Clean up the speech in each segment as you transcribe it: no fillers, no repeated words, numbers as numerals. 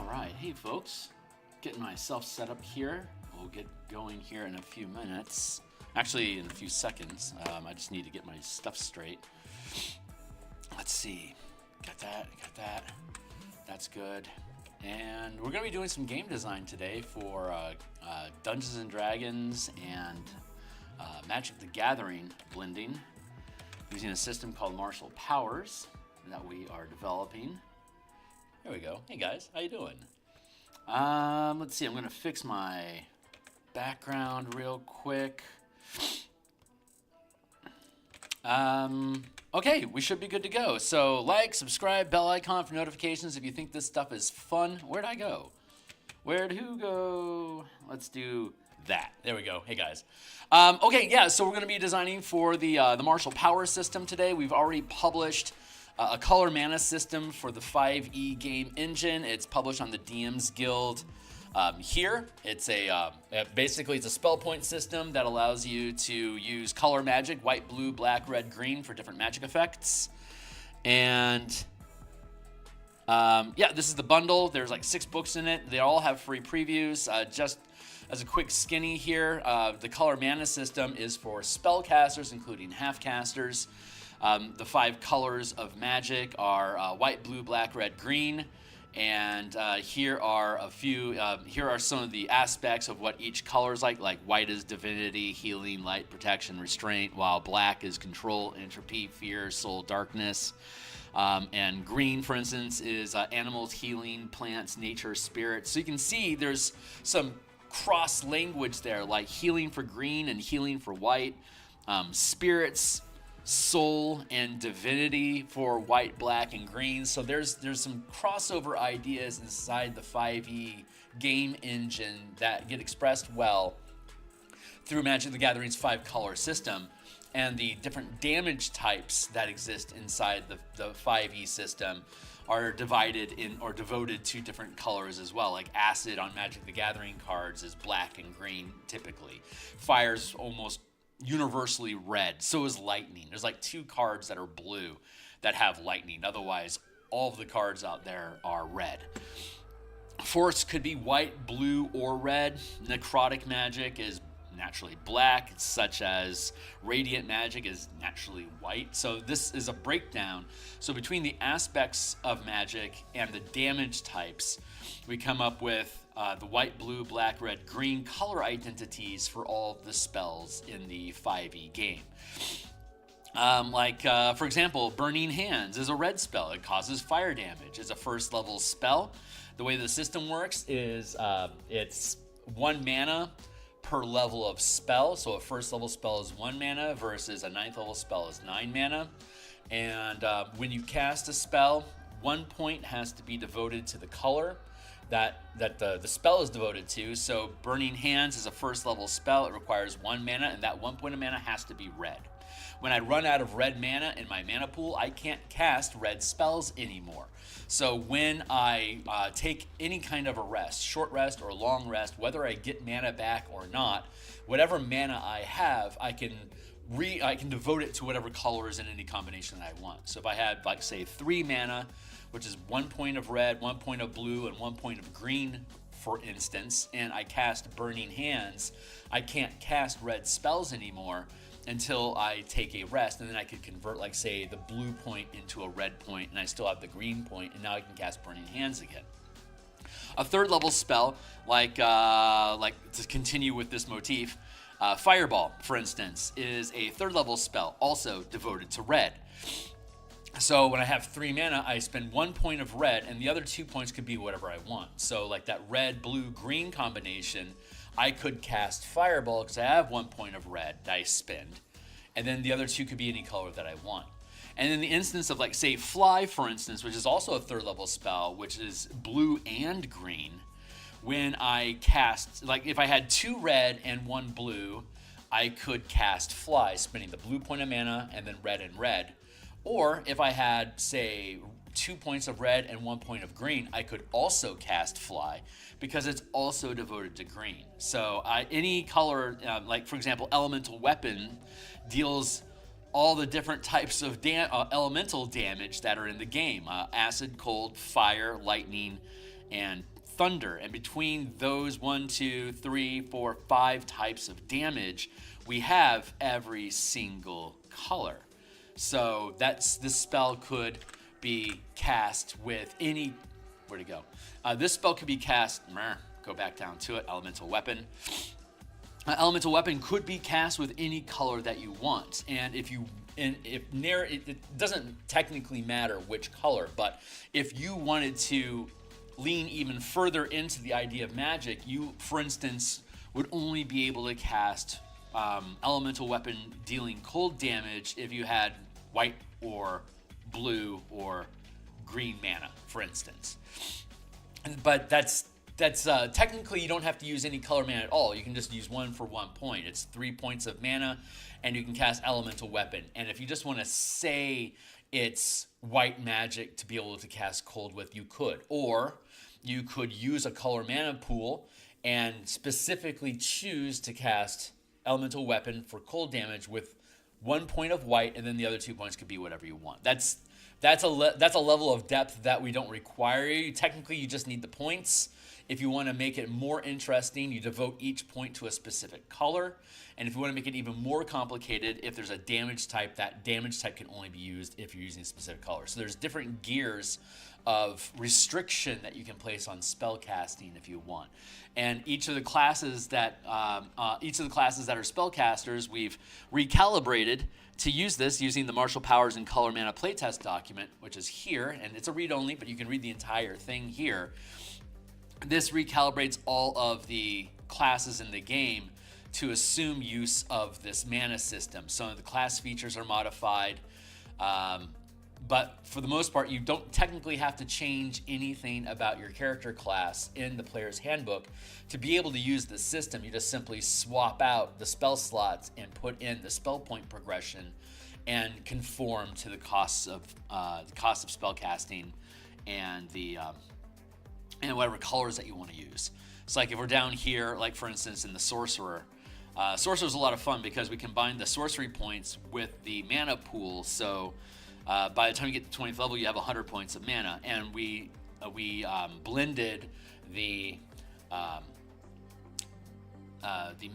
Alright, hey folks, getting myself set up here. We'll get going here in a few minutes. Actually, in a few seconds. I just need to get my stuff straight. Let's see. Got that. That's good. And we're going to be doing some game design today for Dungeons and Dragons and Magic the Gathering blending using a system called Martial Powers that we are developing. There we go. Hey guys, how you doing? Let's see, I'm going to fix my background real quick. Okay, we should be good to go. So like, subscribe, bell icon for notifications if you think this stuff is fun. Where'd I go? Where'd who go? Let's do that. There we go. Hey guys. Okay, yeah, so we're going to be designing for the Martial Power system today. We've already published a color mana system for the 5e game engine. It's published on the DMsGuild here. It's basically it's a spell point system that allows you to use color magic, white, blue, black, red, green for different magic effects. And yeah, this is the bundle. There's like 6 books in it. They all have free previews. Just as a quick skinny here, the color mana system is for spellcasters, including half-casters. The 5 colors of magic are white, blue, black, red, green. And here are a few, here are some of the aspects of what each color is like white is divinity, healing, light, protection, restraint, while black is control, entropy, fear, soul, darkness. And green, for instance, is animals, healing, plants, nature, spirit. So you can see there's some cross language there, like healing for green and healing for white, spirits, soul, and divinity for white, black, and green. So there's some crossover ideas inside the 5e game engine that get expressed well through Magic the Gathering's 5-color system, and the different damage types that exist inside the 5e system are divided in or devoted to different colors as well. Like acid on Magic the Gathering cards is black and green typically. Fire's almost universally red. So is lightning. There's like 2 cards that are blue that have lightning. Otherwise, all of the cards out there are red. Force could be white, blue, or red. Necrotic magic is naturally black, such as radiant magic is naturally white. So this is a breakdown. So between the aspects of magic and the damage types, we come up with the white, blue, black, red, green color identities for all of the spells in the 5e game. For example, Burning Hands is a red spell. It causes fire damage. It's a first level spell. The way the system works is it's 1 mana per level of spell. So a first level spell is 1 mana versus a 9th level spell is 9 mana. And when you cast a spell, 1 point has to be devoted to the color that the spell is devoted to. So Burning Hands is a first level spell. It requires 1 mana, and that 1 point of mana has to be red. When I run out of red mana in my mana pool, I can't cast red spells anymore. So when I take any kind of a rest, short rest or long rest, whether I get mana back or not, whatever mana I have, I can devote it to whatever colors in any combination that I want. So if I had, like, say, 3 mana, which is 1 point of red, 1 point of blue, and 1 point of green, for instance, and I cast Burning Hands, I can't cast red spells anymore until I take a rest, and then I could convert, like, say, the blue point into a red point, and I still have the green point, and now I can cast Burning Hands again. A 3rd level spell, like to continue with this motif, Fireball, for instance, is a 3rd level spell, also devoted to red. So when I have 3 mana, I spend 1 point of red, and the other 2 points could be whatever I want. So like that red, blue, green combination, I could cast Fireball because I have 1 point of red that I spend, and then the other 2 could be any color that I want. And in the instance of, like, say, Fly, for instance, which is also a 3rd level spell, which is blue and green, when I cast, like, if I had 2 red and 1 blue, I could cast Fly, spending the blue point of mana and then red and red. Or if I had, say, 2 points of red and 1 point of green, I could also cast Fly because it's also devoted to green. So any color, like, for example, Elemental Weapon deals all the different types of elemental damage that are in the game. Acid, cold, fire, lightning, and thunder. And between those 1, 2, 3, 4, 5 types of damage, we have every single color. So this spell could be cast with any, where'd it go? This spell could be cast, go back down to it, Elemental Weapon. Elemental Weapon could be cast with any color that you want. And it doesn't technically matter which color, but if you wanted to lean even further into the idea of magic, you, for instance, would only be able to cast Elemental Weapon dealing cold damage if you had white or blue or green mana, for instance. But that's technically, you don't have to use any color mana at all. You can just use one for 1 point. It's 3 points of mana, and you can cast Elemental Weapon. And if you just want to say it's white magic to be able to cast cold with, you could. Or you could use a color mana pool and specifically choose to cast Elemental Weapon for cold damage with 1 point of white, and then the other 2 points could be whatever you want. That's a level of depth that we don't require. Technically, you just need the points. If you want to make it more interesting, you devote each point to a specific color. And if you want to make it even more complicated, if there's a damage type, that damage type can only be used if you're using a specific color. So there's different gears of restriction that you can place on spell casting if you want. And each of the classes that are spellcasters, we've recalibrated to use this using the Martial Powers and Color Mana playtest document, which is here, and it's a read-only, but you can read the entire thing here. This recalibrates all of the classes in the game to assume use of this mana system. Some of the class features are modified, but for the most part, you don't technically have to change anything about your character class in the player's handbook to be able to use the system. You just simply swap out the spell slots and put in the spell point progression and conform to the costs of spell casting and and whatever colors that you want to use. So like if we're down here, like for instance in the Sorcerer, Sorcerer's a lot of fun because we combine the sorcery points with the mana pool. So by the time you get to 20th level, you have 100 points of mana, and we blended the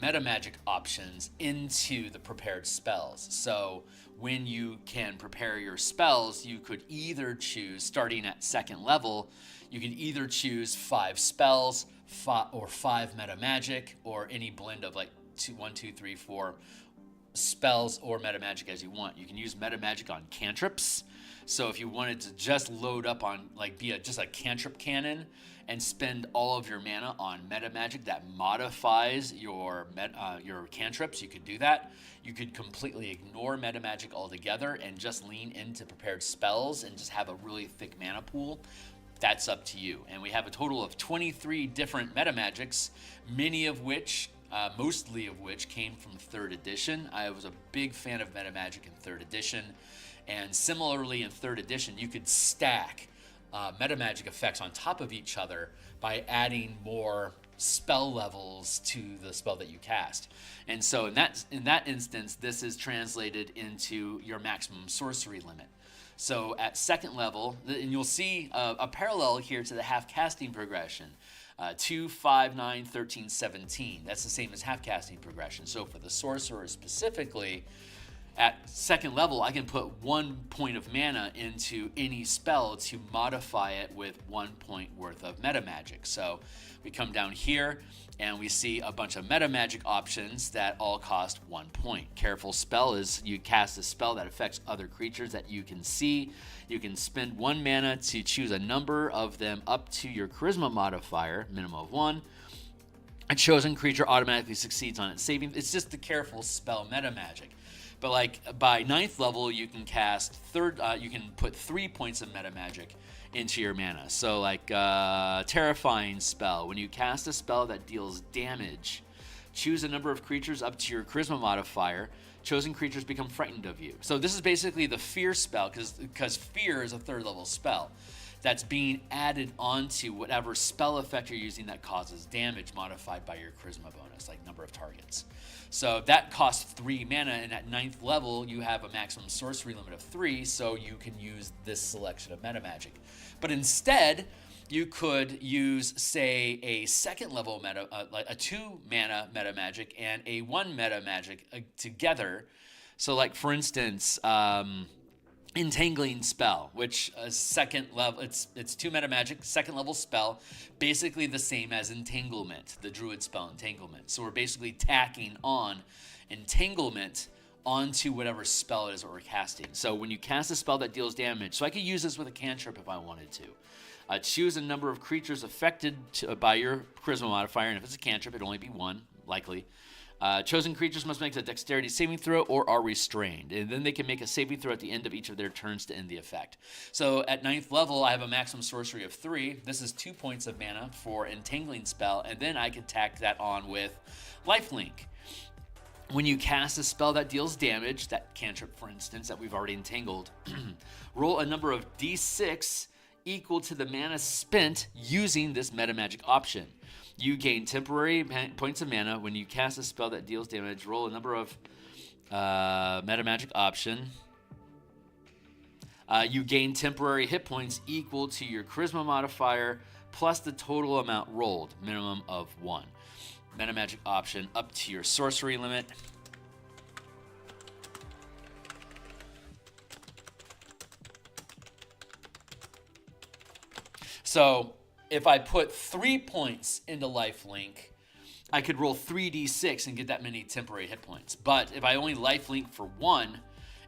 meta magic options into the prepared spells. So when you can prepare your spells, you could either choose, starting at 2nd level, you can either choose 5 spells or 5 meta magic, or any blend of like 1, 2, 3, 4 spells or meta magic as you want. You can use meta magic on cantrips. So if you wanted to just load up on just a cantrip cannon and spend all of your mana on meta magic that modifies your cantrips, you could do that. You could completely ignore meta magic altogether and just lean into prepared spells and just have a really thick mana pool. That's up to you. And we have a total of 23 different meta magics, mostly of which came from 3rd edition. I was a big fan of meta magic in 3rd edition. And similarly in 3rd edition, you could stack meta magic effects on top of each other by adding more spell levels to the spell that you cast. And so in that instance, this is translated into your maximum sorcery limit. So at 2nd level, and you'll see a parallel here to the half casting progression. 2, 5, 9, 13, 17. That's the same as half casting progression. So for the sorcerer specifically, at 2nd level, I can put 1 point of mana into any spell to modify it with 1 point worth of meta magic. So we come down here and we see a bunch of meta magic options that all cost 1 point. Careful Spell is you cast a spell that affects other creatures that you can see. You can spend 1 mana to choose a number of them up to your charisma modifier, minimum of 1. A chosen creature automatically succeeds on its saving. It's just the Careful Spell meta magic. But like by 9th level, you can cast you can put 3 points of meta magic into your mana. So like Terrifying Spell, when you cast a spell that deals damage, choose a number of creatures up to your charisma modifier. Chosen creatures become frightened of you. So this is basically the Fear spell, because Fear is a 3rd level spell that's being added onto whatever spell effect you're using that causes damage, modified by your charisma bonus, like number of targets. So that costs 3 mana, and at 9th level, you have a maximum sorcery limit of 3, so you can use this selection of meta magic. But instead, you could use, say, a second level meta, like a 2 mana meta magic and a 1 meta magic together. So, like for instance, Entangling Spell, which is second level. It's 2 meta magic, second level spell, basically the same as Entanglement, the Druid spell Entanglement. So we're basically tacking on Entanglement onto whatever spell it is that we're casting. So when you cast a spell that deals damage, so I could use this with a cantrip if I wanted to. Choose a number of creatures affected by your charisma modifier, and if it's a cantrip, it'd only be 1, likely. Chosen creatures must make a dexterity saving throw or are restrained, and then they can make a saving throw at the end of each of their turns to end the effect. So at 9th level, I have a maximum sorcery of 3. This is 2 points of mana for Entangling Spell, and then I can tack that on with Lifelink. When you cast a spell that deals damage, that cantrip for instance that we've already entangled, roll a number of d6 equal to the mana spent using this meta magic option. You gain temporary points of mana when you cast a spell that deals damage. Roll a number of meta magic option. You gain temporary hit points equal to your charisma modifier plus the total amount rolled, minimum of 1. Meta magic option up to your sorcery limit. So if I put 3 points into Lifelink, I could roll 3d6 and get that many temporary hit points. But if I only Lifelink for 1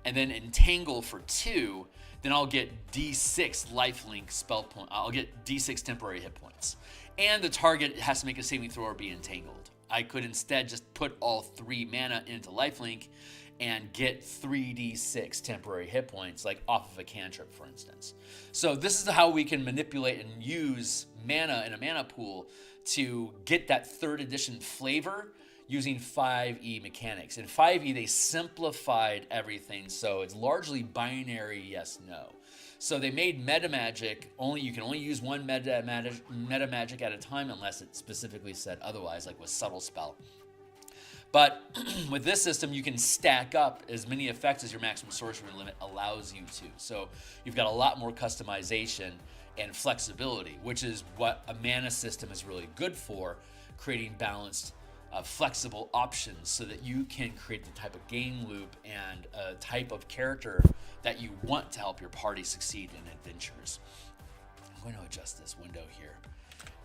and then Entangle for 2, then I'll get d6 Lifelink spell point. I'll get d6 temporary hit points. And the target has to make a saving throw or be entangled. I could instead just put all 3 mana into Lifelink and get 3d6 temporary hit points, like off of a cantrip, for instance. So this is how we can manipulate and use mana in a mana pool to get that 3rd edition flavor using 5e mechanics. In 5e, they simplified everything, so it's largely binary yes, no. So they made meta magic you can only use 1 meta magic at a time unless it specifically said otherwise, like with Subtle Spell. But with this system, you can stack up as many effects as your maximum sorcery limit allows you to. So you've got a lot more customization and flexibility, which is what a mana system is really good for, creating balanced, flexible options so that you can create the type of game loop and a type of character that you want to help your party succeed in adventures. I'm going to adjust this window here.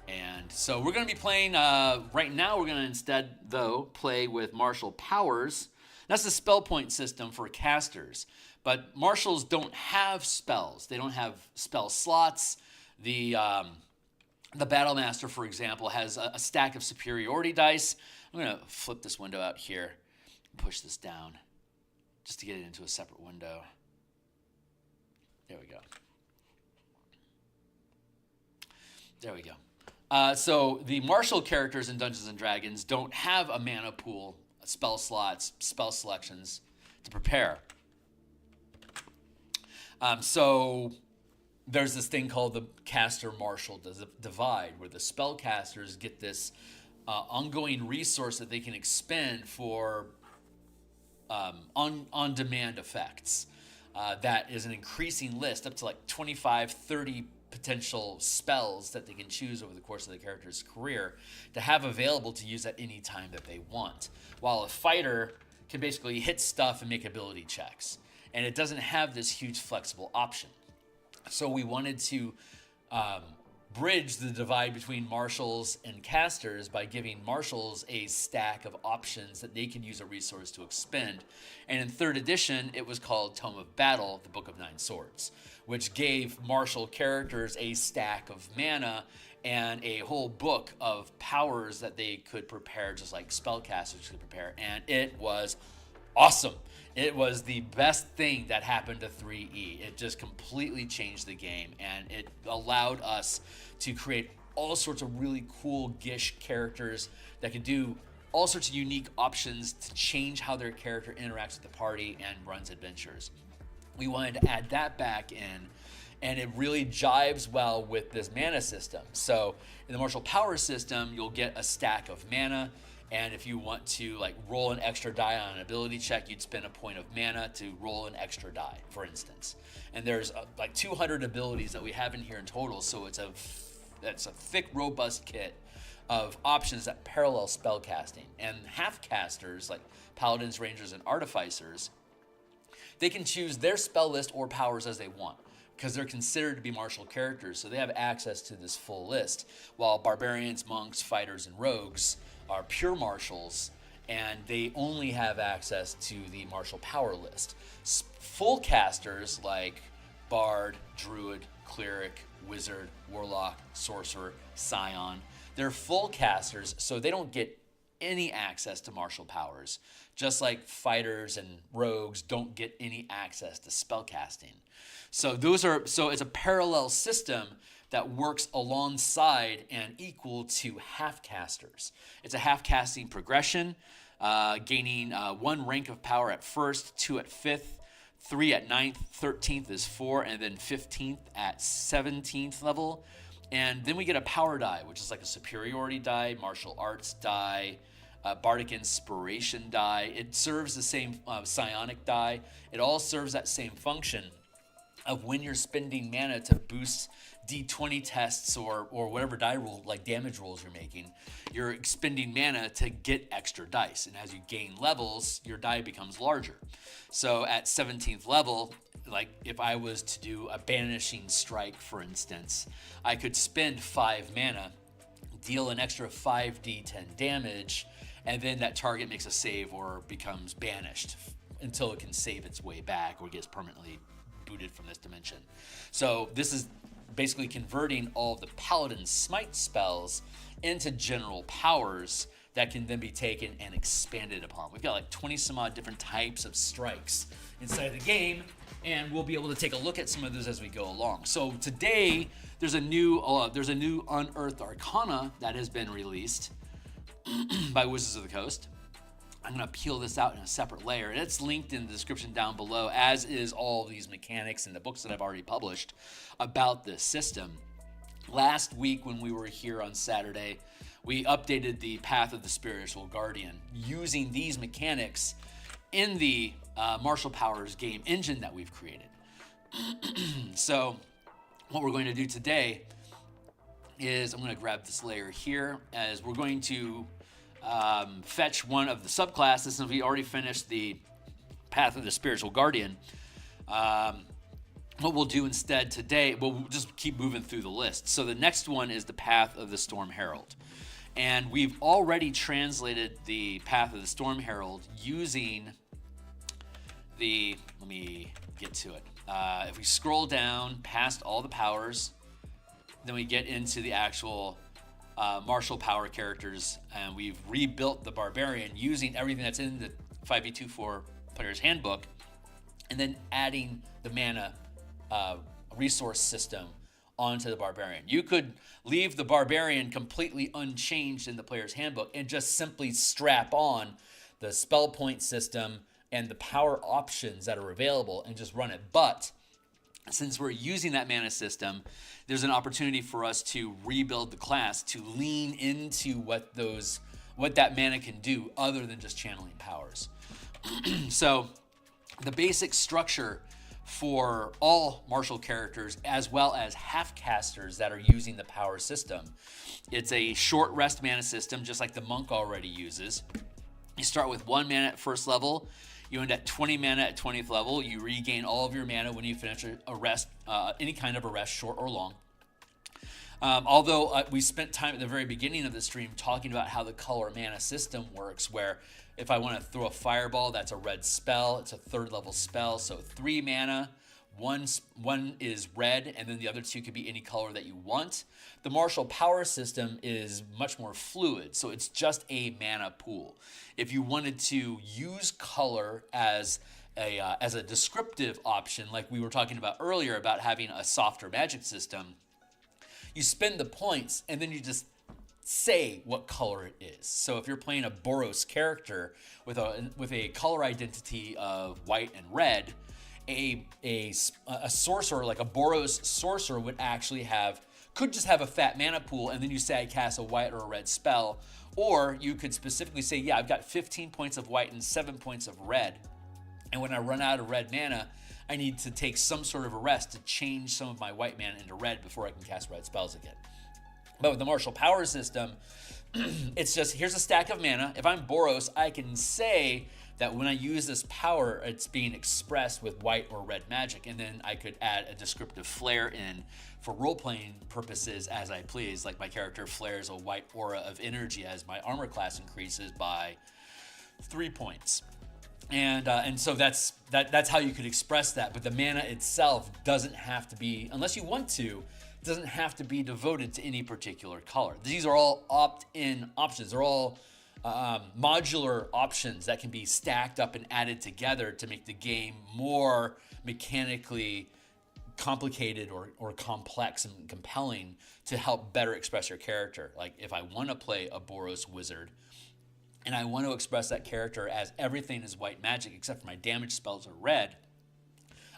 And so we're going to be playing, right now we're going to instead, though, play with Martial Powers. That's the spell point system for casters. But Martials don't have spells. They don't have spell slots. The Battlemaster, for example, has a stack of superiority dice. I'm going to flip this window out here and push this down just to get it into a separate window. There we go. There we go. So the martial characters in Dungeons & Dragons don't have a mana pool, spell slots, spell selections to prepare. So there's this thing called the caster-martial divide, where the spellcasters get this ongoing resource that they can expend for on-demand effects. That is an increasing list, up to like 25, 30 potential spells that they can choose over the course of the character's career to have available to use at any time that they want. While a fighter can basically hit stuff and make ability checks. And it doesn't have this huge flexible option. So we wanted to bridge the divide between martials and casters by giving martials a stack of options that they can use a resource to expend. And in 3rd edition, it was called Tome of Battle, the Book of 9 Swords, which gave martial characters a stack of mana and a whole book of powers that they could prepare, just like spellcasters could prepare. And it was awesome. It was the best thing that happened to 3E. It just completely changed the game, and it allowed us to create all sorts of really cool Gish characters that could do all sorts of unique options to change how their character interacts with the party and runs adventures. We wanted to add that back in, and it really jives well with this mana system. So in the martial power system, you'll get a stack of mana, and if you want to like roll an extra die on an ability check, you'd spend a point of mana to roll an extra die, for instance. And there's like 200 abilities that we have in here in total, so it's a that's a thick, robust kit of options that parallel spellcasting. And half casters like paladins, rangers, and artificers, they can choose their spell list or powers as they want because they're considered to be martial characters, so they have access to this full list, while barbarians, monks, fighters, and rogues are pure martials, and they only have access to the martial power list. Full casters like bard, druid, cleric, wizard, warlock, sorcerer, scion, they're full casters, so they don't get any access to martial powers, just like fighters and rogues don't get any access to spellcasting. So it's a parallel system that works alongside and equal to half casters. It's a half casting progression, gaining 1 rank of power at 1st, 2 at 5th, 3 at 9th, 13th is 4, and then 15th at 17th level. And then we get a power die, which is like a superiority die, martial arts die, bardic inspiration die. It serves the same psionic die. It all serves that same function of when you're spending mana to boost D20 tests or whatever die roll, like damage rolls you're making, you're expending mana to get extra dice. And as you gain levels, your die becomes larger. So at 17th level, like if I was to do a banishing strike, for instance, I could spend 5 mana, deal an extra 5d10 damage, and then that target makes a save or becomes banished until it can save its way back or gets permanently booted from this dimension. So this is basically converting all of the Paladin Smite spells into general powers that can then be taken and expanded upon. We've got like 20 some odd different types of strikes inside the game, and we'll be able to take a look at some of those as we go along. So today there's a new Unearthed Arcana that has been released by Wizards of the Coast. I'm going to peel this out in a separate layer, and it's linked in the description down below, as is all these mechanics and the books that I've already published about this system. Last week when we were here on Saturday, we updated the Path of the Spiritual Guardian using these mechanics in the Martial Powers game engine that we've created. So what we're going to do today is I'm going to grab this layer here, as we're going to fetch one of the subclasses. Since we already finished the Path of the Spiritual Guardian, what we'll do instead today, we'll just keep moving through the list. So the next one is the Path of the Storm Herald. And we've already translated the Path of the Storm Herald using the, let me get to it. If we scroll down past all the powers, then we get into the actual martial power characters, and we've rebuilt the Barbarian using everything that's in the 5e24 Player's Handbook, and then adding the mana resource system onto the Barbarian. You could leave the Barbarian completely unchanged in the Player's Handbook and just simply strap on the spell point system and the power options that are available and just run it. But since we're using that mana system, there's an opportunity for us to rebuild the class to lean into what that mana can do other than just channeling powers. So the basic structure for all martial characters, as well as half casters that are using the power system, it's a short rest mana system, just like the monk already uses. You start with 1 mana at first level. You end at 20 mana at 20th level. You regain all of your mana when you finish a rest, any kind of a rest, short or long. Although we spent time at the very beginning of the stream talking about how the color mana system works, where if I want to throw a fireball, that's a red spell. It's a 3rd level spell, so 3 mana. One is red, and then the other 2 could be any color that you want. The martial power system is much more fluid, so it's just a mana pool. If you wanted to use color as a descriptive option, like we were talking about earlier about having a softer magic system, you spend the points and then you just say what color it is. So if you're playing a Boros character with a color identity of white and red, a sorcerer like a Boros sorcerer could just have a fat mana pool, and then you say I cast a white or a red spell. Or you could specifically say, yeah, I've got 15 points of white and 7 points of red, and when I run out of red mana, I need to take some sort of a rest to change some of my white mana into red before I can cast red spells again. But with the martial power system, it's just, here's a stack of mana. If I'm Boros, I can say that when I use this power, it's being expressed with white or red magic, and then I could add a descriptive flare in for role-playing purposes as I please. Like my character flares a white aura of energy as my armor class increases by 3 points. And so that's how you could express that. But the mana itself doesn't have to be, unless you want to, doesn't have to be devoted to any particular color. These are all opt-in options. They're all modular options that can be stacked up and added together to make the game more mechanically complicated or complex and compelling to help better express your character. Like if I want to play a Boros wizard and I want to express that character as everything is white magic except for my damage spells are red,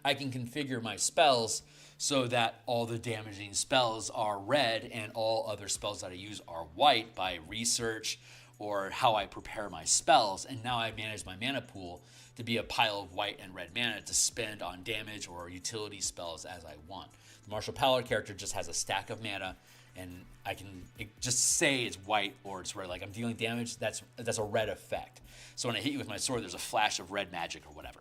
I can configure my spells so that all the damaging spells are red and all other spells that I use are white by research or how I prepare my spells. And now I manage my mana pool to be a pile of white and red mana to spend on damage or utility spells as I want. The martial power character just has a stack of mana, and I can just say it's white or it's red. Like I'm dealing damage, that's a red effect. So when I hit you with my sword, there's a flash of red magic or whatever.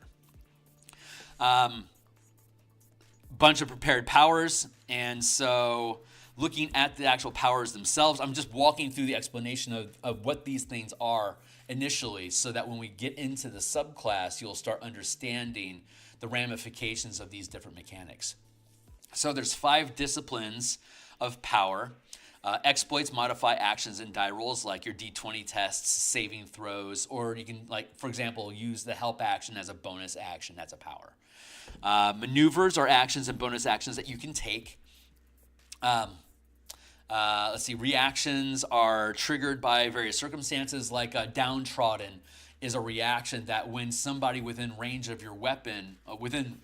Bunch of prepared powers, and so looking at the actual powers themselves, I'm just walking through the explanation of what these things are initially, so that when we get into the subclass, you'll start understanding the ramifications of these different mechanics. So there's 5 disciplines of power. Exploits modify actions and die rolls like your D20 tests, saving throws, or you can, like, for example, use the help action as a bonus action. That's a power. Maneuvers are actions and bonus actions that you can take. Let's see, reactions are triggered by various circumstances, like downtrodden is a reaction that when somebody within range of your weapon, within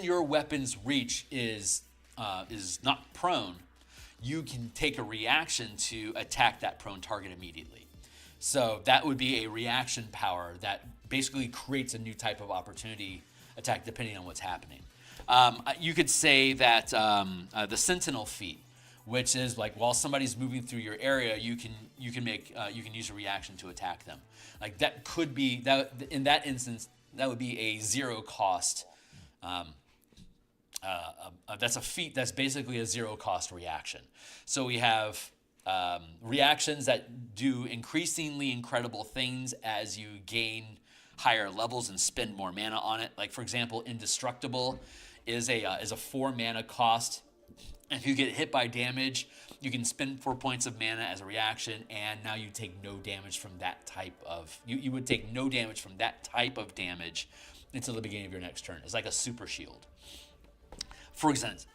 your weapon's reach is not prone, you can take a reaction to attack that prone target immediately. So that would be a reaction power that basically creates a new type of opportunity attack depending on what's happening. You could say that the Sentinel feat, which is like while somebody's moving through your area, you can use a reaction to attack them. Like that could be that in that instance that would be a zero cost. That's a feat that's basically a zero cost reaction. So we have reactions that do increasingly incredible things as you gain higher levels and spend more mana on it. Like for example, Indestructible is a 4 mana cost. And if you get hit by damage, you can spend 4 points of mana as a reaction, and now you take no damage from that type of. You would take no damage from that type of damage until the beginning of your next turn. It's like a super shield. For instance,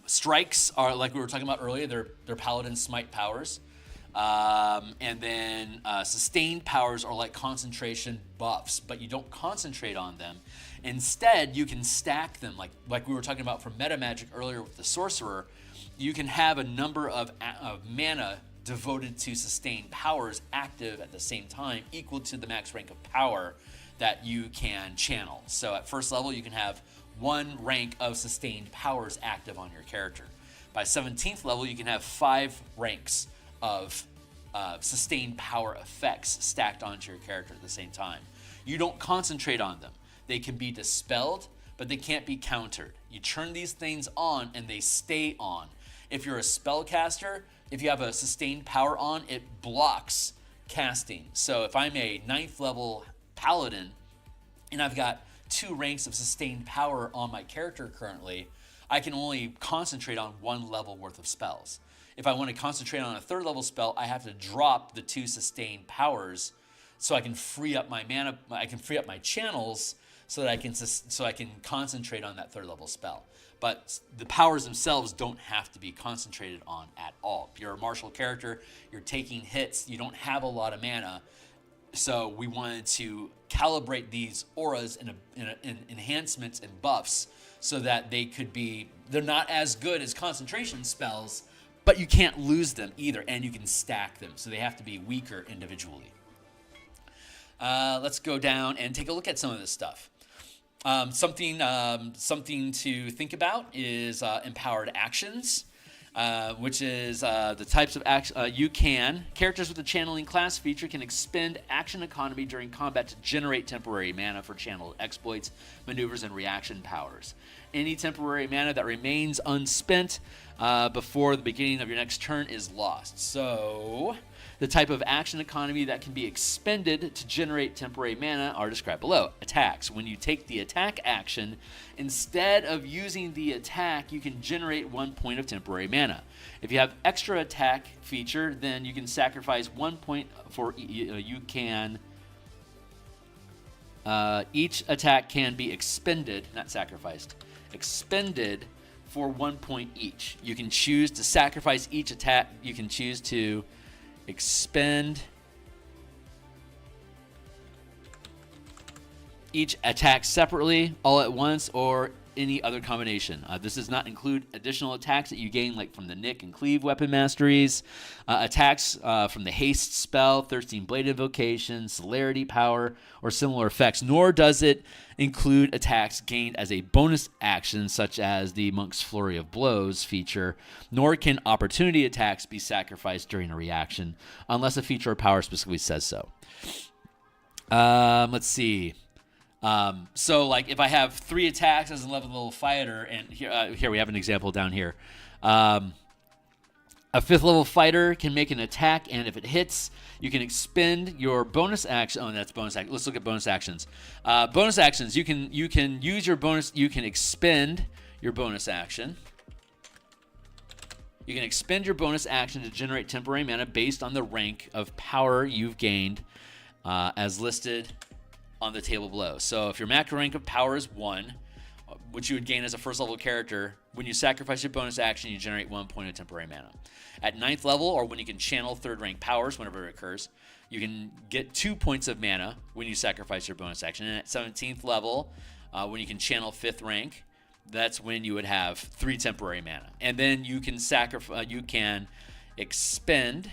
strikes are like we were talking about earlier. They're paladin smite powers, and then sustained powers are like concentration buffs, but you don't concentrate on them. Instead, you can stack them, like we were talking about from meta magic earlier with the sorcerer. You can have a number of mana devoted to sustained powers active at the same time, equal to the max rank of power that you can channel. So at first level, you can have 1 rank of sustained powers active on your character. By 17th level, you can have 5 ranks of sustained power effects stacked onto your character at the same time. You don't concentrate on them. They can be dispelled, but they can't be countered. You turn these things on and they stay on. If you're a spellcaster, if you have a sustained power on, it blocks casting. So if I'm a 9th level paladin and I've got 2 ranks of sustained power on my character currently, I can only concentrate on 1 level worth of spells. If I want to concentrate on a 3rd level spell, I have to drop the 2 sustained powers so I can free up my mana. I can free up my channels so that I can concentrate on that 3rd level spell. But the powers themselves don't have to be concentrated on at all. If you're a martial character, you're taking hits, you don't have a lot of mana. So we wanted to calibrate these auras in enhancements and buffs so that they're not as good as concentration spells, but you can't lose them either, and you can stack them. So they have to be weaker individually. Let's go down and take a look at some of this stuff. Something to think about is empowered actions. which is the types of action characters with the channeling class feature can expend action economy during combat to generate temporary mana for channeled exploits, maneuvers, and reaction powers. Any temporary mana that remains unspent before the beginning of your next turn is lost. So the type of action economy that can be expended to generate temporary mana are described below. Attacks. When you take the attack action, instead of using the attack, you can generate 1 point of temporary mana. If you have extra attack feature, then you can sacrifice 1 point for each attack can be expended, not sacrificed, expended for 1 point each. You can choose to sacrifice each attack. You can choose to expend each attack separately, all at once, or any other combination. This does not include additional attacks that you gain, like from the Nick and Cleave weapon masteries, attacks from the haste spell, Thirsting Blade invocation, celerity power, or similar effects, nor does it include attacks gained as a bonus action, such as the Monk's Flurry of Blows feature, nor can opportunity attacks be sacrificed during a reaction, unless a feature or power specifically says so. Let's see. So like if I have 3 attacks as a level fighter, and here we have an example down here. A 5th level fighter can make an attack, and if it hits, you can expend your bonus action. Oh, that's bonus action. Let's look at bonus actions. Bonus actions. You can use your bonus. You can expend your bonus action. You can expend your bonus action to generate temporary mana based on the rank of power you've gained, as listed on the table below. So if your max rank of power is 1, which you would gain as a first level character, when you sacrifice your bonus action, you generate 1 point of temporary mana. At 9th level, or when you can channel 3rd rank powers whenever it occurs, you can get 2 points of mana when you sacrifice your bonus action. And at 17th level, when you can channel 5th rank, that's when you would have 3 temporary mana. And then you can expend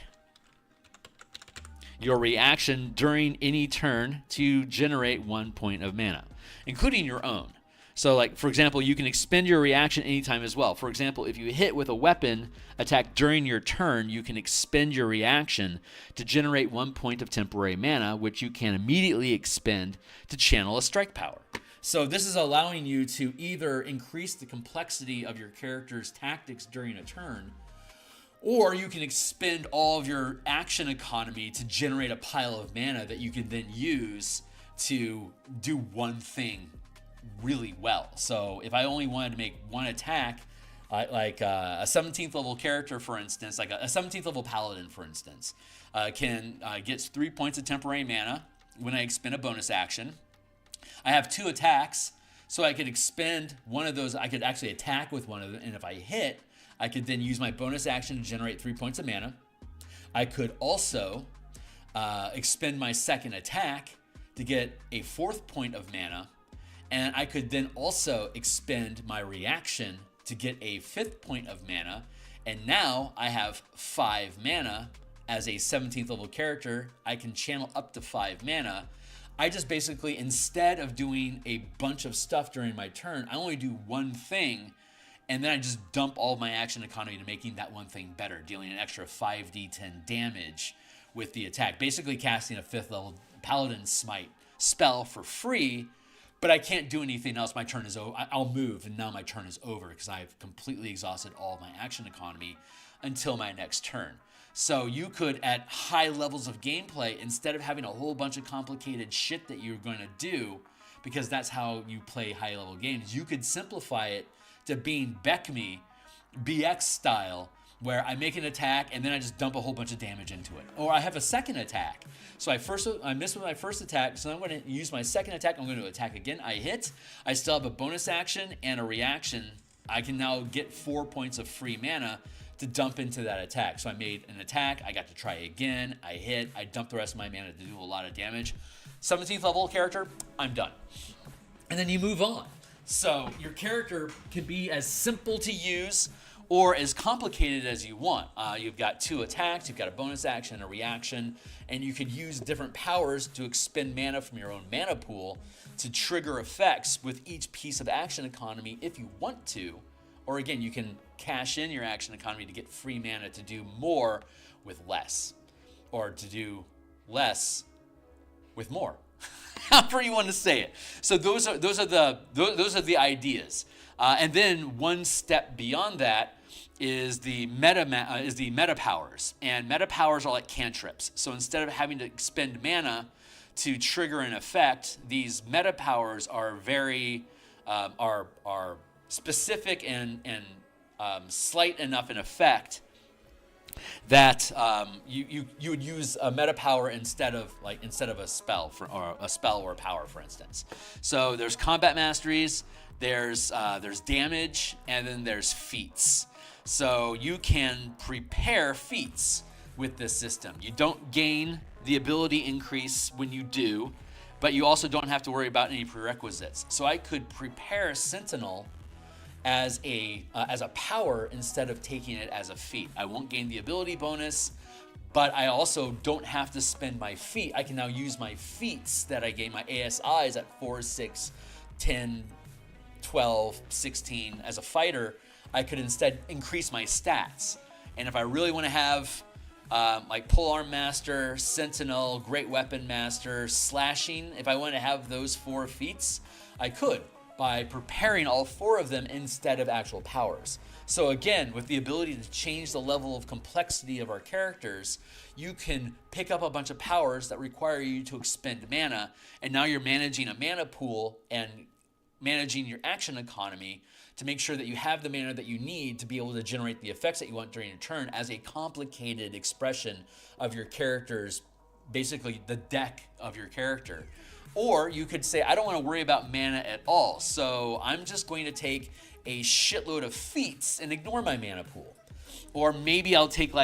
your reaction during any turn to generate 1 point of mana, including your own. So, like, for example, you can expend your reaction anytime as well. For example, if you hit with a weapon attack during your turn, you can expend your reaction to generate 1 point of temporary mana, which you can immediately expend to channel a strike power. So this is allowing you to either increase the complexity of your character's tactics during a turn, or you can expend all of your action economy to generate a pile of mana that you can then use to do one thing really well. So if I only wanted to make one attack, like a 17th level character, for instance, like a 17th level paladin, for instance, gets 3 points of temporary mana when I expend a bonus action. I have 2 attacks, so I could expend one of those. I could actually attack with one of them, and if I hit, I could then use my bonus action to generate 3 points of mana. I could also expend my second attack to get a 4th point of mana. And I could then also expend my reaction to get a 5th point of mana. And now I have 5 mana. As a 17th level character, I can channel up to 5 mana. I just basically, instead of doing a bunch of stuff during my turn, I only do one thing. And then I just dump all of my action economy to making that one thing better, dealing an extra 5d10 damage with the attack. Basically casting a 5th level Paladin Smite spell for free, but I can't do anything else. My turn is over. I'll move, and now my turn is over because I've completely exhausted all of my action economy until my next turn. So you could, at high levels of gameplay, instead of having a whole bunch of complicated shit that you're going to do, because that's how you play high-level games, you could simplify it to being BX style, where I make an attack and then I just dump a whole bunch of damage into it. Or I have a second attack. So I miss with my first attack, so I'm going to use my second attack. I'm going to attack again. I hit. I still have a bonus action and a reaction. I can now get 4 points of free mana to dump into that attack. So I made an attack. I got to try again. I hit. I dumped the rest of my mana to do a lot of damage. 17th level character, I'm done. And then you move on. So your character can be as simple to use or as complicated as you want. You've got 2 attacks, you've got a bonus action, a reaction, and you could use different powers to expend mana from your own mana pool to trigger effects with each piece of action economy if you want to, Or again, you can cash in your action economy to get free mana to do more with less, or to do less with more. However you want to say it. So those are the ideas. And then one step beyond that is the meta powers. And meta powers are like cantrips. So instead of having to expend mana to trigger an effect, these meta powers are very are specific and slight enough in effect that you would use a meta power instead of a spell or a power, for instance. So there's combat masteries, there's damage, and then there's feats. So you can prepare feats with this system. You don't gain the ability increase when you do, but you also don't have to worry about any prerequisites. So I could prepare Sentinel as a power instead of taking it as a feat. I won't gain the ability bonus, but I also don't have to spend my feat. I can now use my feats that I gain, my ASIs at 4, 6, 10, 12, 16 as a fighter. I could instead increase my stats. And if I really want to have like Polearm Master, Sentinel, Great Weapon Master, Slashing, if I want to have those 4 feats, I could, by preparing all 4 of them instead of actual powers. So again, with the ability to change the level of complexity of our characters, you can pick up a bunch of powers that require you to expend mana, and now you're managing a mana pool and managing your action economy to make sure that you have the mana that you need to be able to generate the effects that you want during your turn as a complicated expression of your character's, basically the deck of your character. Or you could say, I don't want to worry about mana at all, so I'm just going to take a shitload of feats and ignore my mana pool. Or maybe I'll take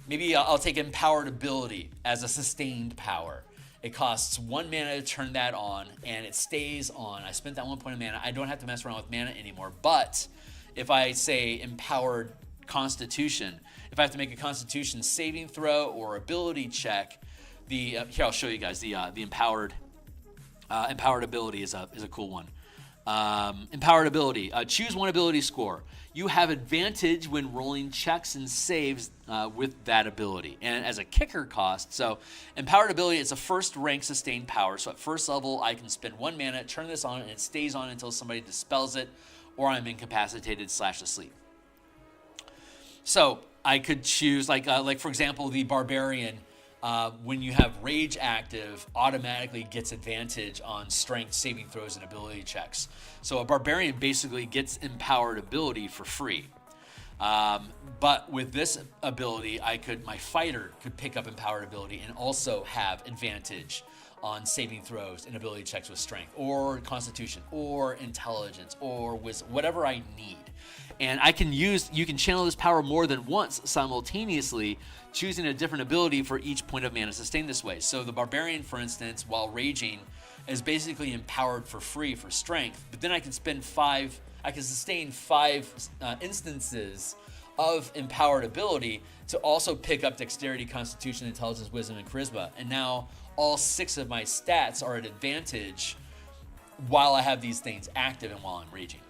Empowered Ability as a sustained power. It costs 1 mana to turn that on, and it stays on. I spent that 1 point of mana. I don't have to mess around with mana anymore. But if I say Empowered Constitution, if I have to make a Constitution saving throw or ability check, here I'll show you guys the Empowered Ability is a cool one. Empowered Ability. Choose 1 ability score. You have advantage when rolling checks and saves with that ability. And as a kicker cost, so Empowered Ability is a first rank sustained power. So at first level, I can spend 1 mana, turn this on, and it stays on until somebody dispels it, or I'm incapacitated / asleep. So I could choose, like for example, the Barbarian. When you have Rage active, automatically gets advantage on strength saving throws and ability checks. So a Barbarian basically gets Empowered Ability for free. But with this ability, my fighter could pick up Empowered Ability and also have advantage on saving throws and ability checks with strength, or Constitution, or Intelligence, or Wisdom, whatever I need. And you can channel this power more than once simultaneously, choosing a different ability for each point of mana sustained this way. So the Barbarian, for instance, while raging, is basically empowered for free for strength, but then I can sustain 5 instances of Empowered Ability to also pick up Dexterity, Constitution, Intelligence, Wisdom, and Charisma. And now all 6 of my stats are at advantage while I have these things active and while I'm raging.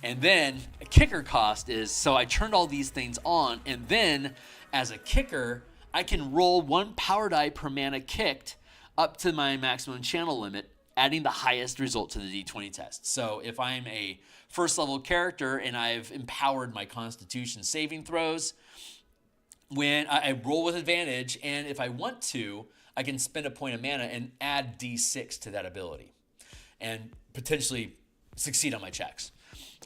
And then a kicker cost is, so I turned all these things on, and then as a kicker, I can roll 1 power die per mana kicked up to my maximum channel limit, adding the highest result to the D20 test. So if I'm a first level character and I've empowered my Constitution saving throws, when I roll with advantage, and if I want to, I can spend a point of mana and add D6 to that ability and potentially succeed on my checks.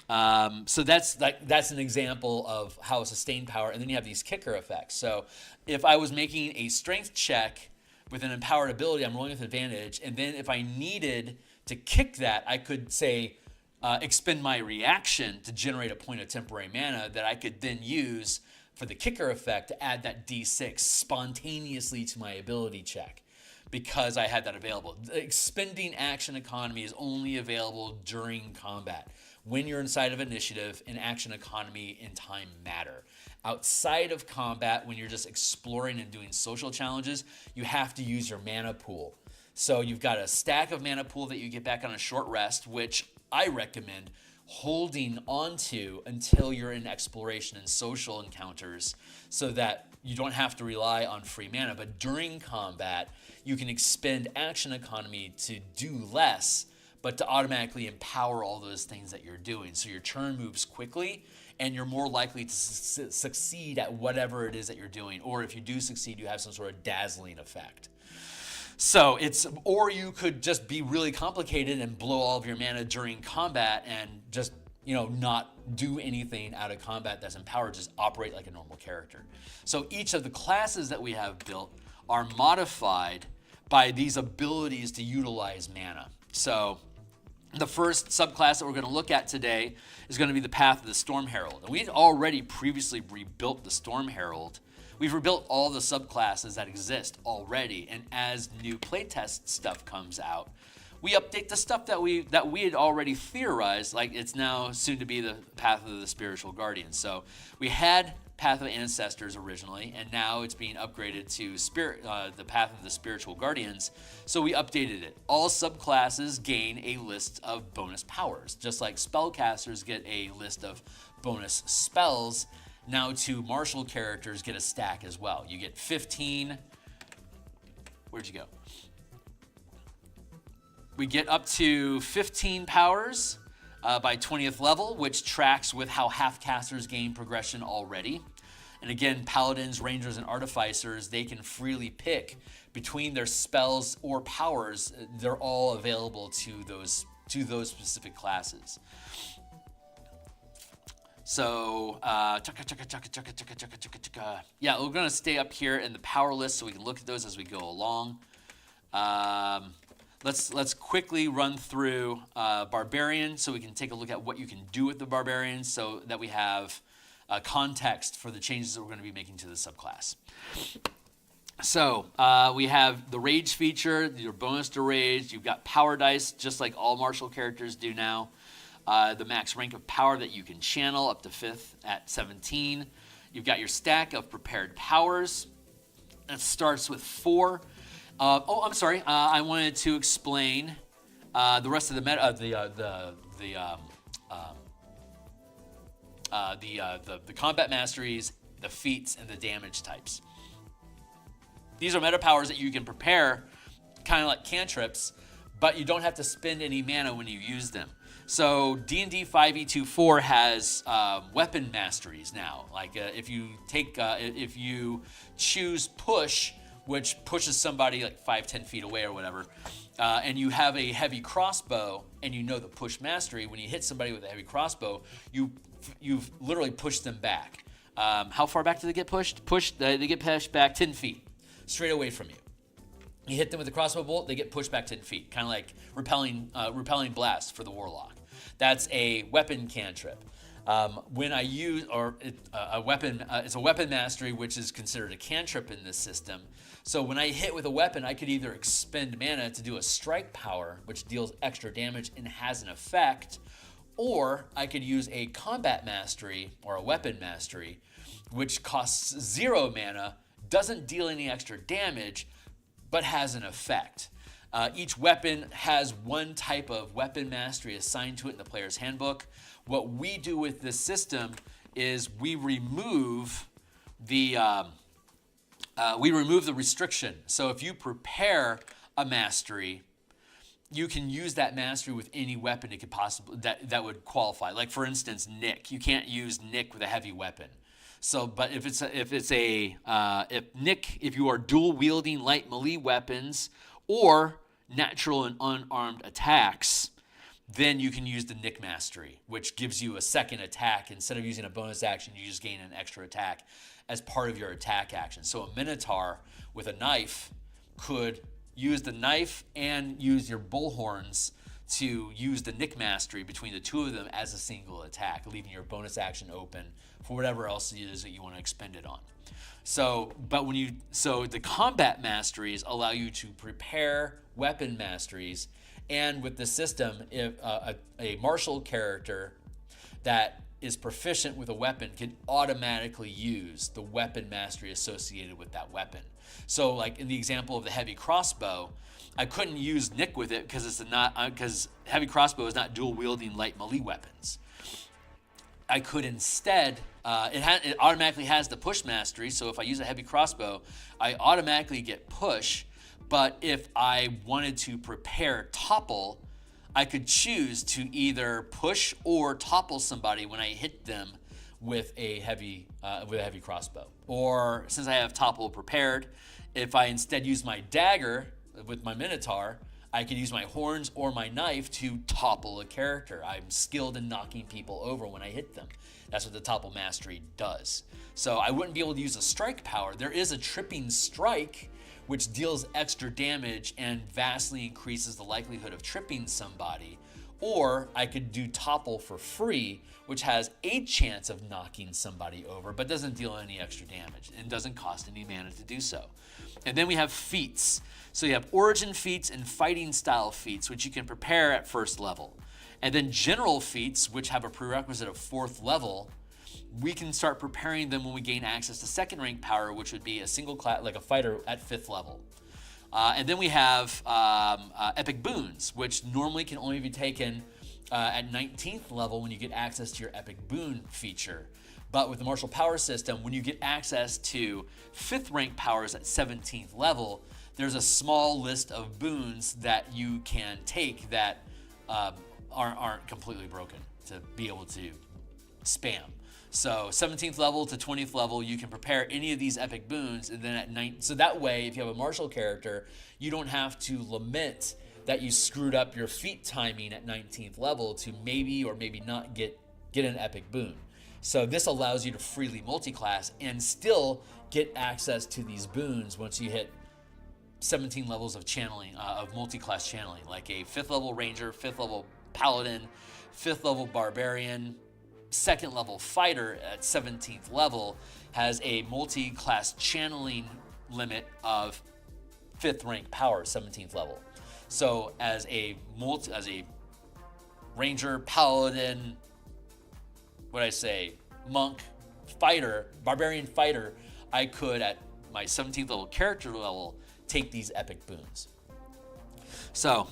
So that's an example of how a sustained power, and then you have these kicker effects. So if I was making a strength check with an Empowered Ability, I'm rolling with advantage, and then if I needed to kick that, I could say expend my reaction to generate a point of temporary mana that I could then use for the kicker effect to add that D6 spontaneously to my ability check, because I had that available. The expending action economy is only available during combat. When you're inside of initiative, and action economy and time matter. Outside of combat, when you're just exploring and doing social challenges, you have to use your mana pool. So you've got a stack of mana pool that you get back on a short rest, which I recommend holding onto until you're in exploration and social encounters, so that you don't have to rely on free mana. But during combat, you can expend action economy to do less, but to automatically empower all those things that you're doing. So your turn moves quickly, and you're more likely to succeed at whatever it is that you're doing. Or if you do succeed, you have some sort of dazzling effect. So or you could just be really complicated and blow all of your mana during combat and just, not do anything out of combat that's empowered, just operate like a normal character. So each of the classes that we have built are modified by these abilities to utilize mana. So the first subclass that we're going to look at today is going to be the Path of the Storm Herald. And we'd already previously rebuilt the Storm Herald. We've rebuilt all the subclasses that exist already, and as new playtest stuff comes out, we update the stuff that we had already theorized, like it's now soon to be the Path of the Spiritual Guardians. So we had Path of Ancestors originally, and now it's being upgraded to the Path of the Spiritual Guardians. So we updated it. All subclasses gain a list of bonus powers, just like spellcasters get a list of bonus spells. Now two martial characters get a stack as well. You get 15. Where'd you go? We get up to 15 powers by 20th level, which tracks with how half-casters gain progression already. And again, paladins, rangers, and artificers, they can freely pick between their spells or powers. They're all available to those specific classes. So, yeah, we're going to stay up here in the power list so we can look at those as we go along. Let's quickly run through Barbarian so we can take a look at what you can do with the Barbarian, so that we have context for the changes that we're going to be making to the subclass. So we have the Rage feature, your bonus to Rage. You've got power dice, just like all martial characters do now. The max rank of power that you can channel up to 5th at 17. You've got your stack of prepared powers. That starts with 4. I'm sorry. I wanted to explain the rest of the meta, the combat masteries, the feats, and the damage types. These are meta powers that you can prepare, kind of like cantrips, but you don't have to spend any mana when you use them. So D&D 5e24 has weapon masteries now. Like if you choose push, which pushes somebody like 5-10 feet away or whatever, and you have a heavy crossbow, and you know the push mastery, when you hit somebody with a heavy crossbow, you've literally pushed them back. How far back do they get pushed? They get pushed back 10 feet, straight away from you. You hit them with a crossbow bolt, they get pushed back 10 feet, kind of like repelling blast for the Warlock. That's a weapon cantrip. When I use a weapon, it's a weapon mastery, which is considered a cantrip in this system. So when I hit with a weapon, I could either expend mana to do a strike power, which deals extra damage and has an effect, or I could use a combat mastery or a weapon mastery, which costs 0 mana, doesn't deal any extra damage, but has an effect. Each weapon has one type of weapon mastery assigned to it in the player's handbook. What we do with this system is we remove the restriction. So if you prepare a mastery, you can use that mastery with any weapon it could possibly that would qualify. Like for instance, Nick. You can't use Nick with a heavy weapon. So, but if you are dual wielding light melee weapons or natural and unarmed attacks, then you can use the Nick Mastery, which gives you a second attack. Instead of using a bonus action, you just gain an extra attack as part of your attack action. So a Minotaur with a knife could use the knife and use your bullhorns to use the Nick Mastery between the two of them as a single attack, leaving your bonus action open for whatever else it is that you want to expend it on. So the combat masteries allow you to prepare weapon masteries, and with the system, if a martial character that is proficient with a weapon can automatically use the weapon mastery associated with that weapon. So like in the example of the heavy crossbow, I couldn't use Nick with it because heavy crossbow is not dual wielding light melee weapons. I could instead, it automatically has the push mastery, so if I use a heavy crossbow, I automatically get push, but if I wanted to prepare topple, I could choose to either push or topple somebody when I hit them with a heavy crossbow. Or since I have topple prepared, if I instead use my dagger with my Minotaur, I could use my horns or my knife to topple a character. I'm skilled in knocking people over when I hit them. That's what the topple mastery does. So I wouldn't be able to use a strike power. There is a tripping strike, which deals extra damage and vastly increases the likelihood of tripping somebody. Or I could do topple for free, which has a chance of knocking somebody over, but doesn't deal any extra damage and doesn't cost any mana to do so. And then we have feats. So you have origin feats and fighting style feats, which you can prepare at first level. And then general feats, which have a prerequisite of 4th level, we can start preparing them when we gain access to 2nd rank power, which would be a single class, like a fighter at 5th level. And then we have epic boons, which normally can only be taken at 19th level when you get access to your epic boon feature. But with the martial power system, when you get access to 5th rank powers at 17th level, there's a small list of boons that you can take that aren't completely broken to be able to spam. So 17th level to 20th level, you can prepare any of these epic boons, and then at 9, so that way, if you have a martial character, you don't have to lament that you screwed up your feat timing at 19th level to maybe or maybe not get an epic boon. So this allows you to freely multiclass and still get access to these boons once you hit 17 levels of channeling, of multi-class channeling, like a 5th level ranger, 5th level paladin, 5th level barbarian, 2nd level fighter at 17th level has a multi-class channeling limit of 5th rank power, 17th level. So as a ranger, paladin, monk, fighter, barbarian fighter, I could at my 17th level character level take these epic boons. So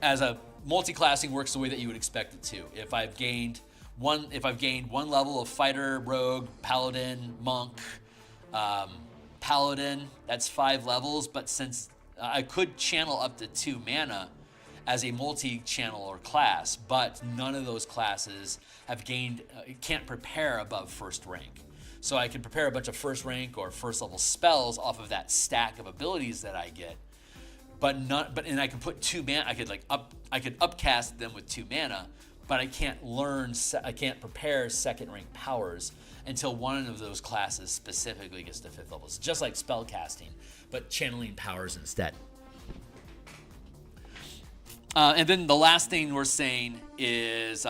as a multi-classing works the way that you would expect it to. If I've gained one level of fighter, rogue, paladin, monk, paladin, that's 5 levels, but since I could channel up to 2 mana as a multi-channeler class, but none of those classes have gained, can't prepare above 1st rank. So I can prepare a bunch of 1st rank or 1st level spells off of that stack of abilities that I get, and I can put 2 mana. I could upcast them with 2 mana, but I can't prepare 2nd rank powers until one of those classes specifically gets to 5th level. It's just like spell casting, but channeling powers instead. And then the last thing we're saying is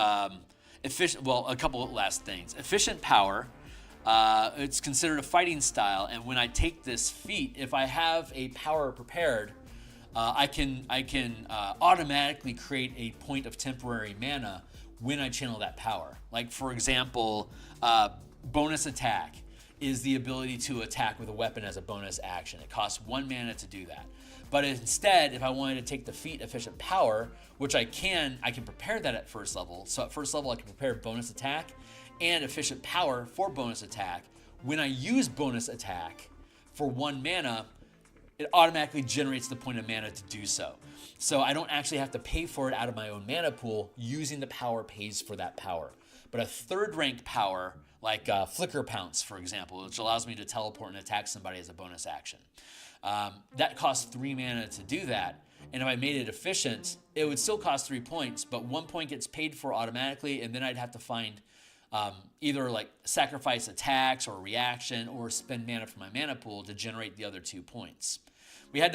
efficient. Well, a couple of last things. Efficient power. It's considered a fighting style, and when I take this feat, if I have a power prepared, I can automatically create a point of temporary mana when I channel that power. Like for example, bonus attack is the ability to attack with a weapon as a bonus action. It costs 1 mana to do that. But instead, if I wanted to take the feat efficient power, which I can prepare that at 1st level. So at 1st level, I can prepare bonus attack and efficient power for bonus attack. When I use bonus attack for 1 mana, it automatically generates the point of mana to do so. So I don't actually have to pay for it out of my own mana pool. Using the power pays for that power. But a 3rd rank power, like Flicker Pounce, for example, which allows me to teleport and attack somebody as a bonus action, that costs 3 mana to do that. And if I made it efficient, it would still cost 3 points, but 1 point gets paid for automatically, and then I'd have to find either like sacrifice attacks or reaction or spend mana from my mana pool to generate the other 2 points. We had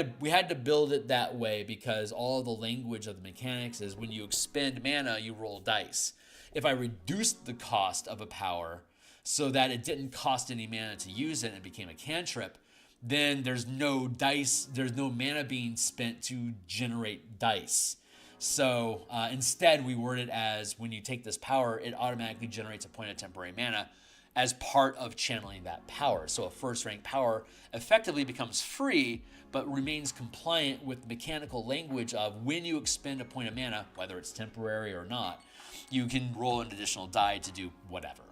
to build it that way because all the language of the mechanics is when you expend mana, you roll dice. If I reduced the cost of a power so that it didn't cost any mana to use it and it became a cantrip, then there's no dice, there's no mana being spent to generate dice. So instead, we word it as when you take this power, it automatically generates a point of temporary mana as part of channeling that power. So a first rank power effectively becomes free, but remains compliant with the mechanical language of when you expend a point of mana, whether it's temporary or not, you can roll an additional die to do whatever.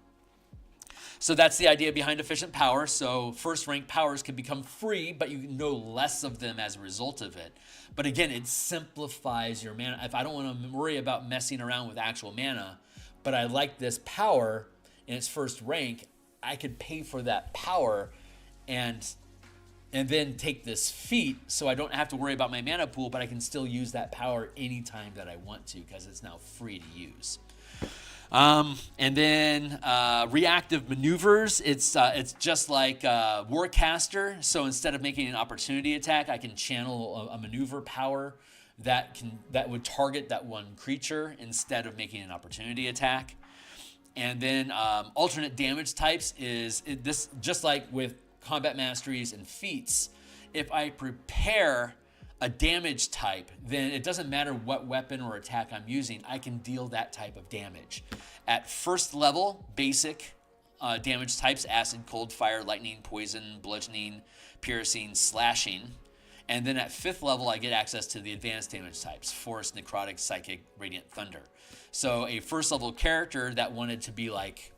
So that's the idea behind efficient power. So first rank powers can become free, but you know less of them as a result of it. But again, it simplifies your mana. If I don't want to worry about messing around with actual mana, but I like this power in its first rank, I could pay for that power and then take this feat, so I don't have to worry about my mana pool, but I can still use that power anytime that I want to because it's now free to use. And then reactive maneuvers, it's just like Warcaster. So instead of making an opportunity attack, I can channel a maneuver power that would target that one creature instead of making an opportunity attack. And then alternate damage types is this, just like with combat masteries and feats. If I prepare a damage type, then it doesn't matter what weapon or attack I'm using, I can deal that type of damage. At first level, basic damage types: acid, cold, fire, lightning, poison, bludgeoning, piercing, slashing. And then at 5th level, I get access to the advanced damage types: force, necrotic, psychic, radiant, thunder. So a first level character that wanted to be like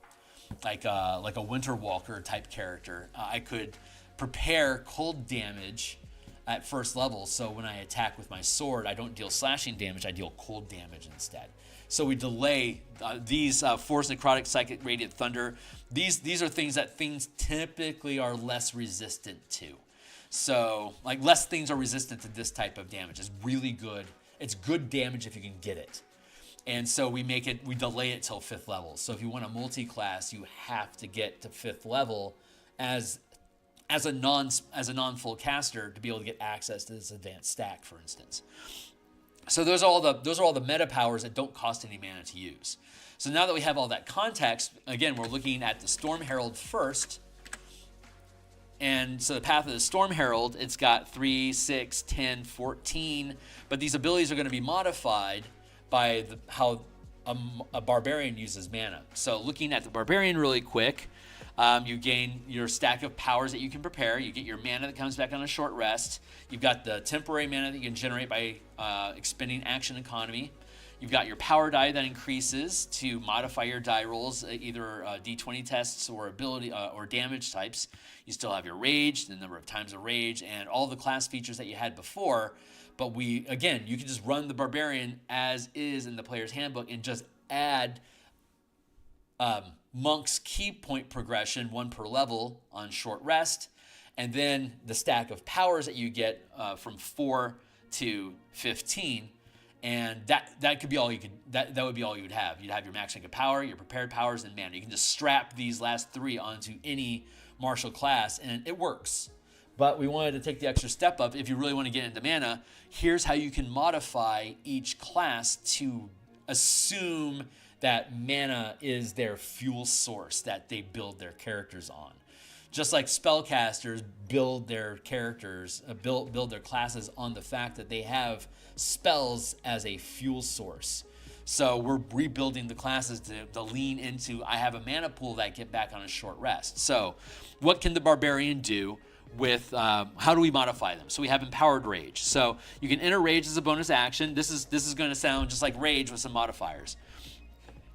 a Winter Walker type character, I could prepare cold damage at first level, so when I attack with my sword, I don't deal slashing damage, I deal cold damage instead. So we delay these force, necrotic, psychic, radiant, thunder. These are things that things typically are less resistant to. So like less things are resistant to this type of damage. It's really good. It's good damage if you can get it. And so we delay it till 5th level. So if you want a multi-class, you have to get to 5th level as a non-full caster to be able to get access to this advanced stack, for instance. So those are all the meta powers that don't cost any mana to use. So now that we have all that context, again, we're looking at the Storm Herald first. And so the path of the Storm Herald, it's got 3, 6, 10, 14, but these abilities are going to be modified by how a barbarian uses mana. So looking at the barbarian really quick, you gain your stack of powers that you can prepare. You get your mana that comes back on a short rest. You've got the temporary mana that you can generate by expending action economy. You've got your power die that increases to modify your die rolls, either D20 tests or ability or damage types. You still have your rage, the number of times of rage, and all the class features that you had before. But you can just run the barbarian as is in the player's handbook and just add monk's key point progression, 1 per level on short rest, and then the stack of powers that you get from 4 to 15, and that could be all you could. That would be all you would have. You'd have your max rank of power, your prepared powers, and mana. You can just strap these last 3 onto any martial class, and it works. But we wanted to take the extra step up. If you really want to get into mana, here's how you can modify each class to assume that mana is their fuel source that they build their characters on. Just like spellcasters build their characters, build their classes on the fact that they have spells as a fuel source. So we're rebuilding the classes to lean into, I have a mana pool that I get back on a short rest. So what can the barbarian do with, how do we modify them? So we have empowered rage. So you can enter rage as a bonus action. This is going to sound just like rage with some modifiers.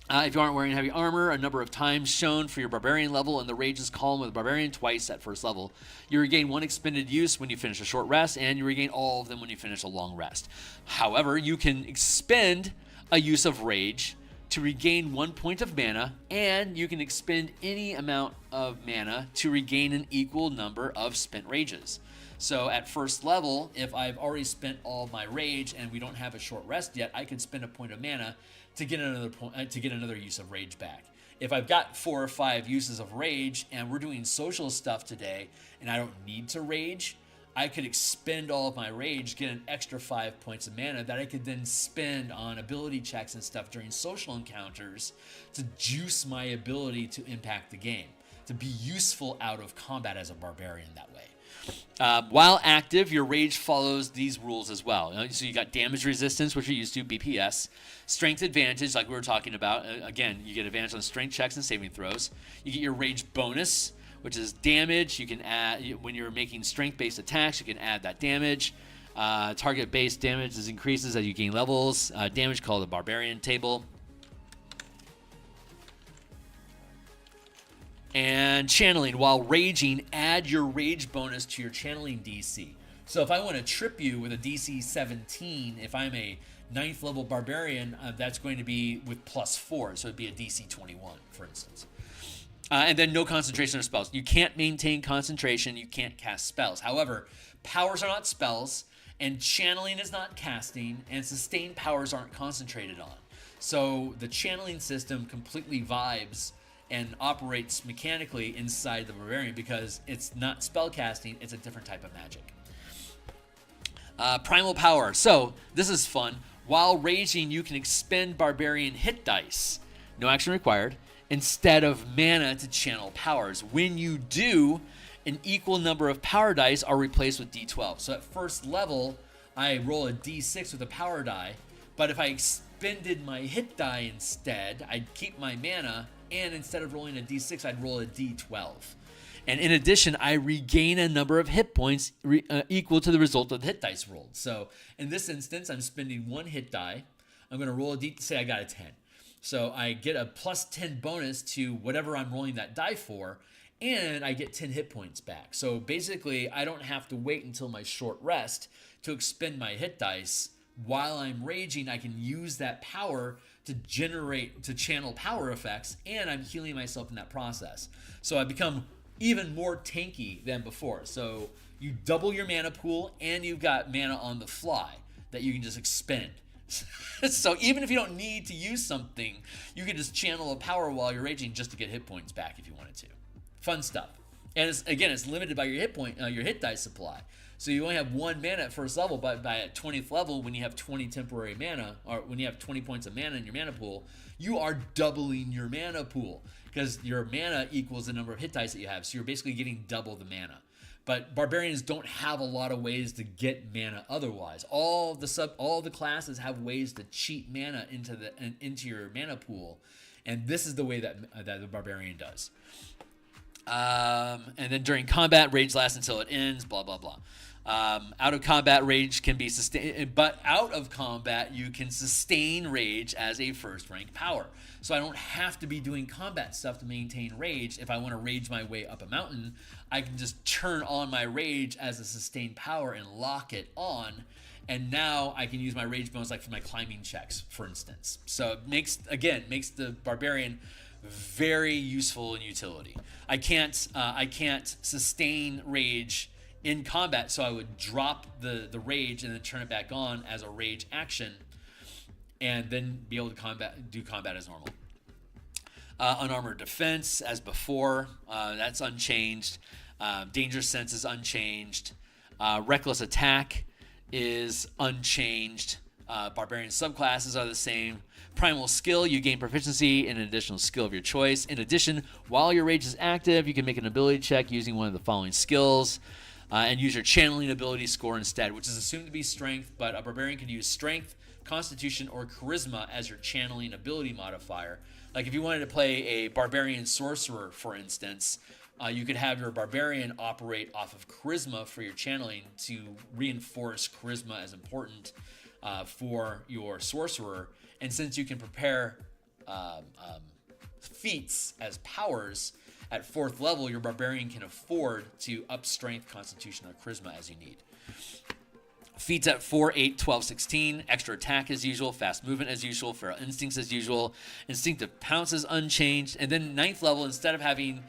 If you aren't wearing heavy armor, a number of times shown for your barbarian level in the rages column with barbarian twice at first level. You regain 1 expended use when you finish a short rest, and you regain all of them when you finish a long rest. However, you can expend a use of rage to regain 1 point of mana, and you can expend any amount of mana to regain an equal number of spent rages. So at first level, if I've already spent all my rage and we don't have a short rest yet, I could spend a point of mana to get another use of rage back. If I've got 4 or 5 uses of rage and we're doing social stuff today and I don't need to rage, I could expend all of my rage, get an extra 5 points of mana that I could then spend on ability checks and stuff during social encounters to juice my ability to impact the game, to be useful out of combat as a barbarian that way. While active, your rage follows these rules as well. So you got damage resistance, which you're used to, BPS. Strength advantage, like we were talking about. Again, you get advantage on strength checks and saving throws. You get your rage bonus, which is damage. You can add, when you're making strength-based attacks, you can add that damage. Target-based damage increases as you gain levels. Damage called the Barbarian table. And channeling, while raging, add your rage bonus to your channeling DC. So if I want to trip you with a DC 17, if I'm a 9th level barbarian, that's going to be with +4, so it'd be a DC 21, for instance. And then no concentration of spells. You can't maintain concentration, you can't cast spells. However, powers are not spells, and channeling is not casting, and sustained powers aren't concentrated on. So the channeling system completely vibes and operates mechanically inside the barbarian because it's not spell casting, it's a different type of magic. Primal power. So this is fun. While raging, you can expend barbarian hit dice, no action required, instead of mana to channel powers. When you do, an equal number of power dice are replaced with D12. So at first level, I roll a D6 with a power die, but if I expended my hit die instead, I'd keep my mana, and instead of rolling a D6, I'd roll a D12. And in addition, I regain a number of hit points equal to the result of the hit dice rolled. So in this instance, I'm spending 1 hit die. I'm going to roll a D, say I got a 10. So I get a +10 bonus to whatever I'm rolling that die for, and I get 10 hit points back. So basically, I don't have to wait until my short rest to expend my hit dice. While I'm raging, I can use that power to channel power effects, and I'm healing myself in that process. So I become even more tanky than before. So you double your mana pool, and you've got mana on the fly that you can just expend. So even if you don't need to use something, you can just channel a power while you're raging just to get hit points back if you wanted to. Fun stuff. And it's limited by your hit dice supply. So you only have 1 mana at first level, but by at 20th level, when you have 20 temporary mana, or when you have 20 points of mana in your mana pool, you are doubling your mana pool because your mana equals the number of hit dice that you have. So you're basically getting double the mana. But barbarians don't have a lot of ways to get mana otherwise. All the classes have ways to cheat mana into your mana pool, and this is the way that the barbarian does. And then during combat, rage lasts until it ends, blah, blah, blah. Out of combat, rage can be sustained, but out of combat, you can sustain rage as a first rank power. So I don't have to be doing combat stuff to maintain rage. If I want to rage my way up a mountain, I can just turn on my rage as a sustained power and lock it on. And now I can use my rage bonus like for my climbing checks, for instance. So it makes the barbarian very useful in utility. I can't sustain rage in combat, so I would drop the rage and then turn it back on as a rage action, and then be able to do combat as normal. Unarmored defense, as before, that's unchanged. Danger sense is unchanged. Reckless attack is unchanged. Barbarian subclasses are the same. Primal skill, you gain proficiency in an additional skill of your choice. In addition, while your rage is active, you can make an ability check using one of the following skills. And use your channeling ability score instead, which is assumed to be strength, but a barbarian can use strength, constitution, or charisma as your channeling ability modifier. Like if you wanted to play a barbarian sorcerer, for instance, you could have your barbarian operate off of charisma for your channeling to reinforce charisma as important for your sorcerer. And since you can prepare feats as powers, at 4th level, your barbarian can afford to up strength, constitution, or charisma as you need. Feats at 4, 8, 12, 16. Extra attack as usual. Fast movement as usual. Feral instincts as usual. Instinctive pounce is unchanged. And then 9th level, instead of having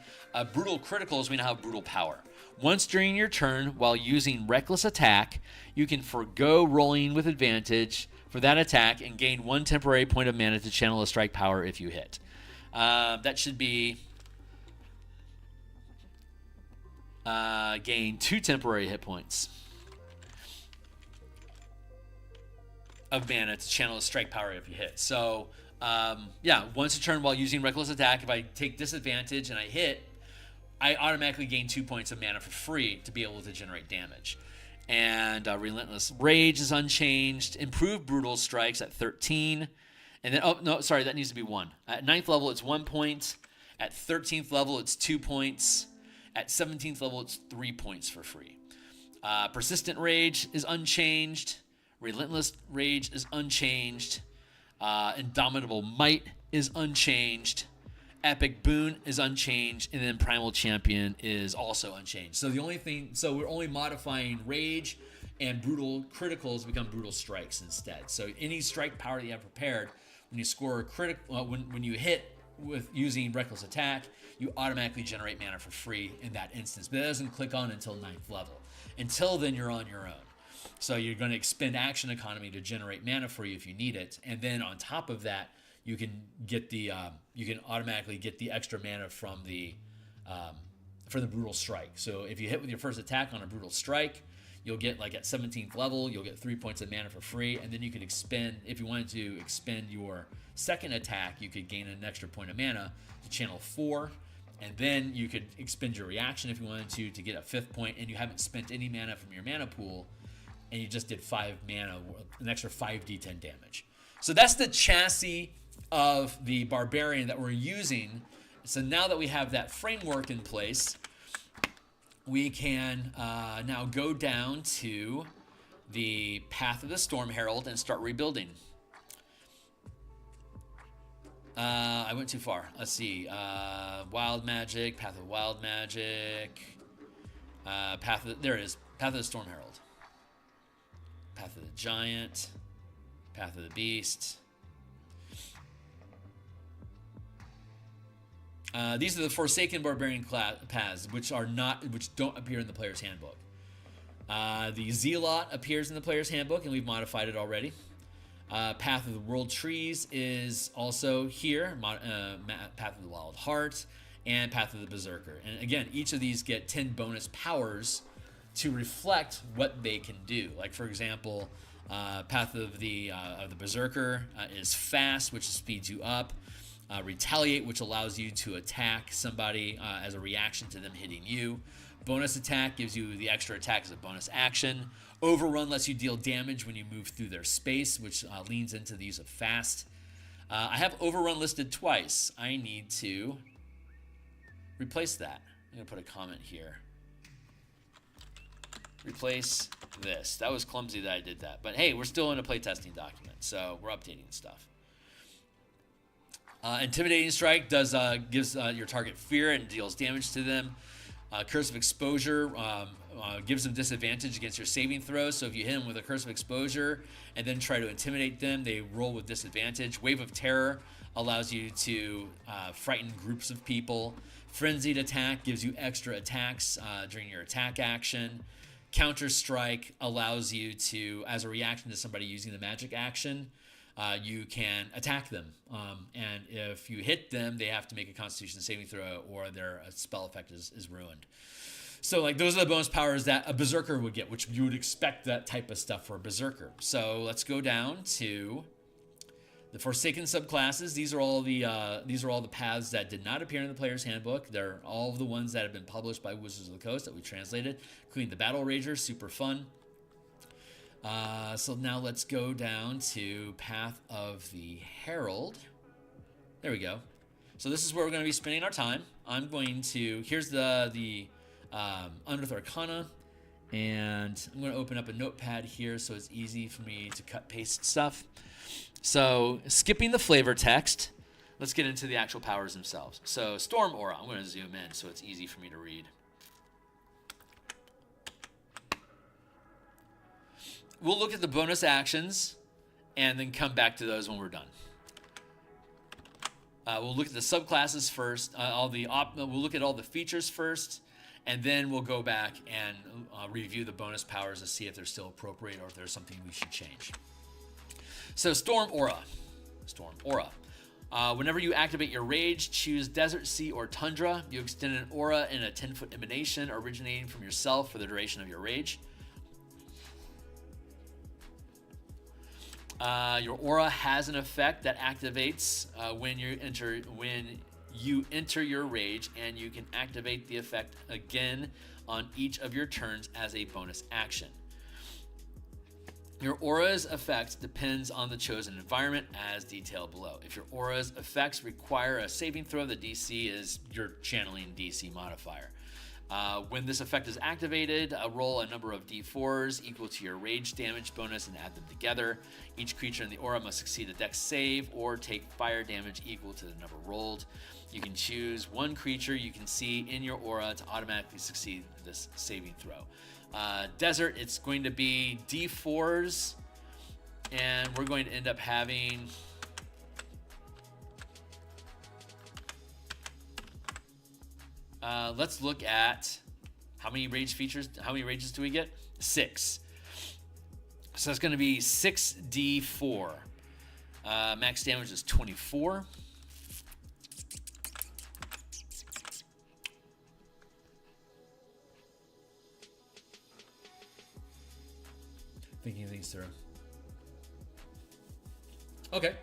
brutal criticals, we now have brutal power. Once during your turn, while using reckless attack, you can forgo rolling with advantage for that attack and gain 1 temporary point of mana to channel a strike power if you hit. That should be... gain 2 temporary hit points of mana to channel a strike power if you hit. So, once a turn while using reckless attack, if I take disadvantage and I hit, I automatically gain 2 points of mana for free to be able to generate damage. And Relentless Rage is unchanged. Improved Brutal Strikes at 13. And then, oh, no, sorry, that needs to be 1. At 9th level, it's 1 point. At 13th level, it's 2 points. At 17th level, it's 3 points for free. Persistent Rage is unchanged. Relentless Rage is unchanged. Indomitable Might is unchanged. Epic Boon is unchanged, and then Primal Champion is also unchanged. So the only thing, so we're only modifying Rage, and Brutal Criticals become Brutal Strikes instead. So any strike power that you have prepared, when you score a when you hit with using Reckless Attack, you automatically generate mana for free in that instance. But that doesn't click on until 9th level. Until then, you're on your own. So you're going to expend Action Economy to generate mana for you if you need it, and then on top of that, you can get the you can automatically get the extra mana from the Brutal Strike. So if you hit with your first attack on a Brutal Strike, you'll get, like, at 17th level, you'll get 3 points of mana for free, and then you could expend, if you wanted to expend your second attack, you could gain an extra point of mana to channel 4, and then you could expend your reaction if you wanted to get a 5th point, and you haven't spent any mana from your mana pool, and you just did 5 mana, an extra 5d10 damage. So that's the chassis of the Barbarian that we're using. So now that we have that framework in place, we can now go down to the Path of the Storm Herald and start rebuilding. I went too far. Let's see. Wild Magic, Path of Wild Magic, there it is. Path of the Storm Herald. Path of the Giant, Path of the Beast. These are the Forsaken Barbarian paths, which don't appear in the player's handbook. The Zealot appears in the player's handbook, and we've modified it already. Path of the World Trees is also here. Path of the Wild Heart, and Path of the Berserker. And again, each of these get 10 bonus powers to reflect what they can do. Like, for example, Path of the Berserker is fast, which speeds you up. Retaliate, which allows you to attack somebody as a reaction to them hitting you. Bonus attack gives you the extra attack as a bonus action. Overrun lets you deal damage when you move through their space, which leans into the use of fast. I have overrun listed twice. I need to replace that. I'm going to put a comment here. Replace this. That was clumsy that I did that. But hey, we're still in a playtesting document, so we're updating stuff. Intimidating Strike gives your target fear and deals damage to them. Curse of Exposure gives them disadvantage against your saving throws. So if you hit them with a Curse of Exposure and then try to intimidate them, they roll with disadvantage. Wave of Terror allows you to frighten groups of people. Frenzied Attack gives you extra attacks during your attack action. Counter Strike allows you to, as a reaction to somebody using the magic action, you can attack them. And if you hit them, they have to make a Constitution saving throw, or their spell effect is ruined. So, like, those are the bonus powers that a Berserker would get, which you would expect that type of stuff for a Berserker. So let's go down to the Forsaken subclasses. These are all the paths that did not appear in the player's handbook. They're all of the ones that have been published by Wizards of the Coast that we translated, including the Battle Rager, super fun. So now let's go down to Path of the Herald. There we go. So this is where we're going to be spending our time. I'm going to, here's the Unearthed Arcana, and I'm going to open up a notepad here so it's easy for me to cut paste stuff. So skipping the flavor text, let's get into the actual powers themselves. So Storm Aura, I'm going to zoom in so it's easy for me to read. We'll look at the bonus actions and then come back to those when we're done. We'll look at the subclasses first. We'll look at all the features first, and then we'll go back and review the bonus powers to see if they're still appropriate or if there's something we should change. So Storm Aura. Storm Aura. Whenever you activate your rage, choose Desert, Sea, or Tundra. You extend an aura in a 10-foot emanation originating from yourself for the duration of your rage. Your aura has an effect that activates when you enter your rage, and you can activate the effect again on each of your turns as a bonus action. Your aura's effect depends on the chosen environment as detailed below. If your aura's effects require a saving throw, the DC is your channeling DC modifier. When this effect is activated, roll a number of d4s equal to your rage damage bonus and add them together. Each creature in the aura must succeed a dex save or take fire damage equal to the number rolled. You can choose one creature you can see in your aura to automatically succeed this saving throw. Desert, it's going to be d4s, and we're going to end up having let's look at how many rage features, how many rages do we get? 6. So that's going to be 6d4. Max damage is 24. Thinking things through. Okay.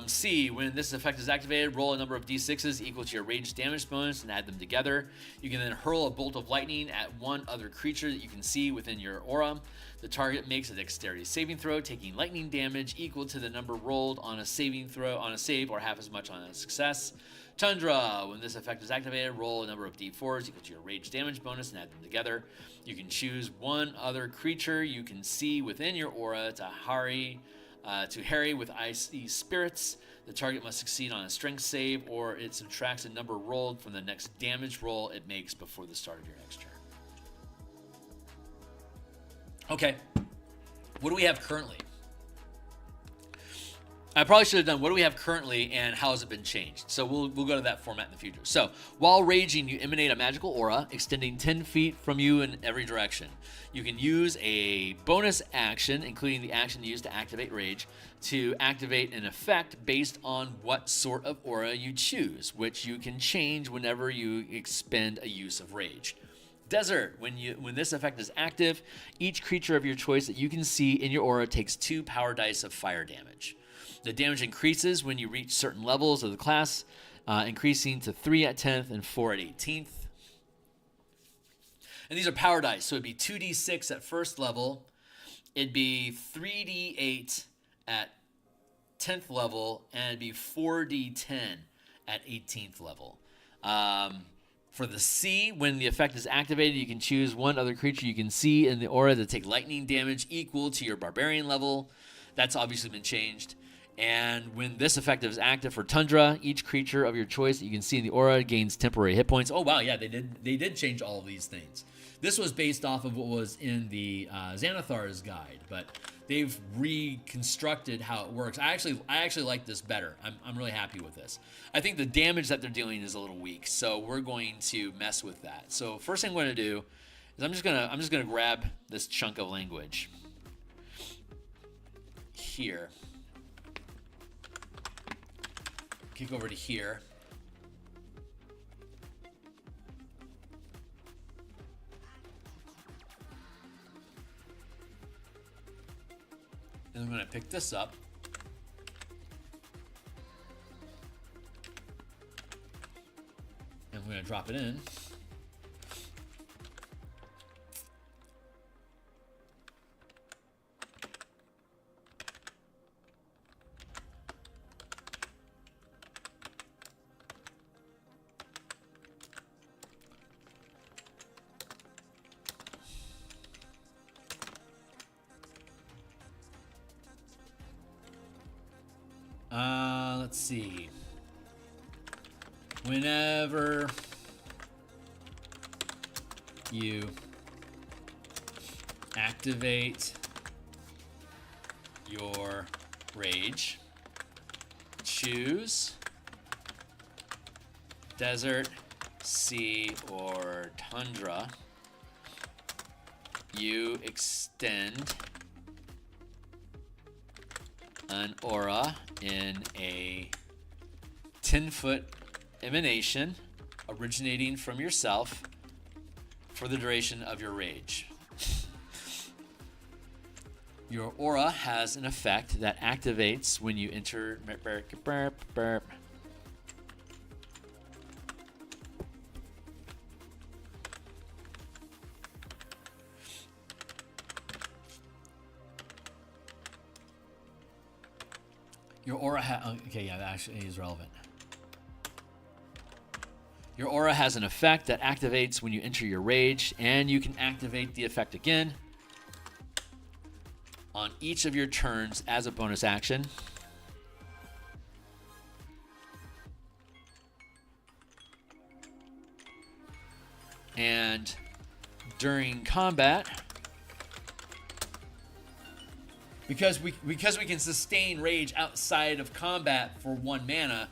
C, when this effect is activated, roll a number of d6s equal to your rage damage bonus and add them together. You can then hurl a bolt of lightning at one other creature that you can see within your aura. The target makes a dexterity saving throw, taking lightning damage equal to the number rolled on a saving throw, on a save, or half as much on a success. Tundra, when this effect is activated, roll a number of d4s equal to your rage damage bonus and add them together. You can choose one other creature you can see within your aura to harry with icy spirits. The target must succeed on a strength save, or it subtracts a number rolled from the next damage roll it makes before the start of your next turn. Okay, what do we have currently? I probably should have done what do we have currently and how has it been changed. So we'll go to that format in the future. So while raging, you emanate a magical aura extending 10 feet from you in every direction. You can use a bonus action, including the action used to activate rage, to activate an effect based on what sort of aura you choose, which you can change whenever you expend a use of rage. Desert, when this effect is active, each creature of your choice that you can see in your aura takes 2 power dice of fire damage. The damage increases when you reach certain levels of the class, increasing to 3 at 10th and 4 at 18th. And these are power dice, so it'd be 2d6 at first level. It'd be 3d8 at 10th level, and it'd be 4d10 at 18th level. For the C, when the effect is activated, you can choose one other creature you can see in the aura to take lightning damage equal to your barbarian level. That's obviously been changed. And when this effect is active for Tundra, each creature of your choice that you can see in the aura gains temporary hit points. Oh wow, yeah, they did change all of these things. This was based off of what was in the Xanathar's guide, but they've reconstructed how it works. I actually like this better. I'm really happy with this. I think the damage that they're doing is a little weak, so we're going to mess with that. So first thing I'm going to do is I'm just gonna grab this chunk of language here. Kick over to here. And I'm going to pick this up. And I'm going to drop it in. Let's see. Whenever you activate your rage, choose desert, sea, or tundra. You extend an aura in a 10-foot emanation originating from yourself for the duration of your rage. Your aura has an effect that activates when you enter Your aura okay, yeah, that actually is relevant. Your aura has an effect that activates when you enter your rage, and you can activate the effect again on each of your turns as a bonus action. And during combat, because we can sustain rage outside of combat for 1 mana,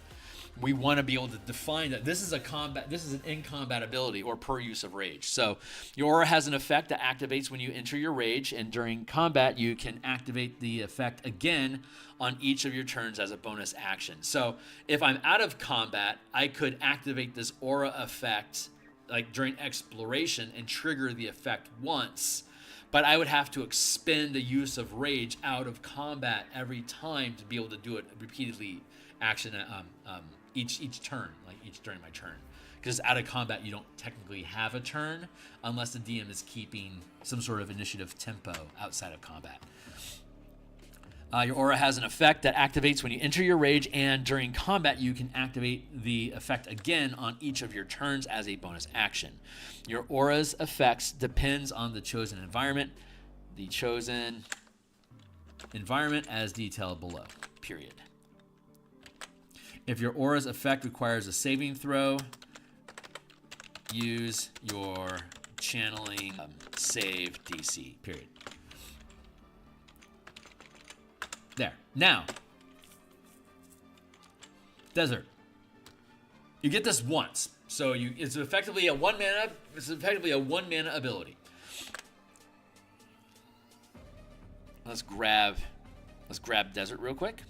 we want to be able to define that this is an in combat ability or per use of rage. So your aura has an effect that activates when you enter your rage, and during combat you can activate the effect again on each of your turns as a bonus action. So if I'm out of combat, I could activate this aura effect like during exploration and trigger the effect once, but I would have to expend a use of rage out of combat every time to be able to do it repeatedly each turn, like each during my turn. Because out of combat, you don't technically have a turn unless the DM is keeping some sort of initiative tempo outside of combat. Your aura has an effect that activates when you enter your rage, and during combat, you can activate the effect again on each of your turns as a bonus action. Your aura's effects depends on the chosen environment. The chosen environment as detailed below, period. If your aura's effect requires a saving throw, use your channeling save DC, period. There. Now, Desert. You get this once. So it's effectively a 1 mana ability. Let's grab Desert real quick.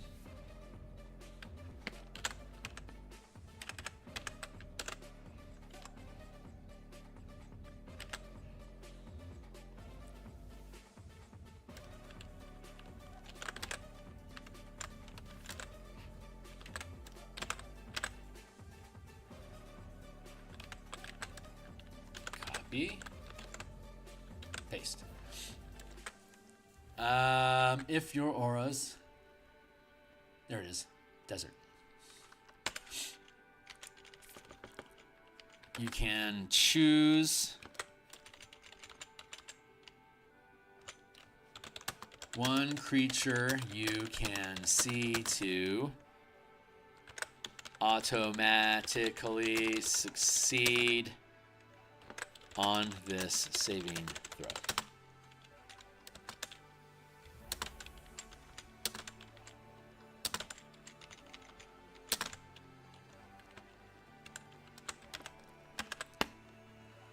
Paste. If your auras, there it is, Desert. You can choose one creature you can see to automatically succeed on this saving throw.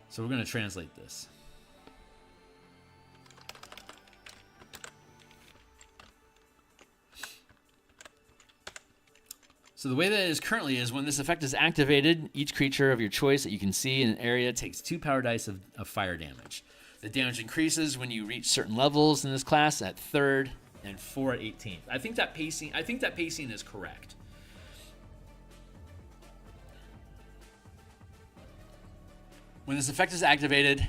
So we're going to translate this. So the way that it is currently is when this effect is activated, each creature of your choice that you can see in an area takes 2 power dice of fire damage. The damage increases when you reach certain levels in this class at 3rd and 4 at 18th. I think that pacing is correct. When this effect is activated,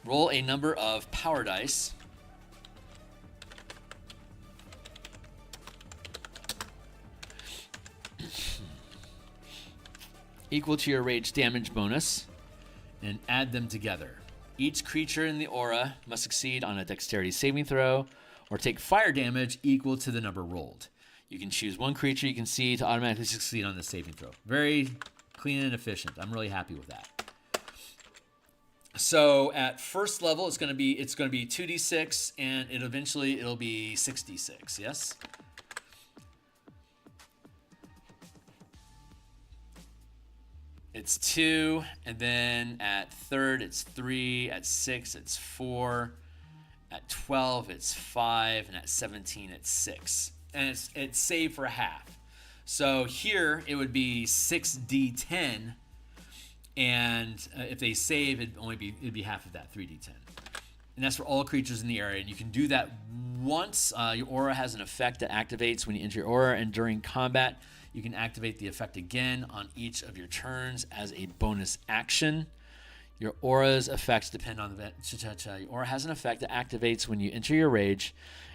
roll a number of power dice equal to your rage damage bonus and add them together. Each creature in the aura must succeed on a dexterity saving throw or take fire damage equal to the number rolled. You can choose one creature you can see to automatically succeed on the saving throw. Very clean and efficient. I'm really happy with that. So at first level, it's going to be 2d6, and it'll be 6d6. Yes. It's 2, and then at 3rd it's 3, at 6 it's 4, at 12 it's 5, and at 17 it's 6. And it's saved for half. So here it would be 6d10, and if they save, it'd be half of that, 3d10. And that's for all creatures in the area. And you can do that once. Your aura has an effect that activates when you enter your aura, and during combat, you can activate the effect again on each of your turns as a bonus action. Your aura's effects depend on the event. Your aura has an effect that activates when you enter your rage,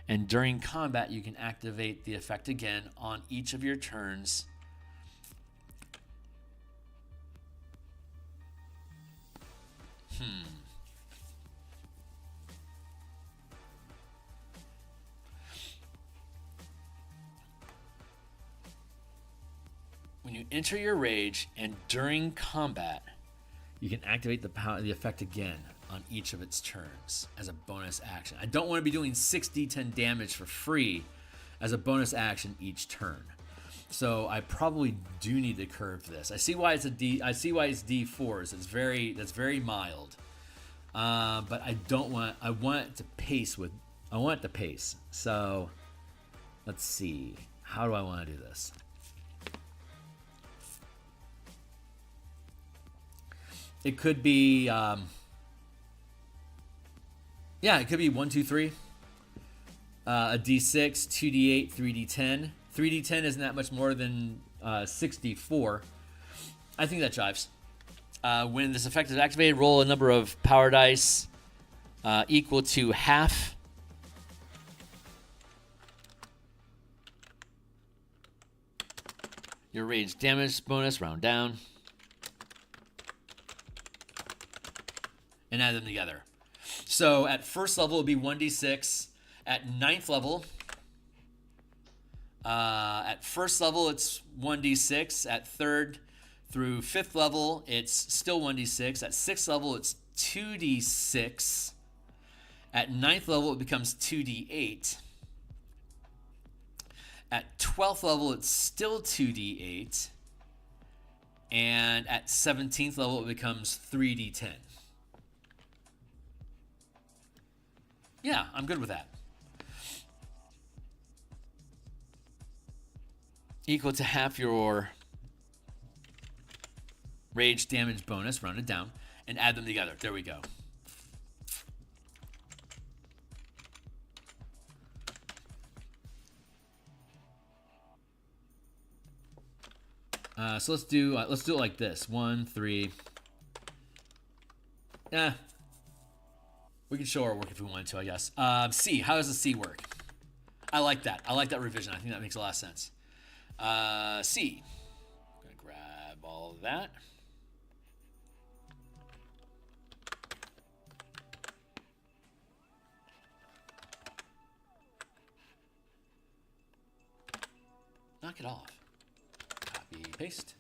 and during combat, you can activate the effect again on each of your turns. When you enter your rage and during combat, you can activate the effect again on each of its turns as a bonus action. I don't want to be doing 6d10 damage for free as a bonus action each turn. So I probably do need to curve this. I see why it's D4s. That's very mild. But I want it to pace. So let's see. How do I want to do this? It could be, it could be 1, 2, 3. A D6, 2D8, 3D10. 3D10 isn't that much more than 6D4. I think that jives. When this effect is activated, roll a number of power dice equal to half. Your rage damage bonus, round down. And add them together. So at first level, it would be 1d6. At ninth level, it's 1d6. At third through fifth level, it's still 1d6. At sixth level, it's 2d6. At ninth level, it becomes 2d8. At 12th level, it's still 2d8. And at 17th level, it becomes 3d10. Yeah, I'm good with that. Equal to half your rage damage bonus, round it down, and add them together. There we go. So let's do it like this. 1, 3. We can show our work if we wanted to, I guess. C. How does the C work? I like that. I like that revision. I think that makes a lot of sense. C. I'm going to grab all of that. Knock it off. Copy, paste.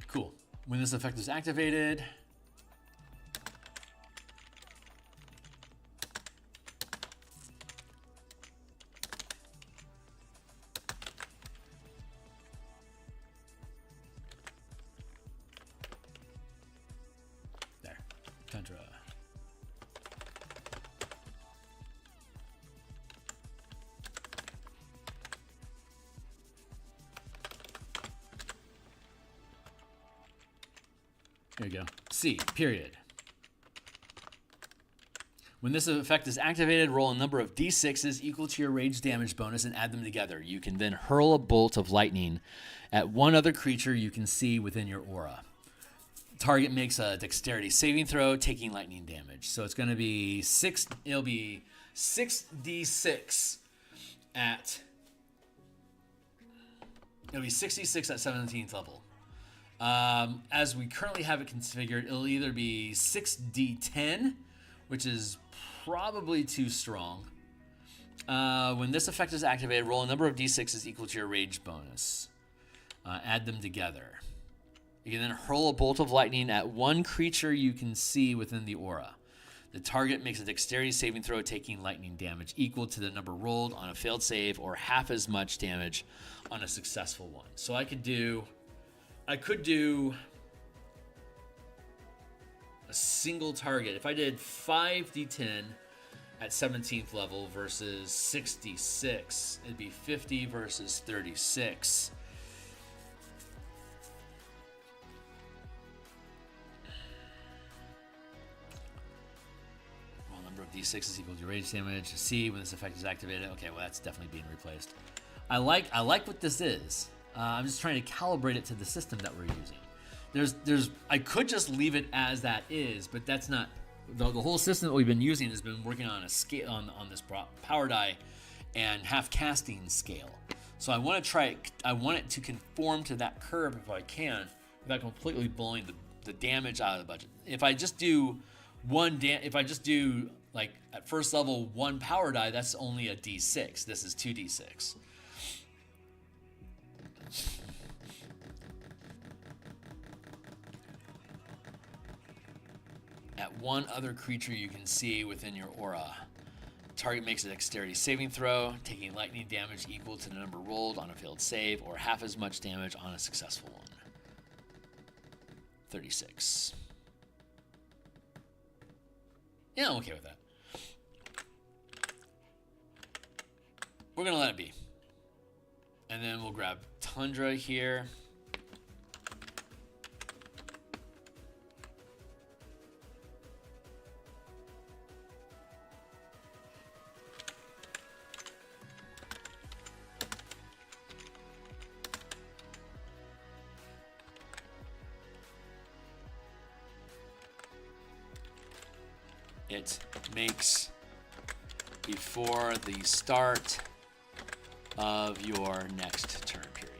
Cool. When this effect is activated, there, Tundra. There you go. C, period. When this effect is activated, roll a number of d6s equal to your rage damage bonus and add them together. You can then hurl a bolt of lightning at one other creature you can see within your aura. Target makes a dexterity saving throw, taking lightning damage. So it's going to be 6d6 at 17th level. As we currently have it configured, it'll either be 6d10, which is probably too strong. When this effect is activated, roll a number of d6s equal to your rage bonus. Add them together. You can then hurl a bolt of lightning at one creature you can see within the aura. The target makes a dexterity saving throw, taking lightning damage equal to the number rolled on a failed save or half as much damage on a successful one. So I could do a single target. If I did 5d10 at 17th level versus 66, it'd be 50 versus 36. Well, number of d6 is equal to rage damage. C, when this effect is activated. Okay, well, that's definitely being replaced. I like what this is. I'm just trying to calibrate it to the system that we're using. I could just leave it as that is, but that's not the whole system that we've been using has been working on a scale on this power die and half casting scale. So I want to try it. I want it to conform to that curve if I can, without completely blowing the damage out of the budget. If I just do like at first level 1 power die, that's only a D6. This is 2d6. At 1 other creature you can see within your aura. Target makes a dexterity saving throw, taking lightning damage equal to the number rolled on a failed save, or half as much damage on a successful one. 36. Yeah, I'm okay with that. We're going to let it be. And then we'll grab Tundra here. It makes before the start of your next turn period.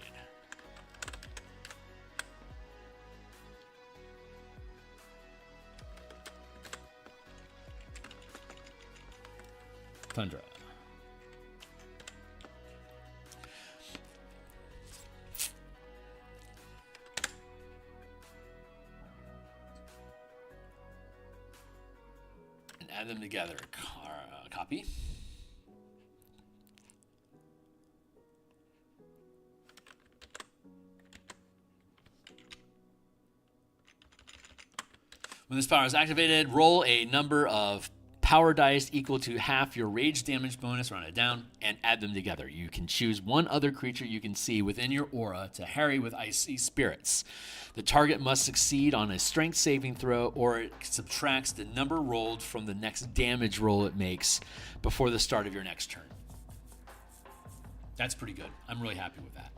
Tundra. And add them together. Copy. When this power is activated, roll a number of power dice equal to half your rage damage bonus, round it down, and add them together. You can choose 1 other creature you can see within your aura to harry with icy spirits. The target must succeed on a strength saving throw, or it subtracts the number rolled from the next damage roll it makes before the start of your next turn. That's pretty good. I'm really happy with that.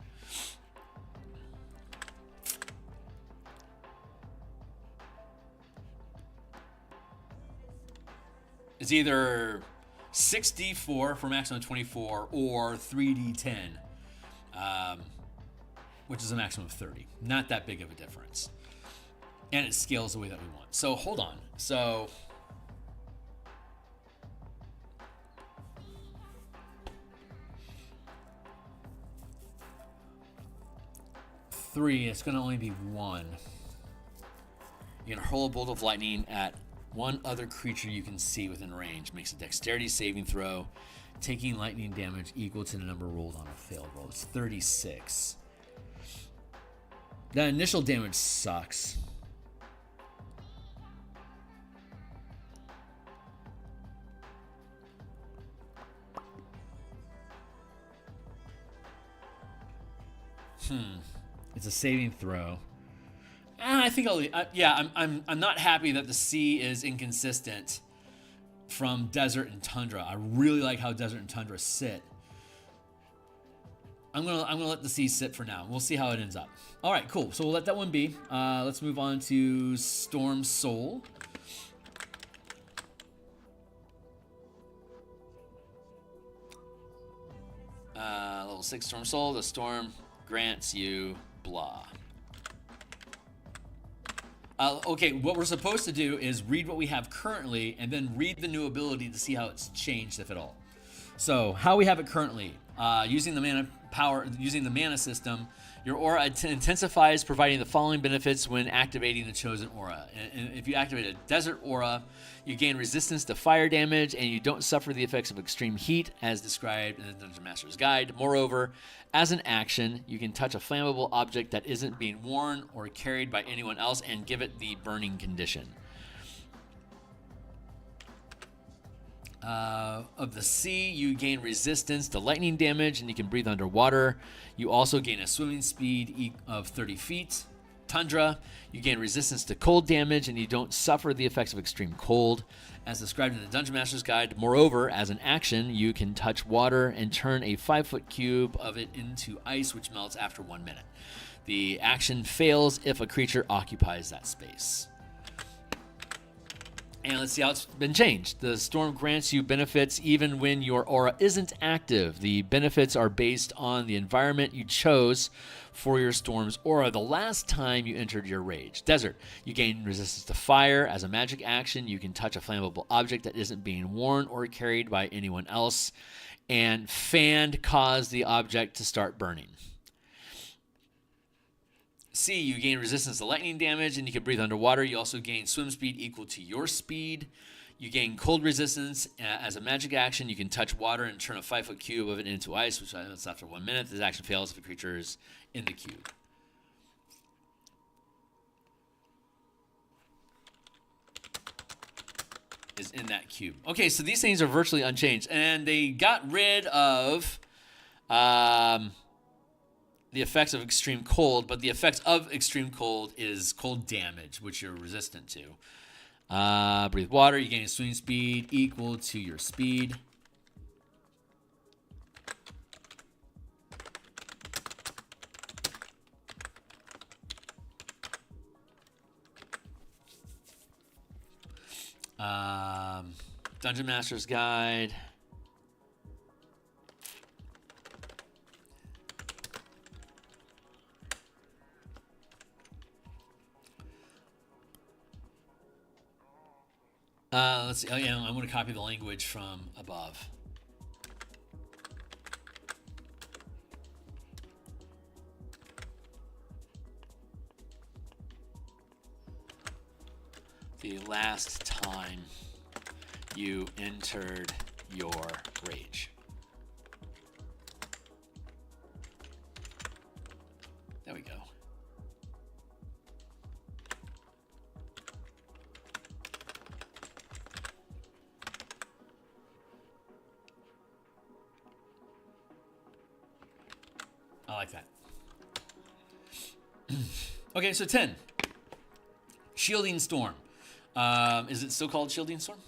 It's either 6d4 for maximum 24 or 3d10, which is a maximum of 30. Not that big of a difference. And it scales the way that we want. So hold on. So three, it's going to only be 1. You can hurl a bolt of lightning at 1 other creature you can see within range. Makes a dexterity saving throw, taking lightning damage equal to the number rolled on a failed roll. It's 36. That initial damage sucks. It's a saving throw. I think I'm not happy that the sea is inconsistent from desert and tundra. I really like how desert and tundra sit. I'm gonna let the sea sit for now. We'll see how it ends up. All right, cool. So we'll let that one be. Let's move on to Storm Soul. Level 6 Storm Soul. The storm grants you blah. Okay, what we're supposed to do is read what we have currently and then read the new ability to see how it's changed, if at all. So, how we have it currently, using the mana system, your aura intensifies, providing the following benefits when activating the chosen aura. And if you activate a desert aura, you gain resistance to fire damage, and you don't suffer the effects of extreme heat, as described in the Dungeon Master's Guide. Moreover, as an action, you can touch a flammable object that isn't being worn or carried by anyone else and give it the burning condition. Of the sea, you gain resistance to lightning damage, and you can breathe underwater. You also gain a swimming speed of 30 feet. Tundra. You gain resistance to cold damage, and you don't suffer the effects of extreme cold, as described in the Dungeon Master's Guide. Moreover, as an action, you can touch water and turn a 5-foot cube of it into ice, which melts after 1 minute. The action fails if a creature occupies that space. And let's see how it's been changed. The storm grants you benefits even when your aura isn't active. The benefits are based on the environment you chose for your storm's aura the last time you entered your rage. Desert, you gain resistance to fire. As a magic action, you can touch a flammable object that isn't being worn or carried by anyone else. And fanned, cause the object to start burning. Sea, you gain resistance to lightning damage, and you can breathe underwater. You also gain swim speed equal to your speed. You gain cold resistance. As a magic action, you can touch water and turn a 5-foot cube of it into ice, which is after 1 minute. This action fails if a creature is in the cube. Is in that cube. Okay, so these things are virtually unchanged, and they got rid of the effects of extreme cold, but the effects of extreme cold is cold damage, which you're resistant to. Breathe water, you gain swing speed equal to your speed. Dungeon Master's Guide. Let's see. Oh, yeah, I'm going to copy the language from above. The last time you entered your rage. There we go. I like that. Okay, so 10. Shielding Storm. Is it still called Shielding Storm?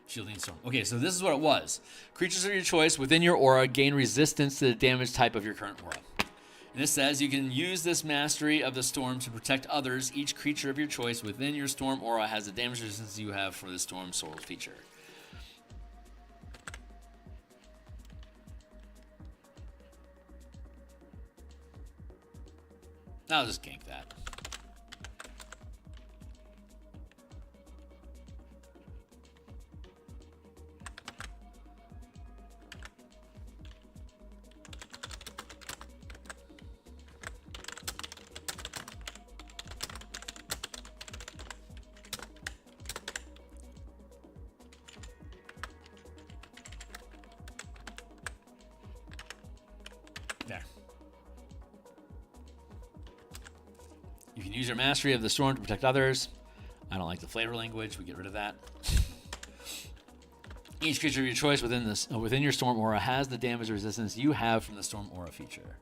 Shielding Storm. Okay, so this is what it was. Creatures of your choice within your aura gain resistance to the damage type of your current aura. And this says you can use this mastery of the storm to protect others. Each creature of your choice within your storm aura has the damage resistance you have for the Storm Soul feature. I'll just gank that. There. You can use your mastery of the storm to protect others. I don't like the flavor language. We get rid of that. Each creature of your choice within your storm aura has the damage resistance you have from the storm aura feature.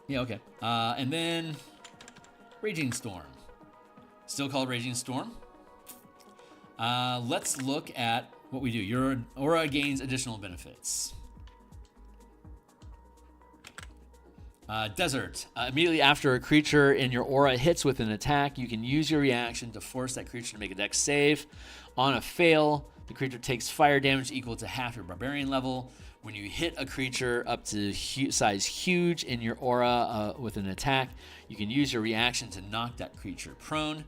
Yeah, okay. And then Raging Storm. Still called Raging Storm. Let's look at what we do. Your aura gains additional benefits. Desert. Immediately after a creature in your aura hits with an attack, you can use your reaction to force that creature to make a dex save. On a fail, the creature takes fire damage equal to half your barbarian level. When you hit a creature up to size huge in your aura with an attack, you can use your reaction to knock that creature prone.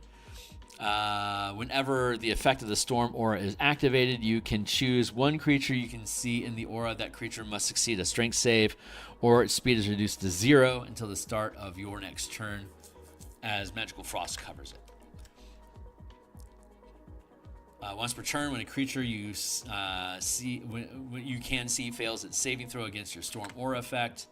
Whenever the effect of the storm aura is activated, you can choose one creature you can see in the aura. That creature must succeed a strength save, or its speed is reduced to 0 until the start of your next turn, as Magical Frost covers it. Once per turn, when a creature you you can see fails its saving throw against your storm aura effect,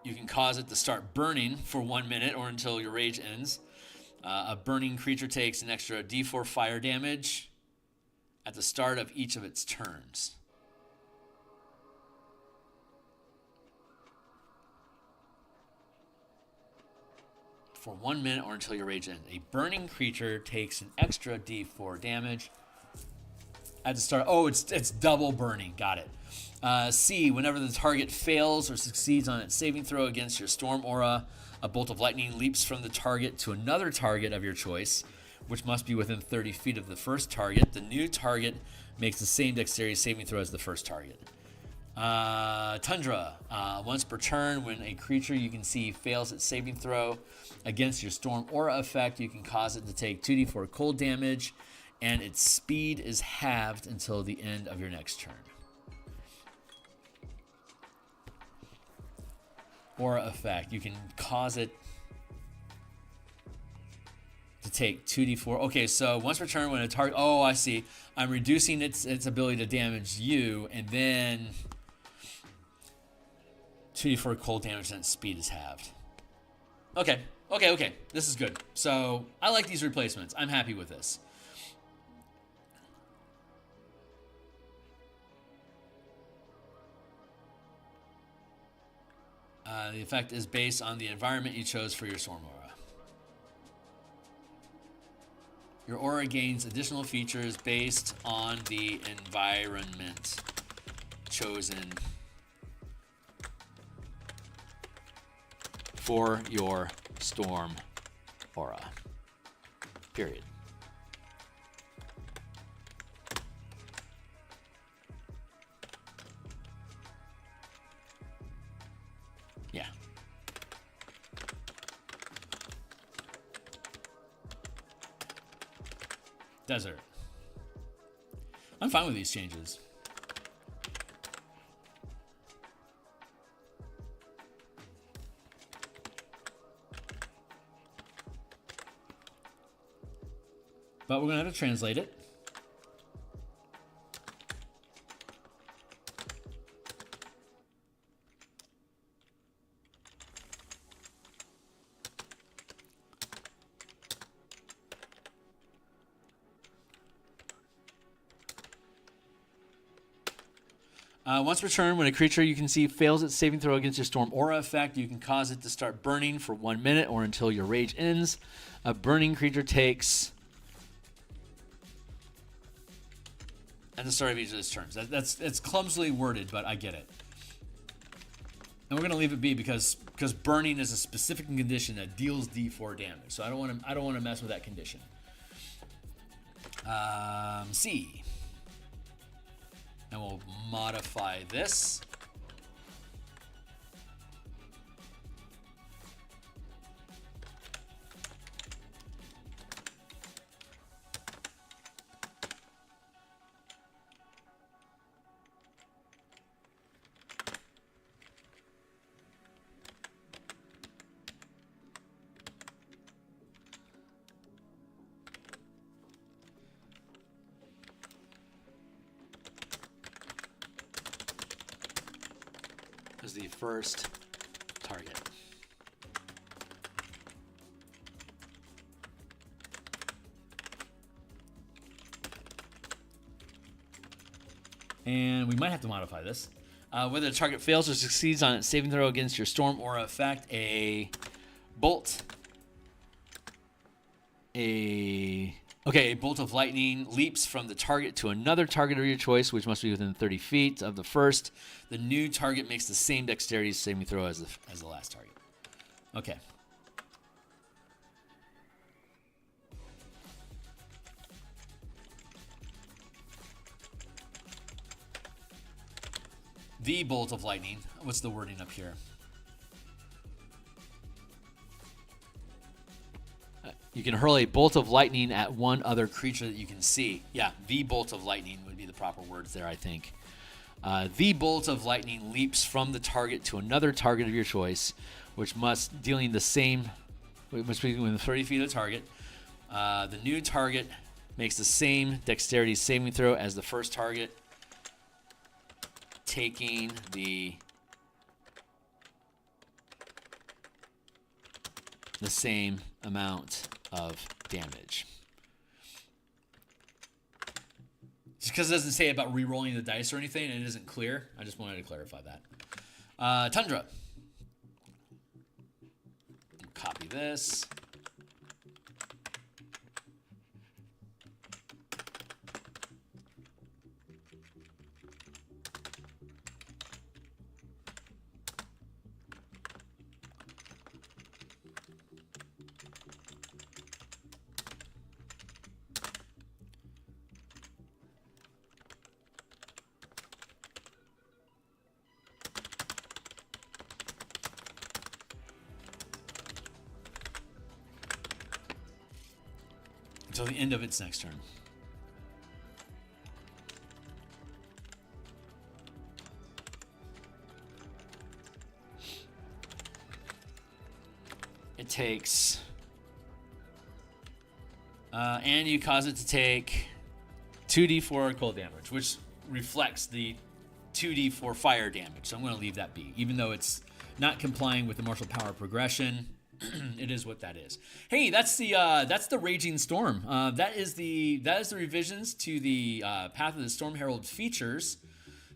you can cause it to start burning for 1 minute or until your rage ends. A burning creature takes an extra d4 fire damage at the start of each of its turns. for 1 minute or until your rage ends. A burning creature takes an extra d4 damage at the start. Oh, it's double burning. Got it. C, whenever the target fails or succeeds on its saving throw against your storm aura, a bolt of lightning leaps from the target to another target of your choice, which must be within 30 feet of the first target. The new target makes the same dexterity saving throw as the first target. Tundra. Once per turn, when a creature you can see fails its saving throw against your storm aura effect, you can cause it to take 2d4 cold damage, and its speed is halved until the end of your next turn. Aura effect. You can cause it to take 2d4. Okay, so once per turn when a target... Oh, I see. I'm reducing its ability to damage you, and then 2d4 cold damage and its speed is halved. Okay. This is good. So I like these replacements. I'm happy with this. The effect is based on the environment you chose for your storm aura. Your aura gains additional features based on the environment chosen for your storm aura. Period. Yeah. Desert. I'm fine with these changes. But we're going to have to translate it. Once per turn, when a creature you can see fails its saving throw against your storm aura effect, you can cause it to start burning for 1 minute or until your rage ends. A burning creature takes... at the start of each of its turns. It's clumsily worded, but I get it. And we're gonna leave it be because burning is a specific condition that deals D4 damage. So I don't want to mess with that condition. C. And we'll modify this. As the first target. And we might have to modify this. Whether the target fails or succeeds on its saving throw against your storm aura effect, a bolt of lightning leaps from the target to another target of your choice, which must be within 30 feet of the first. The new target makes the same dexterity saving throw as the last target. Okay. The bolt of lightning. What's the wording up here? You can hurl a bolt of lightning at one other creature that you can see. Yeah, the bolt of lightning would be the proper words there, I think. The bolt of lightning leaps from the target to another target of your choice, which must be within 30 feet of the target. The new target makes the same dexterity saving throw as the first target, taking the same amount of damage. Just because it doesn't say about re-rolling the dice or anything, and it isn't clear, I just wanted to clarify that. Tundra. Copy copy this. Until the end of its next turn. It takes... and you cause it to take 2d4 cold damage, which reflects the 2d4 fire damage. So I'm going to leave that be. Even though it's not complying with the martial power progression, it is what that is. Hey, that's the Raging Storm. That is the revisions to the Path of the Storm Herald features.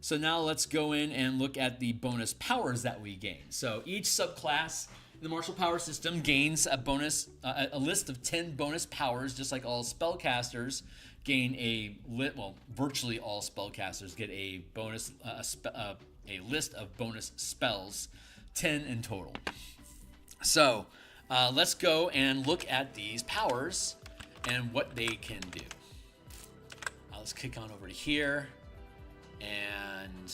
So now let's go in and look at the bonus powers that we gain. So each subclass in the martial power system gains a bonus, a list of 10 bonus powers, just like all spellcasters gain virtually all spellcasters get a bonus, a list of bonus spells, 10 in total. So let's go and look at these powers and what they can do. Let's kick on over to here and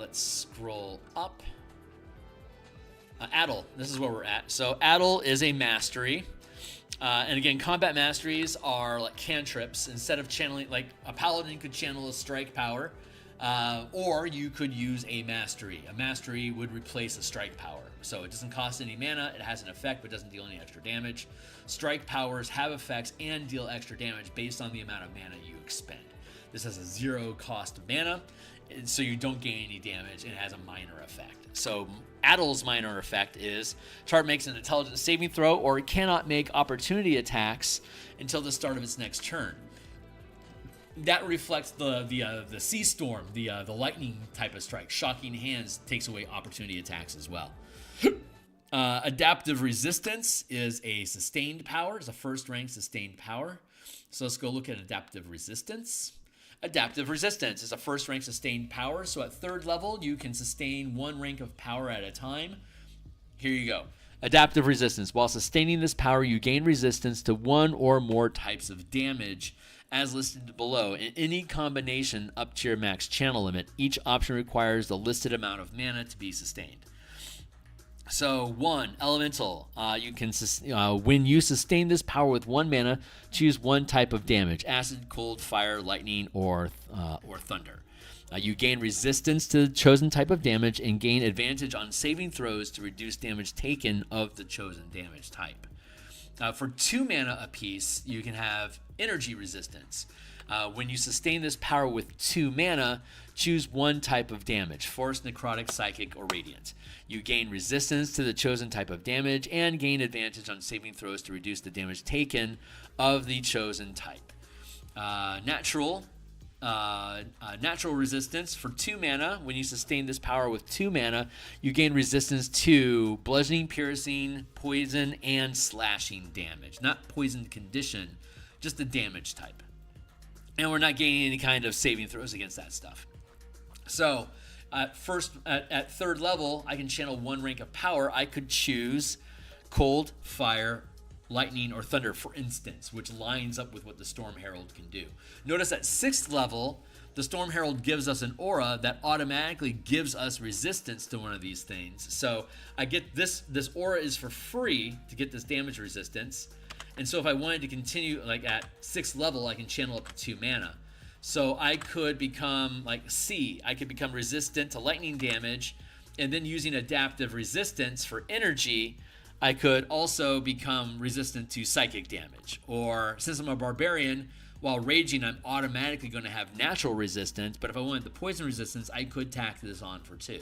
let's scroll up. Addle, this is where we're at. So Addle is a mastery. And again, combat masteries are like cantrips. Instead of channeling, like a paladin could channel a strike power. Or you could use a mastery. A mastery would replace a strike power. So it doesn't cost any mana, it has an effect, but doesn't deal any extra damage. Strike powers have effects and deal extra damage based on the amount of mana you expend. This has a 0 cost of mana, so you don't gain any damage, and it has a minor effect. So Addle's minor effect is target makes an intelligence saving throw, or it cannot make opportunity attacks until the start of its next turn. That reflects the sea storm, the lightning type of strike. Shocking Hands takes away opportunity attacks as well. Adaptive Resistance is a sustained power. It's a first rank sustained power. So let's go look at Adaptive Resistance. Adaptive Resistance is a first rank sustained power. So at 3rd level, you can sustain 1 rank of power at a time. Here you go. Adaptive Resistance. While sustaining this power, you gain resistance to 1 or more types of damage, as listed below, in any combination up to your max channel limit. Each option requires the listed amount of mana to be sustained. So 1, Elemental. You can when you sustain this power with 1 mana, choose 1 type of damage: acid, cold, fire, lightning, or thunder. You gain resistance to the chosen type of damage and gain advantage on saving throws to reduce damage taken of the chosen damage type. For 2 mana apiece, you can have Energy Resistance. When you sustain this power with 2 mana, choose 1 type of damage: Force, Necrotic, Psychic, or Radiant. You gain resistance to the chosen type of damage and gain advantage on saving throws to reduce the damage taken of the chosen type. Natural Resistance. For 2 mana, when you sustain this power with 2 mana, you gain resistance to bludgeoning, piercing, poison, and slashing damage. Not poison condition, just the damage type. And we're not gaining any kind of saving throws against that stuff. So at 3rd level, I can channel 1 rank of power. I could choose Cold, Fire, Lightning, or Thunder, for instance, which lines up with what the Storm Herald can do. Notice at 6th level, the Storm Herald gives us an aura that automatically gives us resistance to one of these things. So I get this aura is for free to get this damage resistance. And so if I wanted to continue, like at 6th level, I can channel up to 2 mana. So I could become like C. I could become resistant to lightning damage, and then using Adaptive Resistance for energy, I could also become resistant to psychic damage. Or since I'm a barbarian, while raging, I'm automatically going to have natural resistance. But if I wanted the poison resistance, I could tack this on for 2.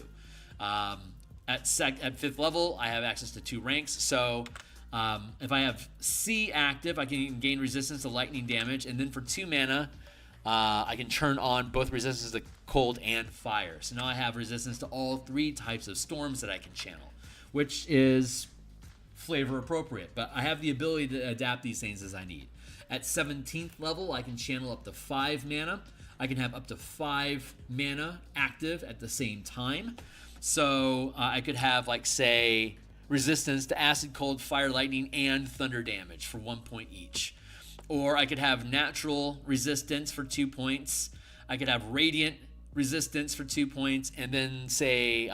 At 5th level, I have access to 2 ranks. So if I have C active, I can gain resistance to lightning damage. And then for 2 mana, I can turn on both resistance to cold and fire. So now I have resistance to all 3 types of storms that I can channel, which is flavor appropriate, but I have the ability to adapt these things as I need. At 17th level, I can channel up to 5 mana. I can have up to 5 mana active at the same time. So I could have, like, say, resistance to acid, cold, fire, lightning, and thunder damage for 1 point each. Or I could have natural resistance for 2 points. I could have radiant resistance for 2 points, and then, say,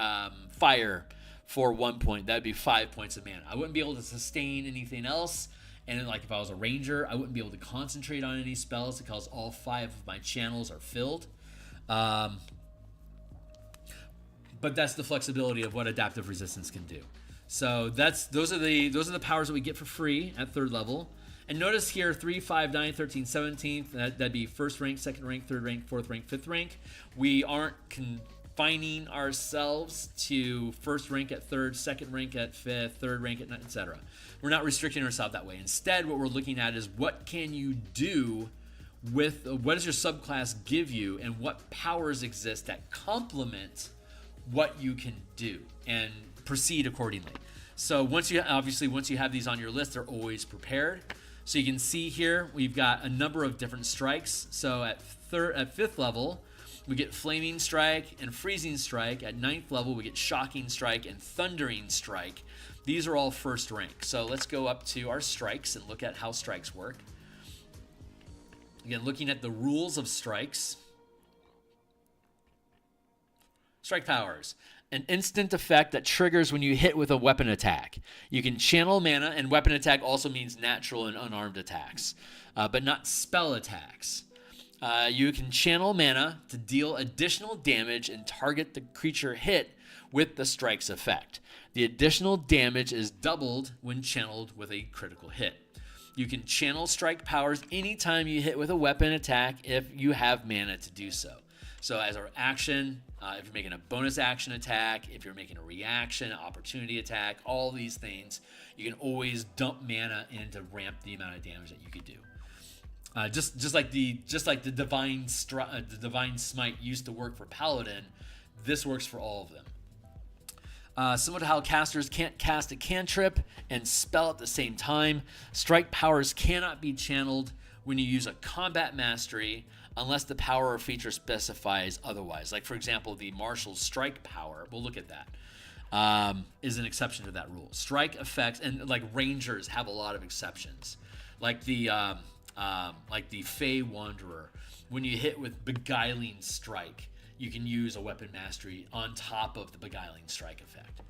fire for 1 point. That'd be 5 points of mana. I wouldn't be able to sustain anything else. And then, like, if I was a ranger, I wouldn't be able to concentrate on any spells because all 5 of my channels are filled. But that's the flexibility of what adaptive resistance can do. So those are the powers that we get for free at 3rd level. And notice here, 3, 5, 9, 13, 17th. That'd be 1st rank, 2nd rank, 3rd rank, 4th rank, 5th rank. We aren't confining ourselves to 1st rank at 3rd, 2nd rank at 5th, 3rd rank at 9th, etc. We're not restricting ourselves that way. Instead, what we're looking at is what can you do with, what does your subclass give you, and what powers exist that complement what you can do, and proceed accordingly. So once you have these on your list, they're always prepared. So you can see here we've got a number of different strikes. So at 5th level, we get Flaming Strike and Freezing Strike. At 9th level, we get Shocking Strike and Thundering Strike. These are all 1st rank. So let's go up to our strikes and look at how strikes work. Again, looking at the rules of strikes. Strike powers. An instant effect that triggers when you hit with a weapon attack. You can channel mana, and weapon attack also means natural and unarmed attacks, but not spell attacks. You can channel mana to deal additional damage and target the creature hit with the strike's effect. The additional damage is doubled when channeled with a critical hit. You can channel strike powers anytime you hit with a weapon attack if you have mana to do so. So as our action, if you're making a bonus action attack, if you're making a reaction, opportunity attack, all these things, you can always dump mana in to ramp the amount of damage that you could do. Just like the divine smite used to work for paladin, this works for all of them. Similar to how casters can't cast a cantrip and spell at the same time, strike powers cannot be channeled when you use a combat mastery unless the power or feature specifies otherwise. Like, for example, the martial strike power, we'll look at that, is an exception to that rule. Strike effects, and like rangers have a lot of exceptions. Like the Fey Wanderer, when you hit with Beguiling Strike, you can use a weapon mastery on top of the Beguiling Strike effect.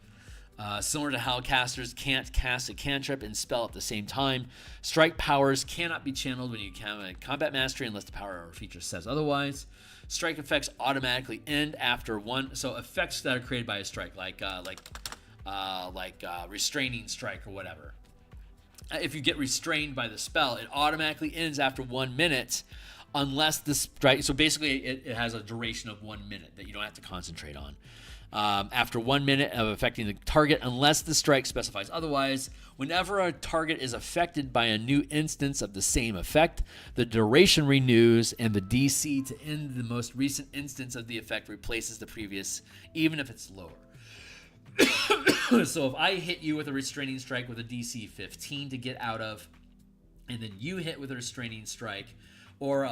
Similar to how casters can't cast a cantrip and spell at the same time, strike powers cannot be channeled when you count a combat mastery unless the power or feature says otherwise. Strike effects automatically end after one. So effects that are created by a strike, like restraining strike or whatever. If you get restrained by the spell, it automatically ends after 1 minute, unless the strike. So basically, it has a duration of 1 minute that you don't have to concentrate on. After 1 minute of affecting the target, unless the strike specifies otherwise. Whenever a target is affected by a new instance of the same effect, the duration renews, and the DC to end the most recent instance of the effect replaces the previous, even if it's lower. So if I hit you with a restraining strike with a DC 15 to get out of, and then you hit with a restraining strike, or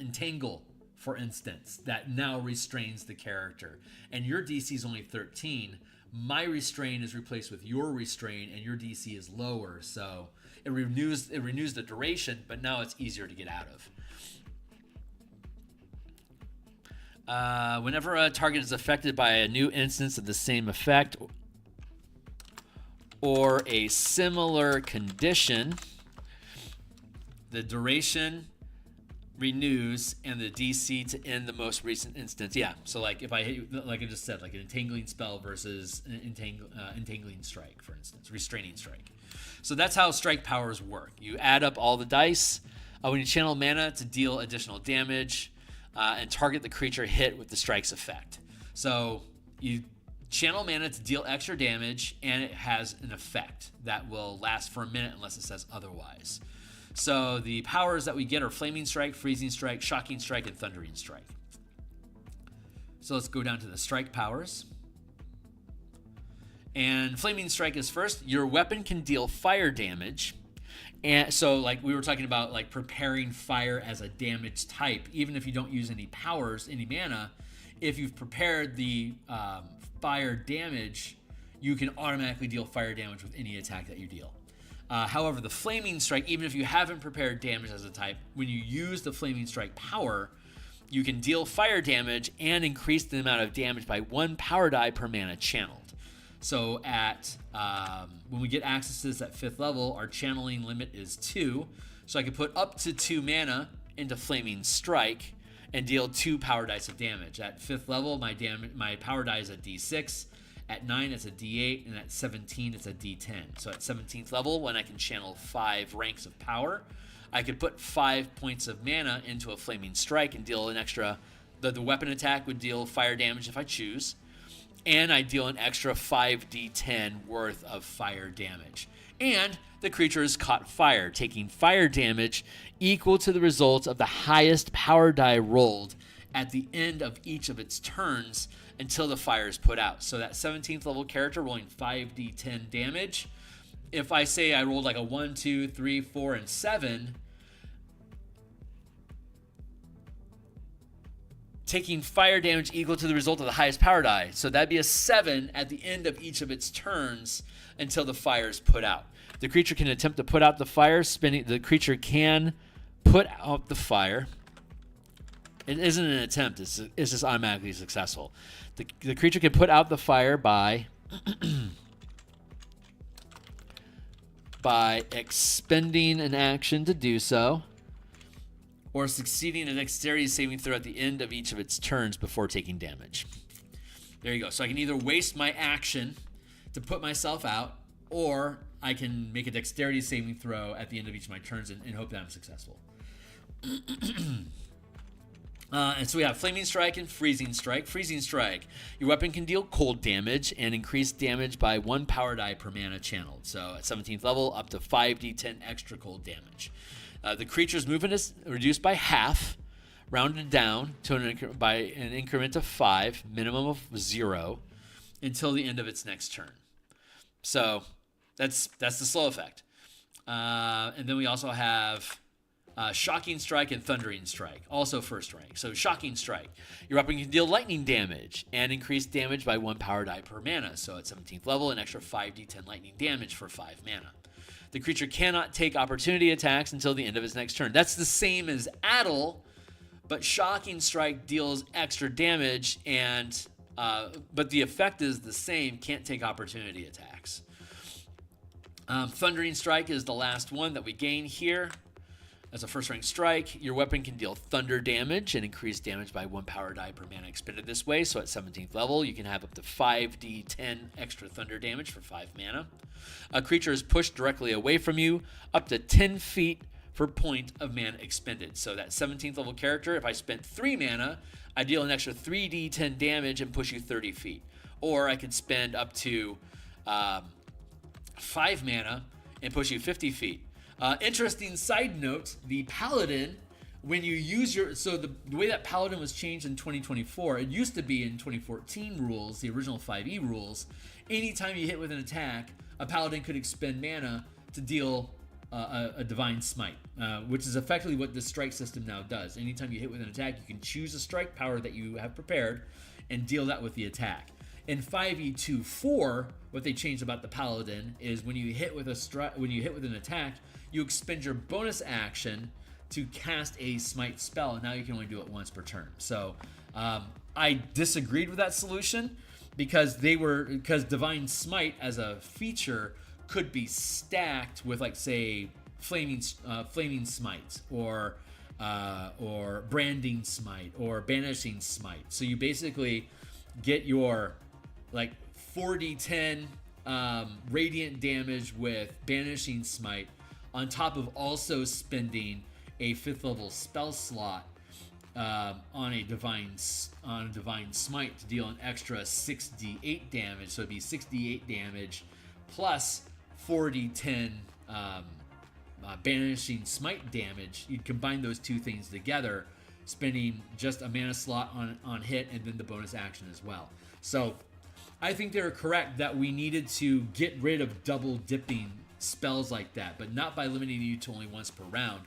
entangle, for instance, that now restrains the character, and your DC is only 13, my restrain is replaced with your restrain, and your DC is lower, so it renews the duration, but now it's easier to get out of. Whenever a target is affected by a new instance of the same effect or a similar condition, the duration renews and the DC to end the most recent instance. Yeah, so like if I hit you, like I just said, like an entangling spell versus an entangling strike, for instance, restraining strike. So that's how strike powers work. You add up all the dice when you channel mana to deal additional damage and target the creature hit with the strike's effect. So you channel mana to deal extra damage, and it has an effect that will last for a minute unless it says otherwise. So the powers that we get are Flaming Strike, Freezing Strike, Shocking Strike, and Thundering Strike. So let's go down to the strike powers. And Flaming Strike is first. Your weapon can deal fire damage. And so like we were talking about like preparing fire as a damage type, even if you don't use any powers, any mana, if you've prepared the fire damage, you can automatically deal fire damage with any attack that you deal. However, the Flaming Strike, even if you haven't prepared damage as a type, when you use the Flaming Strike power, you can deal fire damage and increase the amount of damage by 1 power die per mana channeled. So at when we get access to this at 5th level, our channeling limit is 2. So I can put up to 2 mana into Flaming Strike and deal 2 power dice of damage. At 5th level, my power die is a D6. At 9, it's a D8, and at 17, it's a D10. So at 17th level, when I can channel 5 ranks of power, I could put 5 points of mana into a Flaming Strike and deal an extra. The weapon attack would deal fire damage if I choose, and I deal an extra 5d10 worth of fire damage. And the creature is caught fire, taking fire damage equal to the results of the highest power die rolled at the end of each of its turns until the fire is put out. So that 17th level character rolling 5d10 damage, if I say I rolled like a 1, 2, 3, 4, and 7, taking fire damage equal to the result of the highest power die. So that'd be a 7 at the end of each of its turns until the fire is put out. The creature can attempt to put out the fire, the creature can put out the fire. It isn't an attempt, it's just automatically successful. The creature can put out the fire by by expending an action to do so, or succeeding a dexterity saving throw at the end of each of its turns before taking damage. There you go. So I can either waste my action to put myself out, or I can make a dexterity saving throw at the end of each of my turns and hope that I'm successful. And so we have Flaming Strike and Freezing Strike. Freezing Strike, your weapon can deal cold damage and increase damage by 1 power die per mana channeled. So at 17th level, up to 5d10 extra cold damage. The creature's movement is reduced by half, rounded down to by an increment of 5, minimum of 0, until the end of its next turn. So that's the slow effect. And then we also have Shocking Strike and Thundering Strike, also first rank. So Shocking Strike, your weapon can deal lightning damage and increase damage by 1 power die per mana. So at 17th level, an extra 5d10 lightning damage for 5 mana. The creature cannot take opportunity attacks until the end of its next turn. That's the same as Addle, but Shocking Strike deals extra damage, and but the effect is the same, can't take opportunity attacks. Thundering Strike is the last one that we gain here. As a first rank strike, your weapon can deal thunder damage and increase damage by 1 power die per mana expended this way. So at 17th level, you can have up to 5d10 extra thunder damage for 5 mana. A creature is pushed directly away from you up to 10 feet per point of mana expended. So that 17th level character, if I spent 3 mana, I deal an extra 3d10 damage and push you 30 feet. Or I could spend up to 5 mana and push you 50 feet. Interesting side note, the Paladin, when you use the way that Paladin was changed in 2024, it used to be in 2014 rules, the original 5e rules, anytime you hit with an attack, a Paladin could expend mana to deal a Divine Smite, which is effectively what the strike system now does. Anytime you hit with an attack, you can choose a strike power that you have prepared and deal that with the attack. In 5e2.4, what they changed about the Paladin is when you hit with an attack, you expend your bonus action to cast a smite spell, and now you can only do it once per turn. So I disagreed with that solution because Divine Smite as a feature could be stacked with, like, say, Flaming Smite or Branding Smite or Banishing Smite. So you basically get your like 4d10 radiant damage with Banishing Smite, on top of also spending a 5th level spell slot on a divine smite to deal an extra 6d8 damage. So it'd be 6d8 damage plus 4d10 banishing smite damage, you'd combine those two things together, spending just a mana slot on hit and then the bonus action as well. So I think they're correct that we needed to get rid of double dipping spells like that, but not by limiting you to only once per round,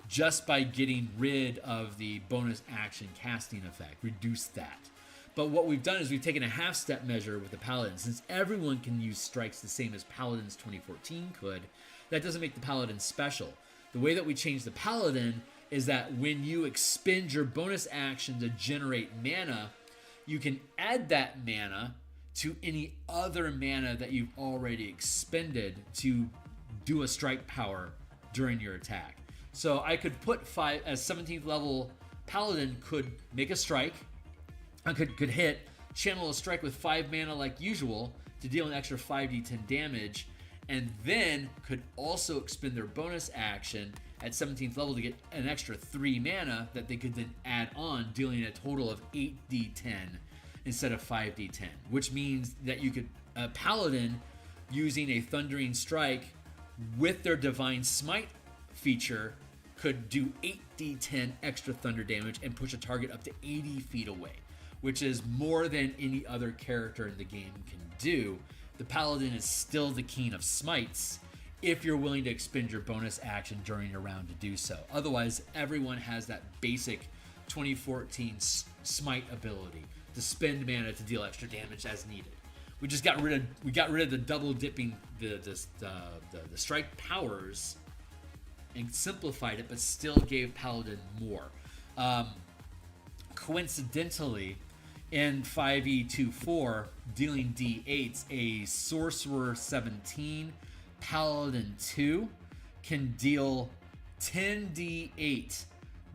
just by getting rid of the bonus action casting effect, reduce that. But what we've done is we've taken a half-step measure with the Paladin. Since everyone can use strikes the same as Paladins 2014 could, that doesn't make the Paladin special. The way that we change the Paladin is that when you expend your bonus action to generate mana, you can add that mana to any other mana that you've already expended to do a strike power during your attack. So I could put as 17th level Paladin could make a strike, I could hit, channel a strike with 5 mana like usual to deal an extra 5d10 damage, and then could also expend their bonus action at 17th level to get an extra 3 mana that they could then add on, dealing a total of 8d10 instead of 5d10, which means that you could, a Paladin using a Thundering Strike with their Divine Smite feature could do 8d10 extra thunder damage and push a target up to 80 feet away, which is more than any other character in the game can do. The Paladin is still the king of smites if you're willing to expend your bonus action during your round to do so. Otherwise, everyone has that basic 2014 smite ability to spend mana to deal extra damage as needed. We got rid of the double dipping the strike powers and simplified it, but still gave Paladin more. Coincidentally, in 5e24, dealing d8s, a Sorcerer 17, Paladin 2 can deal 10d8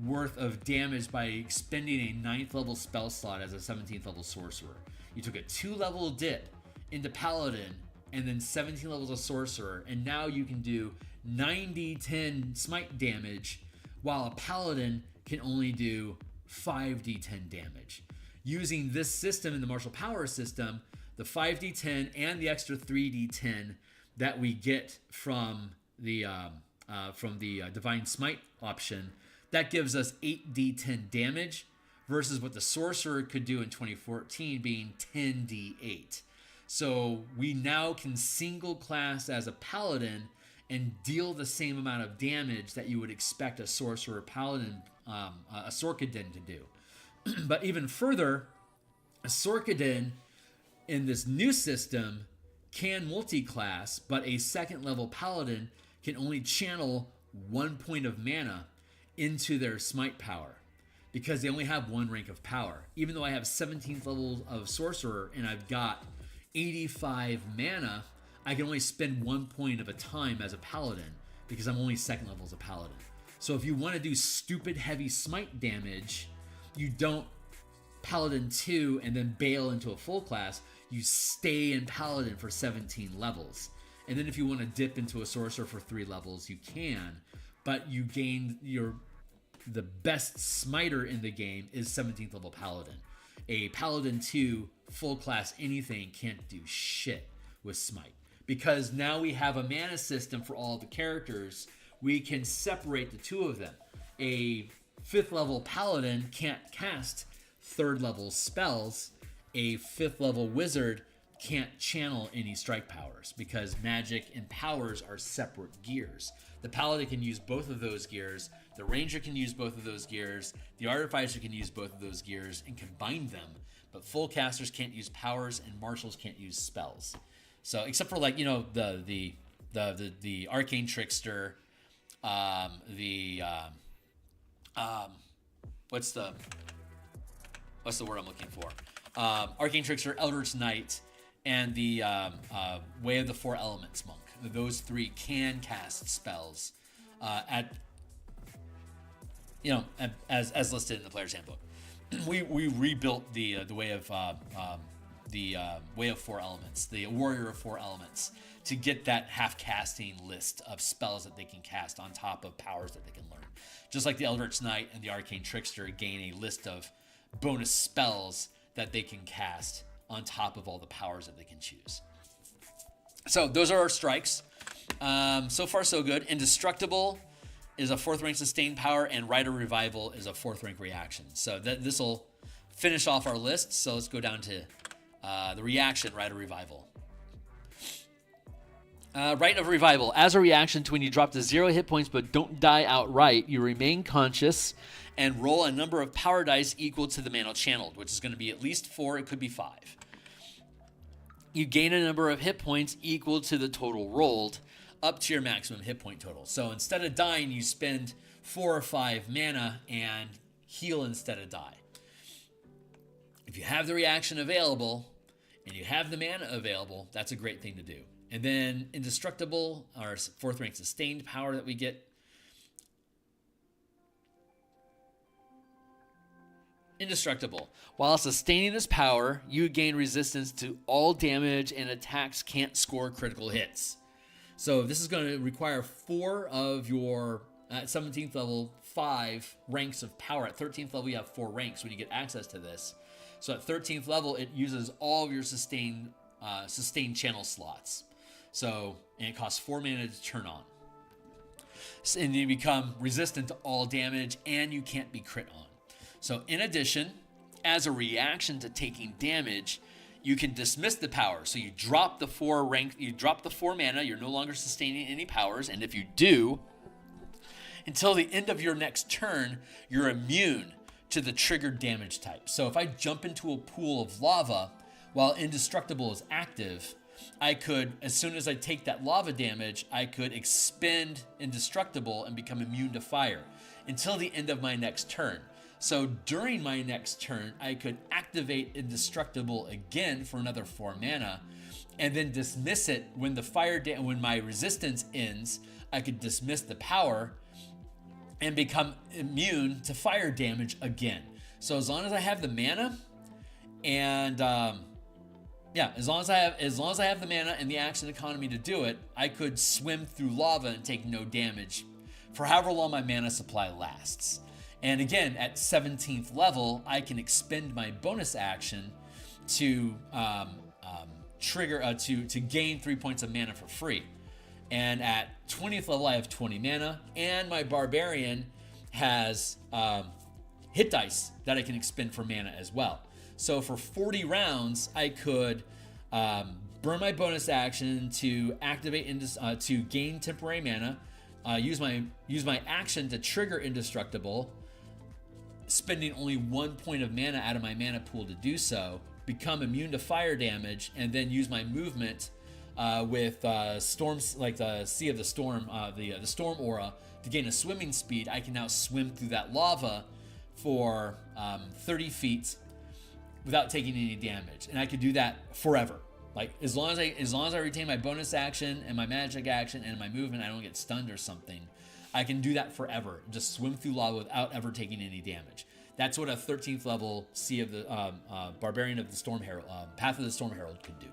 worth of damage by expending a 9th level spell slot as a 17th level Sorcerer. You took a 2-level dip into Paladin and then 17 levels of Sorcerer, and now you can do 9d10 smite damage while a Paladin can only do 5d10 damage. Using this system in the martial power system, the 5d10 and the extra 3d10 that we get from the Divine Smite option, that gives us 8d10 damage versus what the Sorcerer could do in 2014 being 10d8. So we now can single class as a Paladin and deal the same amount of damage that you would expect a Sorcerer Paladin, a Sorkadin to do. But even further, a Sorkadin in this new system can multi-class, but a 2nd level Paladin can only channel 1 point of mana into their smite power because they only have 1 rank of power. Even though I have 17th level of Sorcerer and I've got 85 mana, I can only spend 1 point of a time as a Paladin because I'm only 2nd level as a Paladin. So if you want to do stupid heavy smite damage, you don't Paladin 2 and then bail into a full class. You stay in Paladin for 17 levels. And then if you want to dip into a Sorcerer for 3 levels, you can. But you gain the best smiter in the game is 17th level Paladin. A Paladin 2 full class anything can't do shit with smite. Because now we have a mana system for all the characters, we can separate the two of them. A 5th level Paladin can't cast 3rd level spells. A 5th level Wizard can't channel any strike powers because magic and powers are separate gears. The Paladin can use both of those gears. The Ranger can use both of those gears. The Artificer can use both of those gears and combine them. But full casters can't use powers and marshals can't use spells. So except for the Arcane Trickster, what's the word I'm looking for? Arcane Trickster, Eldritch Knight, and the Way of the Four Elements monk. Those 3 can cast spells as listed in the player's handbook. we rebuilt the Way of Way of Four Elements, the Warrior of Four Elements, to get that half-casting list of spells that they can cast on top of powers that they can learn. Just like the Eldritch Knight and the Arcane Trickster gain a list of bonus spells that they can cast on top of all the powers that they can choose. So those are our strikes. So far, so good. Indestructible is a 4th rank sustained power, and Rite of Revival is a 4th rank reaction. So this will finish off our list. So let's go down to the reaction, Rite of Revival. Rite of Revival. As a reaction to when you drop to 0 hit points but don't die outright, you remain conscious and roll a number of power dice equal to the mana channeled, which is going to be at least 4. It could be 5. You gain a number of hit points equal to the total rolled, up to your maximum hit point total. So instead of dying, you spend 4 or 5 mana and heal instead of die. If you have the reaction available and you have the mana available, that's a great thing to do. And then Indestructible, our 4th rank sustained power that we get. Indestructible. While sustaining this power, you gain resistance to all damage and attacks can't score critical hits. So this is going to require 4 of your, at 17th level, 5 ranks of power. At 13th level, you have 4 ranks when you get access to this. So at 13th level, it uses all of your sustained channel slots. So, and it costs 4 mana to turn on. And you become resistant to all damage, and you can't be crit on. So in addition, as a reaction to taking damage, you can dismiss the power. So you drop the 4 mana, you're no longer sustaining any powers, and if you do, until the end of your next turn, you're immune to the triggered damage type. So if I jump into a pool of lava while Indestructible is active, I could, as soon as I take that lava damage, I could expend Indestructible and become immune to fire until the end of my next turn. So during my next turn, I could activate Indestructible again for another 4 mana, and then dismiss it when when my resistance ends. I could dismiss the power and become immune to fire damage again. So as long as I have the mana, and as long as I have the mana and the action economy to do it, I could swim through lava and take no damage for however long my mana supply lasts. And again, at 17th level, I can expend my bonus action to to gain 3 points of mana for free. And at 20th level, I have 20 mana, and my Barbarian has hit dice that I can expend for mana as well. So for 40 rounds, I could burn my bonus action to activate to gain temporary mana, use my action to trigger Indestructible, spending only 1 point of mana out of my mana pool to do so, become immune to fire damage, and then use my movement with storms, like the Sea of the Storm, the Storm Aura, to gain a swimming speed. I can now swim through that lava for 30 feet without taking any damage, and I could do that forever. Like as long as I retain my bonus action and my magic action and my movement, I don't get stunned or something. I can do that forever. Just swim through lava without ever taking any damage. That's what a 13th level Sea of the Barbarian of the Storm Herald, Path of the Storm Herald could do.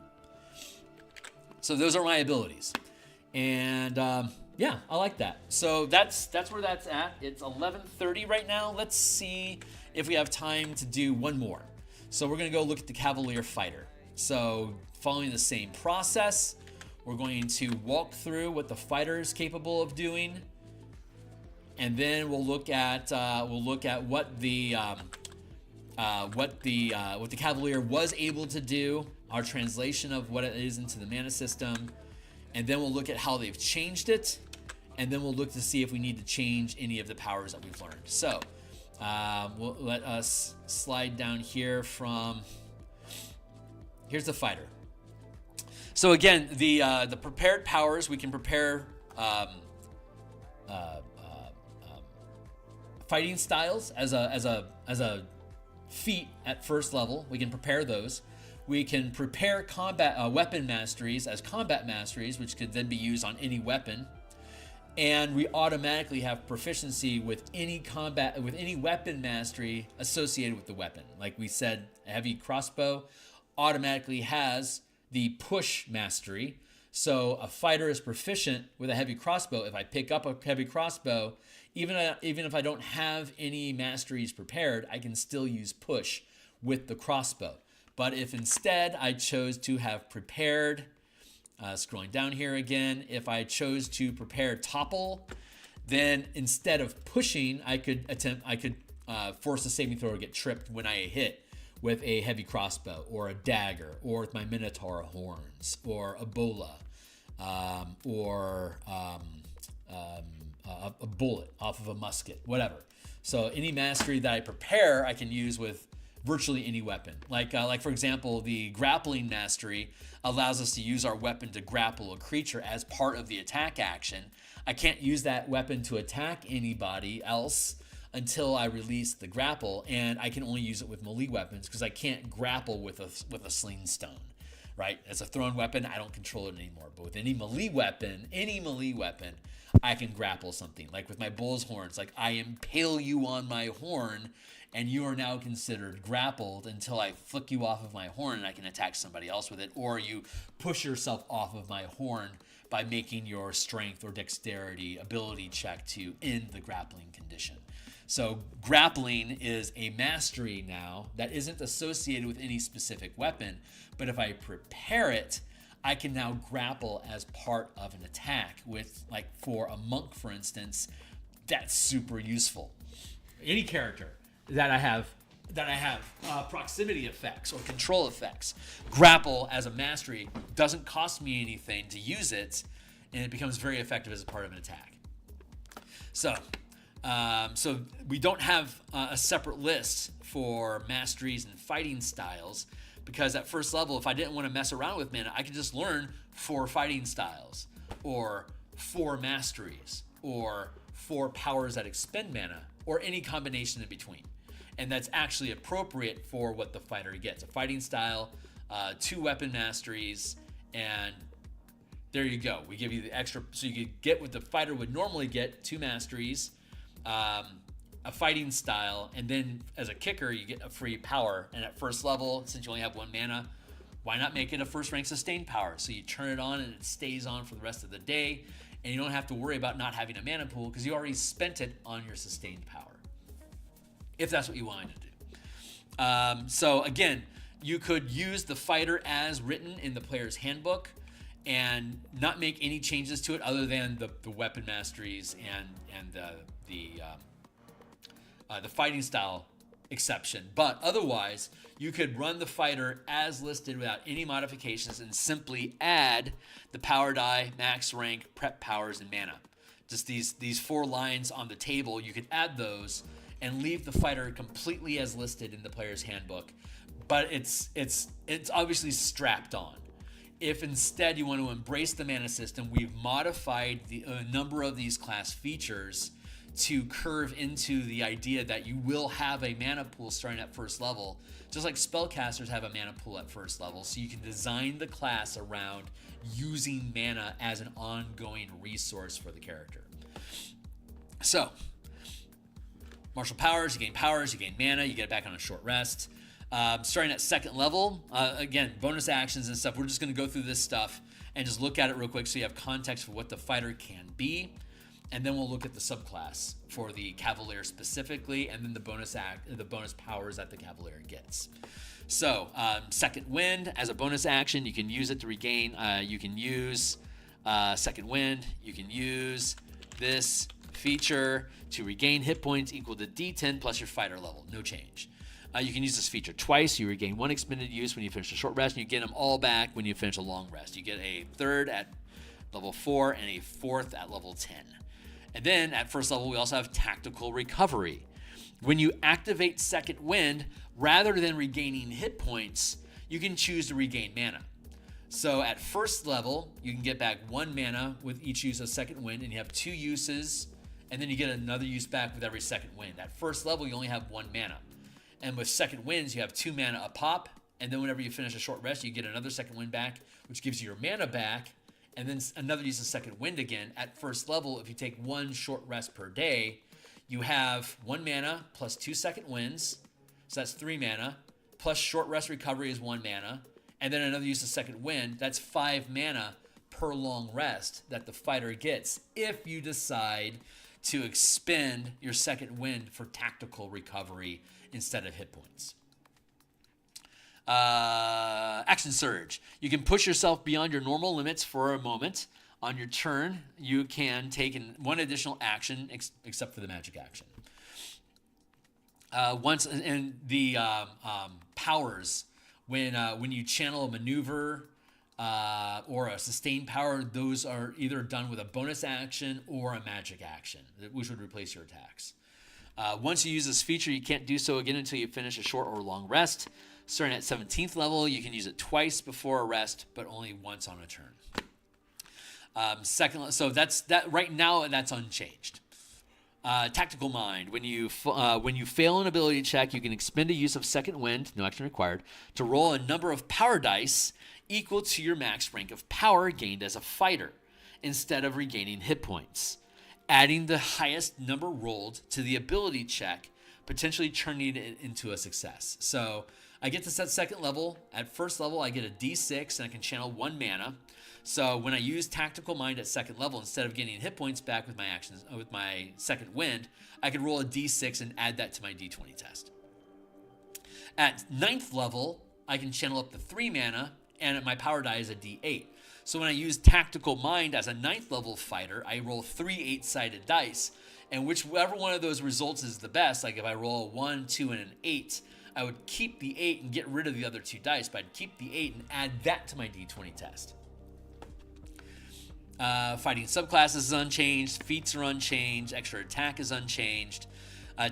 So those are my abilities, and yeah, I like that. So that's where that's at. It's 11:30 right now. Let's see if we have time to do one more. So we're gonna go look at the Cavalier Fighter. So following the same process, we're going to walk through what the fighter is capable of doing, and then we'll look at what the Cavalier was able to do, our translation of what it is into the mana system, and then we'll look at how they've changed it, and then we'll look to see if we need to change any of the powers that we've learned. So we'll let us slide down here from. Here's the fighter. So again, the prepared powers, we can prepare fighting styles as a feat at first level. We can prepare those. We can prepare combat weapon masteries as combat masteries, which could then be used on any weapon. And we automatically have proficiency with any weapon mastery associated with the weapon. Like we said, a heavy crossbow automatically has the push mastery. So a fighter is proficient with a heavy crossbow. If I pick up a heavy crossbow, even if I don't have any masteries prepared, I can still use push with the crossbow. But if instead I chose to have prepared Scrolling down here again, if I chose to prepare topple, then instead of pushing, I could force a saving throw or get tripped when I hit with a heavy crossbow or a dagger or with my minotaur horns or a bola or a bullet off of a musket, whatever. So any mastery that I prepare, I can use with virtually any weapon. Like for example, the grappling mastery allows us to use our weapon to grapple a creature as part of the attack action. I can't use that weapon to attack anybody else until I release the grapple, and I can only use it with melee weapons because I can't grapple with a sling stone, right? As a thrown weapon, I don't control it anymore. But with any melee weapon, I can grapple something. Like with my bull's horns, like I impale you on my horn, and you are now considered grappled until I flick you off of my horn and I can attack somebody else with it, or you push yourself off of my horn by making your strength or dexterity ability check to end the grappling condition. So grappling is a mastery now that isn't associated with any specific weapon, but if I prepare it, I can now grapple as part of an attack with, like for a monk, for instance, that's super useful. Any character that I have proximity effects or control effects, grapple as a mastery doesn't cost me anything to use it, and it becomes very effective as a part of an attack. So we don't have a separate list for masteries and fighting styles, because at first level, if I didn't want to mess around with mana, I could just learn 4 fighting styles, or 4 masteries, or 4 powers that expend mana, or any combination in between. And that's actually appropriate for what the fighter gets. A fighting style, 2 weapon masteries, and there you go. We give you the extra, so you could get what the fighter would normally get, 2 masteries, a fighting style, and then as a kicker, you get a free power. And at first level, since you only have 1 mana, why not make it a first rank sustained power? So you turn it on and it stays on for the rest of the day, and you don't have to worry about not having a mana pool because you already spent it on your sustained power, if that's what you wanted to do. So again, you could use the fighter as written in the player's handbook and not make any changes to it other than the weapon masteries and the fighting style exception. But otherwise, you could run the fighter as listed without any modifications and simply add the power die, max rank, prep powers, and mana. Just these 4 lines on the table, you could add those and leave the fighter completely as listed in the player's handbook. But it's obviously strapped on. If instead you want to embrace the mana system, we've modified a number of these class features to curve into the idea that you will have a mana pool starting at first level, just like spellcasters have a mana pool at first level, so you can design the class around using mana as an ongoing resource for the character. So, martial powers, you gain mana, you get it back on a short rest. Starting at 2nd level, again, bonus actions and stuff, we're just going to go through this stuff and just look at it real quick so you have context for what the fighter can be. And then we'll look at the subclass for the Cavalier specifically, and then the bonus powers that the Cavalier gets. So, Second Wind as a bonus action, you can use it to regain. You can use Second Wind. You can use this feature to regain hit points equal to D10 plus your fighter level. No change. You can use this feature twice. You regain 1 expended use when you finish a short rest, and you get them all back when you finish a long rest. You get a 3rd at level 4 and a 4th at level 10. And then at first level, we also have Tactical Recovery. When you activate Second Wind, rather than regaining hit points, you can choose to regain mana. So at first level, you can get back 1 mana with each use of Second Wind, and you have 2 uses, and then you get another use back with every Second Wind. At first level, you only have 1 mana. And with Second Winds, you have 2 mana a pop, and then whenever you finish a short rest, you get another Second Wind back, which gives you your mana back, and then another use of Second Wind again. At first level, if you take 1 short rest per day, you have 1 mana plus 2 Second Winds, so that's 3 mana, plus short rest recovery is 1 mana, and then another use of Second Wind, that's 5 mana per long rest that the fighter gets if you decide to expend your Second Wind for Tactical Recovery instead of hit points. Action Surge. You can push yourself beyond your normal limits for a moment. On your turn, you can take one additional action, except for the magic action. Once in the powers, when you channel a maneuver or a sustained power, those are either done with a bonus action or a magic action, which would replace your attacks. Once you use this feature, you can't do so again until you finish a short or long rest. Starting at 17th level, you can use it twice before a rest, but only once on a turn. So that's that right now. That's unchanged. Tactical Mind. When you fail an ability check, you can expend a use of Second Wind, no action required, to roll a number of power dice equal to your max rank of power gained as a fighter, instead of regaining hit points. Adding the highest number rolled to the ability check, potentially turning it into a success. So I get to set second level. At first level, I get a D6 and I can channel 1 mana. So when I use Tactical Mind at second level, instead of getting hit points back with my actions, with my Second Wind, I could roll a D6 and add that to my D20 test. At 9th level, I can channel up to 3 mana, and my power die is a D8. So when I use Tactical Mind as a 9th level fighter, I roll 3 8-sided dice, and whichever one of those results is the best, like if I roll a 1, 2, and an 8, I would keep the 8 and get rid of the other 2 dice, but I'd keep the 8 and add that to my D20 test. Fighting subclasses is unchanged, feats are unchanged, extra attack is unchanged,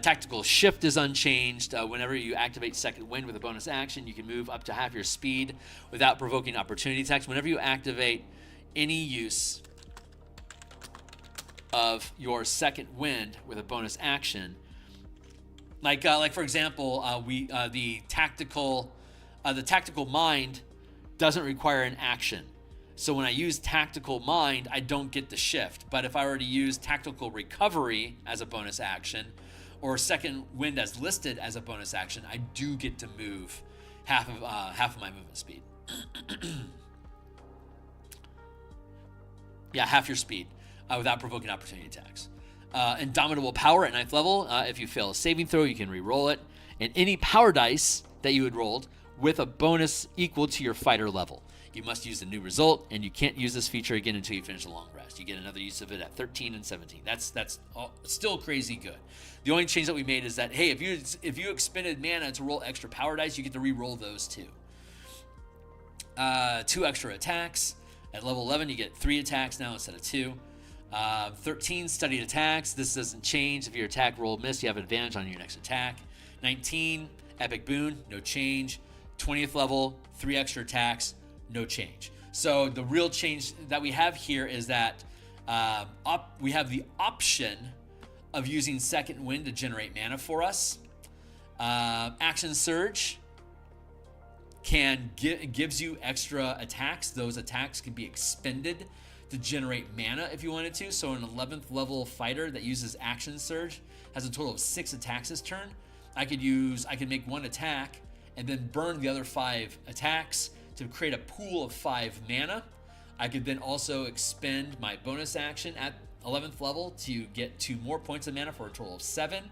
tactical shift is unchanged. Whenever you activate Second Wind with a bonus action, you can move up to half your speed without provoking opportunity attacks. Whenever you activate any use of your Second Wind with a bonus action, like for example, the tactical mind doesn't require an action. So when I use Tactical Mind, I don't get the shift. But if I were to use Tactical Recovery as a bonus action, or Second Wind as listed as a bonus action, I do get to move half of my movement speed. Yeah, half your speed without provoking opportunity attacks. Indomitable Power at 9th level. If you fail a saving throw, you can re-roll it. And any power dice that you had rolled with a bonus equal to your fighter level. You must use the new result, and you can't use this feature again until you finish a long rest. You get another use of it at 13 and 17. That's still crazy good. The only change that we made is that, hey, if you expended mana to roll extra power dice, you get to re-roll those too. 2 extra attacks. At level 11, you get 3 attacks now instead of 2. 13, studied attacks. This doesn't change. If your attack roll missed, you have advantage on your next attack. 19, epic boon, no change. 20th level, 3 extra attacks. No change. So the real change that we have here is that we have the option of using Second Wind to generate mana for us. Action Surge gives you extra attacks. Those attacks can be expended to generate mana if you wanted to. So an 11th level fighter that uses Action Surge has a total of 6 attacks this turn. I could make 1 attack and then burn the other 5 attacks to create a pool of 5 mana. I could then also expend my bonus action at 11th level to get 2 more points of mana for a total of 7.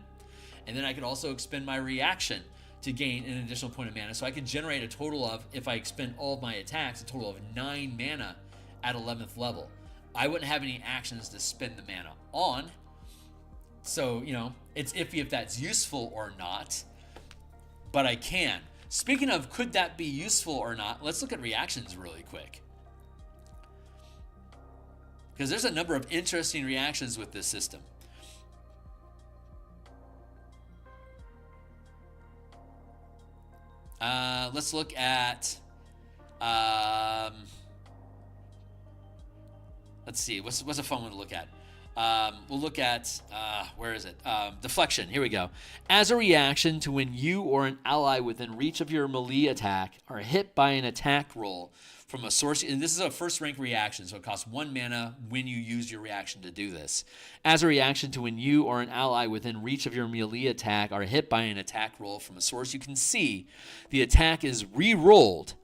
And then I could also expend my reaction to gain an additional point of mana. So I could generate a total of, if I expend all of my attacks, a total of 9 mana at 11th level. I wouldn't have any actions to spend the mana on. So, it's iffy if that's useful or not, but I can. Speaking of could that be useful or not, let's look at reactions really quick. Because there's a number of interesting reactions with this system. Let's look at... let's see, what's a fun one to look at? We'll look at, where is it? Deflection. Here we go. As a reaction to when you or an ally within reach of your melee attack are hit by an attack roll from a source, and this is a first rank reaction, so it costs 1 mana when you use your reaction to do this. As a reaction to when you or an ally within reach of your melee attack are hit by an attack roll from a source you can see, the attack is re-rolled,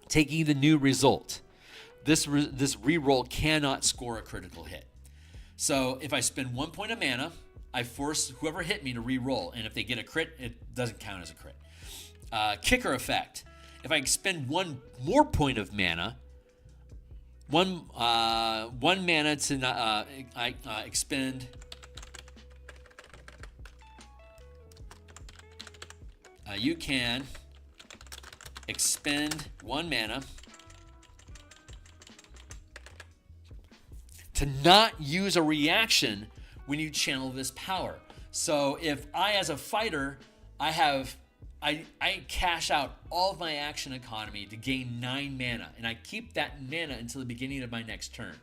taking the new result. This re-roll cannot score a critical hit. So if I spend 1 point of mana I force whoever hit me to re-roll, and if they get a crit, it doesn't count as a crit. Kicker effect. If I expend one more point of mana, one mana to not, I expend. You can expend 1 mana to not use a reaction when you channel this power. So if I, as a fighter, I cash out all of my action economy to gain 9 mana, and I keep that mana until the beginning of my next turn.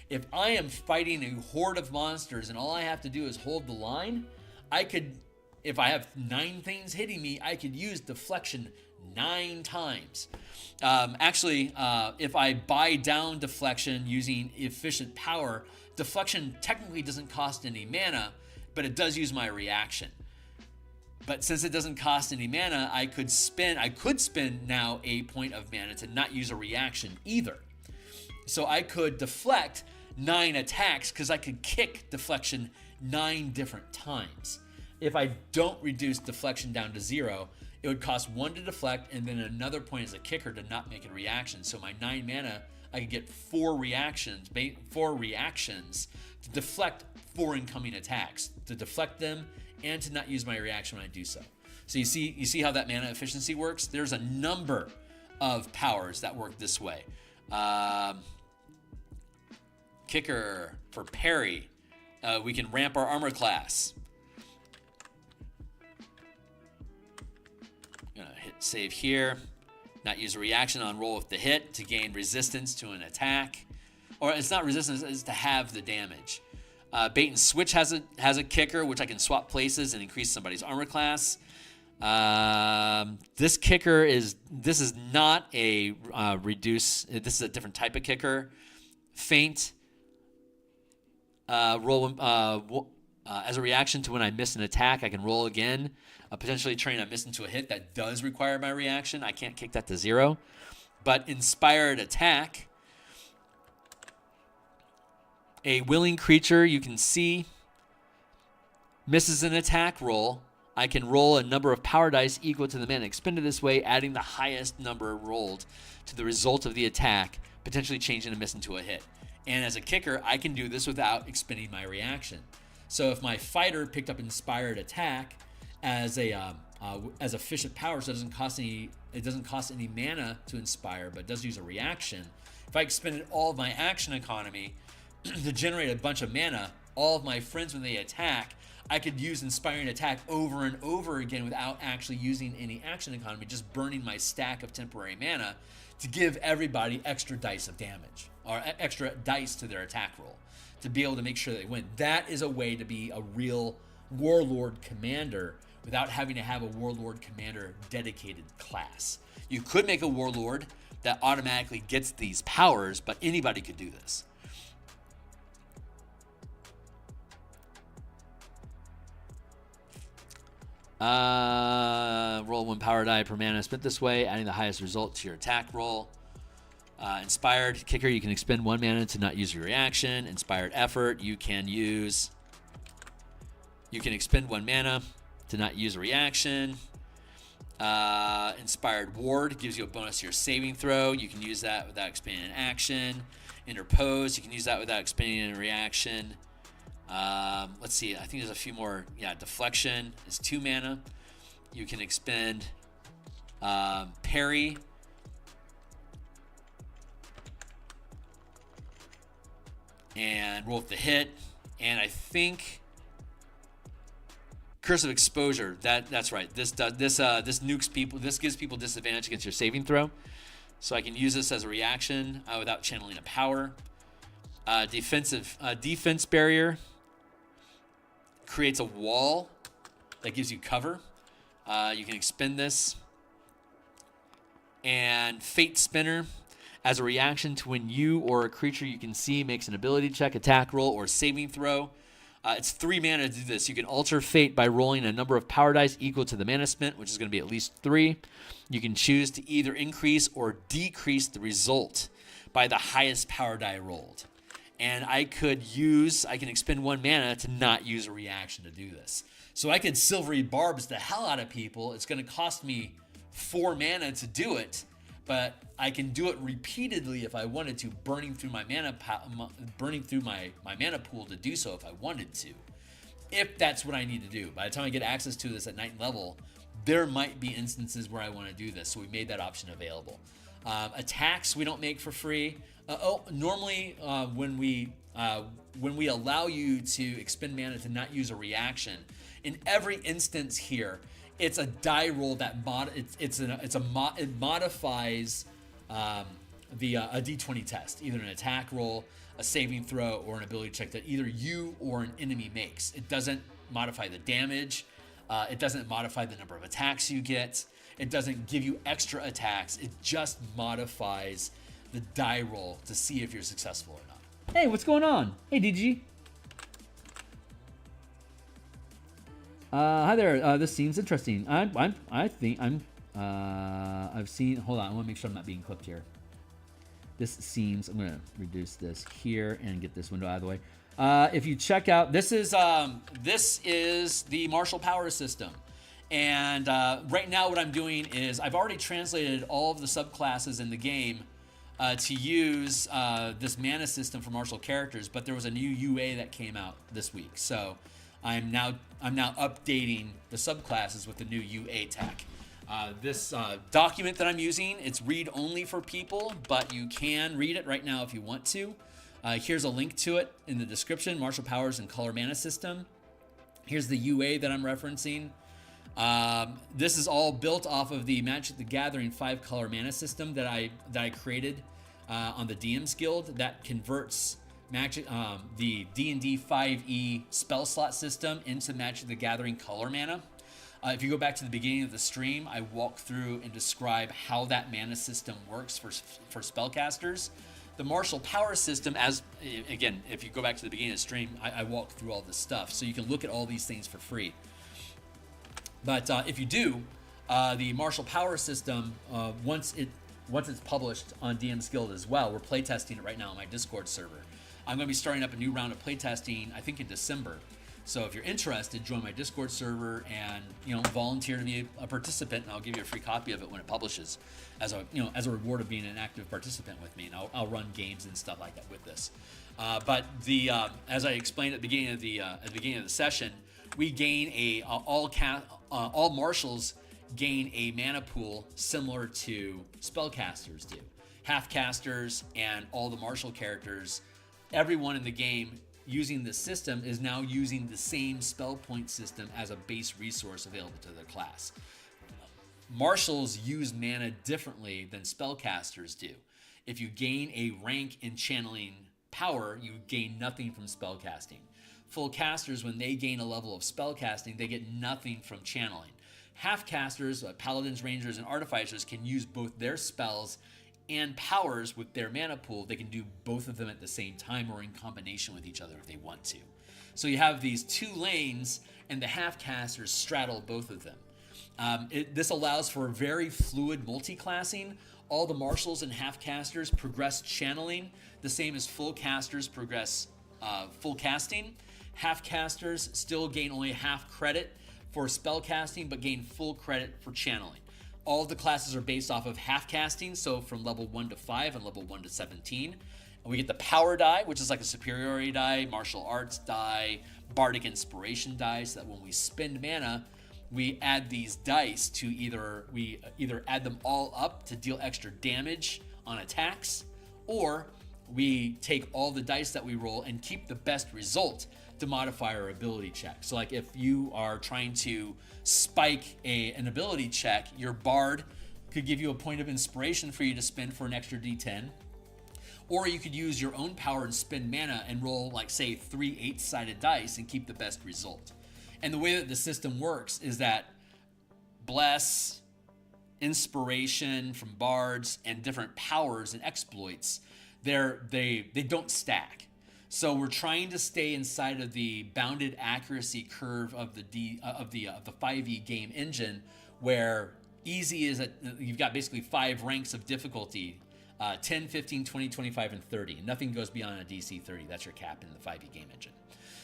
If I am fighting a horde of monsters and all I have to do is hold the line, I could, if I have 9 things hitting me, I could use deflection 9 times. If I buy down deflection using efficient power, deflection technically doesn't cost any mana, but it does use my reaction. But since it doesn't cost any mana, I could spend now a point of mana to not use a reaction either. So I could deflect 9 attacks because I could kick deflection 9 different times. If I don't reduce deflection down to 0, it would cost 1 to deflect and then another point as a kicker to not make a reaction. So my 9 mana, I could get 4 reactions to deflect 4 incoming attacks, to deflect them and to not use my reaction when I do so. So you see how that mana efficiency works? There's a number of powers that work this way. Kicker for parry. We can ramp our armor class. Gonna hit save here. Not use a reaction on roll with the hit to gain resistance to an attack. Or it's not resistance, it's to have the damage. Bait and switch has a kicker, which I can swap places and increase somebody's armor class. This kicker is not a reduce. This is a different type of kicker. Feint. Roll as a reaction to when I miss an attack, I can roll again. Potentially turning a miss into a hit that does require my reaction. I can't kick that to 0. But inspired attack. A willing creature you can see misses an attack roll. I can roll a number of power dice equal to the mana expended this way, adding the highest number rolled to the result of the attack, potentially changing a miss into a hit. And as a kicker, I can do this without expending my reaction. So if my fighter picked up inspired attack as efficient power, so it doesn't cost any mana to inspire, but it does use a reaction. If I expended all of my action economy to generate a bunch of mana, all of my friends when they attack, I could use inspiring attack over and over again without actually using any action economy, just burning my stack of temporary mana to give everybody extra dice of damage or extra dice to their attack roll to be able to make sure they win. That is a way to be a real Warlord commander without having to have a Warlord commander dedicated class. You could make a Warlord that automatically gets these powers, but anybody could do this. Roll 1 power die per mana spent this way, adding the highest result to your attack roll. Inspired kicker, you can expend 1 mana to not use your reaction. Inspired effort, you can expend 1 mana to not use a reaction. Inspired ward gives you a bonus to your saving throw. You can use that without expending an action. Interpose, you can use that without expending a reaction. Let's see, I think there's a few more. Yeah, deflection is 2 mana. You can expend parry. And roll with the hit. And I think Curse of Exposure. That's right. This nukes people. This gives people disadvantage against your saving throw. So I can use this as a reaction without channeling a power. Defense barrier creates a wall that gives you cover. You can expend this. And Fate Spinner, as a reaction to when you or a creature you can see makes an ability check, attack roll, or saving throw. It's 3 mana to do this. You can alter fate by rolling a number of power dice equal to the mana spent, which is going to be at least 3. You can choose to either increase or decrease the result by the highest power die rolled. and I can expend 1 mana to not use a reaction to do this. So I could Silvery Barbs the hell out of people. It's going to cost me 4 mana to do it, but I can do it repeatedly if I wanted to, burning through my mana pool to do so if I wanted to. If that's what I need to do. By the time I get access to this at 9th level, there might be instances where I want to do this, so we made that option available. Attacks we don't make for free. Normally when we allow you to expend mana to not use a reaction, in every instance here, it's a die roll that it modifies a D20 test, either an attack roll, a saving throw, or an ability check that either you or an enemy makes. It doesn't modify the damage. It doesn't modify the number of attacks you get. It doesn't give you extra attacks. It just modifies the die roll to see if you're successful or not. Hey, what's going on? Hey, DG. Hi there. This seems interesting. I've seen. Hold on. I want to make sure I'm not being clipped here. This seems. I'm gonna reduce this here and get this window out of the way. If you check out, this is the Martial Power system, and right now what I'm doing is I've already translated all of the subclasses in the game to use this mana system for martial characters, but there was a new UA that came out this week, so I'm now updating the subclasses with the new UA tech. This document that I'm using, it's read only for people, but you can read it right now if you want to. Here's a link to it in the description, Martial Powers and Color Mana System. Here's the UA that I'm referencing. This is all built off of the Magic the Gathering 5-color mana system that I created on the DMsGuild that converts Magic, the D&D 5e spell slot system into Magic the Gathering color mana. If you go back to the beginning of the stream, I walk through and describe how that mana system works for spellcasters. The Martial Power system, again, if you go back to the beginning of the stream, I walk through all this stuff, so you can look at all these things for free. But if you do, the Martial Power system, once it's published on DMsGuild as well, we're playtesting it right now on my Discord server. I'm going to be starting up a new round of playtesting, I think in December. So if you're interested, join my Discord server and volunteer to be a participant, and I'll give you a free copy of it when it publishes, as a reward of being an active participant with me. And I'll run games and stuff like that with this. But as I explained at the beginning of the session, we gain all marshals gain a mana pool similar to spellcasters do. Half-casters and all the martial characters, everyone in the game using the system is now using the same spell point system as a base resource available to their class. Marshals use mana differently than spellcasters do. If you gain a rank in channeling power, you gain nothing from spellcasting. Full casters, when they gain a level of spellcasting, they get nothing from channeling. Half casters, paladins, rangers, and artificers can use both their spells and powers with their mana pool. They can do both of them at the same time or in combination with each other if they want to. So you have these two lanes, and the half casters straddle both of them. This allows for very fluid multi-classing. All the marshals and half casters progress channeling, the same as full casters progress full casting. Half casters still gain only half credit for spell casting, but gain full credit for channeling. All of the classes are based off of half casting, so from level 1 to 5 and level 1 to 17. And we get the power die, which is like a superiority die, martial arts die, bardic inspiration die, so that when we spend mana, we add these dice to either add them all up to deal extra damage on attacks, or we take all the dice that we roll and keep the best result to modify our ability check. So like if you are trying to spike an ability check, your bard could give you a point of inspiration for you to spend for an extra d10, or you could use your own power and spend mana and roll like say 3 8-sided dice and keep the best result. And the way that the system works is that bless, inspiration from bards, and different powers and exploits, they don't stack. So we're trying to stay inside of the bounded accuracy curve of the 5e game engine, where easy is you've got basically 5 ranks of difficulty 10, 15, 20, 25, and 30. Nothing goes beyond a DC 30. That's your cap in the 5e game engine.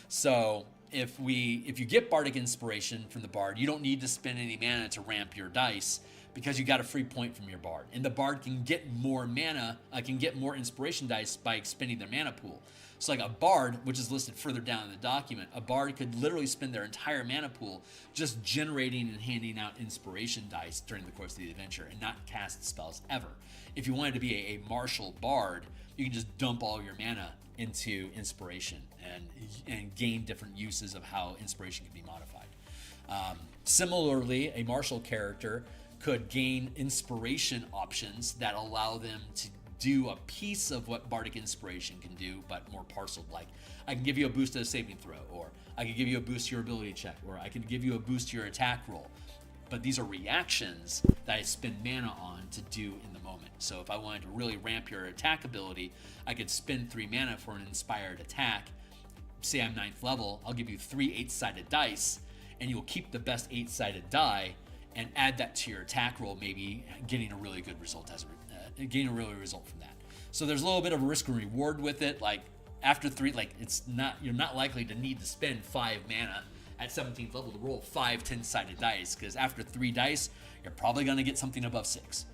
So if you get Bardic Inspiration from the Bard, you don't need to spend any mana to ramp your dice because you got a free point from your Bard. And the Bard can get more mana, can get more Inspiration dice by expending their mana pool. So like a Bard, which is listed further down in the document, a Bard could literally spend their entire mana pool just generating and handing out Inspiration dice during the course of the adventure and not cast spells ever. If you wanted to be a martial Bard, you can just dump all your mana into Inspiration and gain different uses of how Inspiration can be modified. Similarly, a martial character could gain Inspiration options that allow them to do a piece of what Bardic Inspiration can do, but more parceled. Like, I can give you a boost to a saving throw, or I can give you a boost to your ability check, or I can give you a boost to your attack roll. But these are reactions that I spend mana on to do in the moment. So if I wanted to really ramp your attack ability, I could spend 3 mana for an inspired attack. Say I'm 9th level, I'll give you 3 8-sided dice, and you'll keep the best 8-sided die and add that to your attack roll, maybe getting a really good result getting a really result from that. So there's a little bit of a risk and reward with it. Like after 3, like you're not likely to need to spend 5 mana at 17th level to roll 5 10-sided dice, because after 3 dice, you're probably going to get something above 6,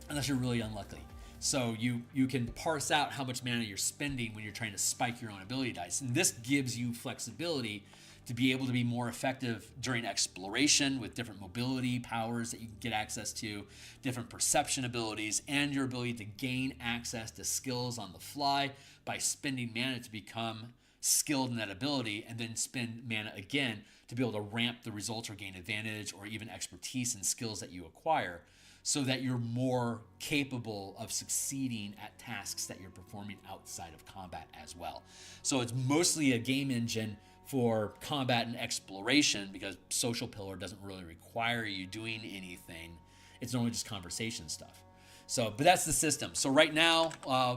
unless you're really unlucky. So you can parse out how much mana you're spending when you're trying to spike your own ability dice. And this gives you flexibility to be able to be more effective during exploration with different mobility powers that you can get access to, different perception abilities, and your ability to gain access to skills on the fly by spending mana to become skilled in that ability, and then spend mana again to be able to ramp the results or gain advantage or even expertise in skills that you acquire, so that you're more capable of succeeding at tasks that you're performing outside of combat as well. So it's mostly a game engine for combat and exploration, because Social Pillar doesn't really require you doing anything. It's normally just conversation stuff. So, but that's the system. So right now,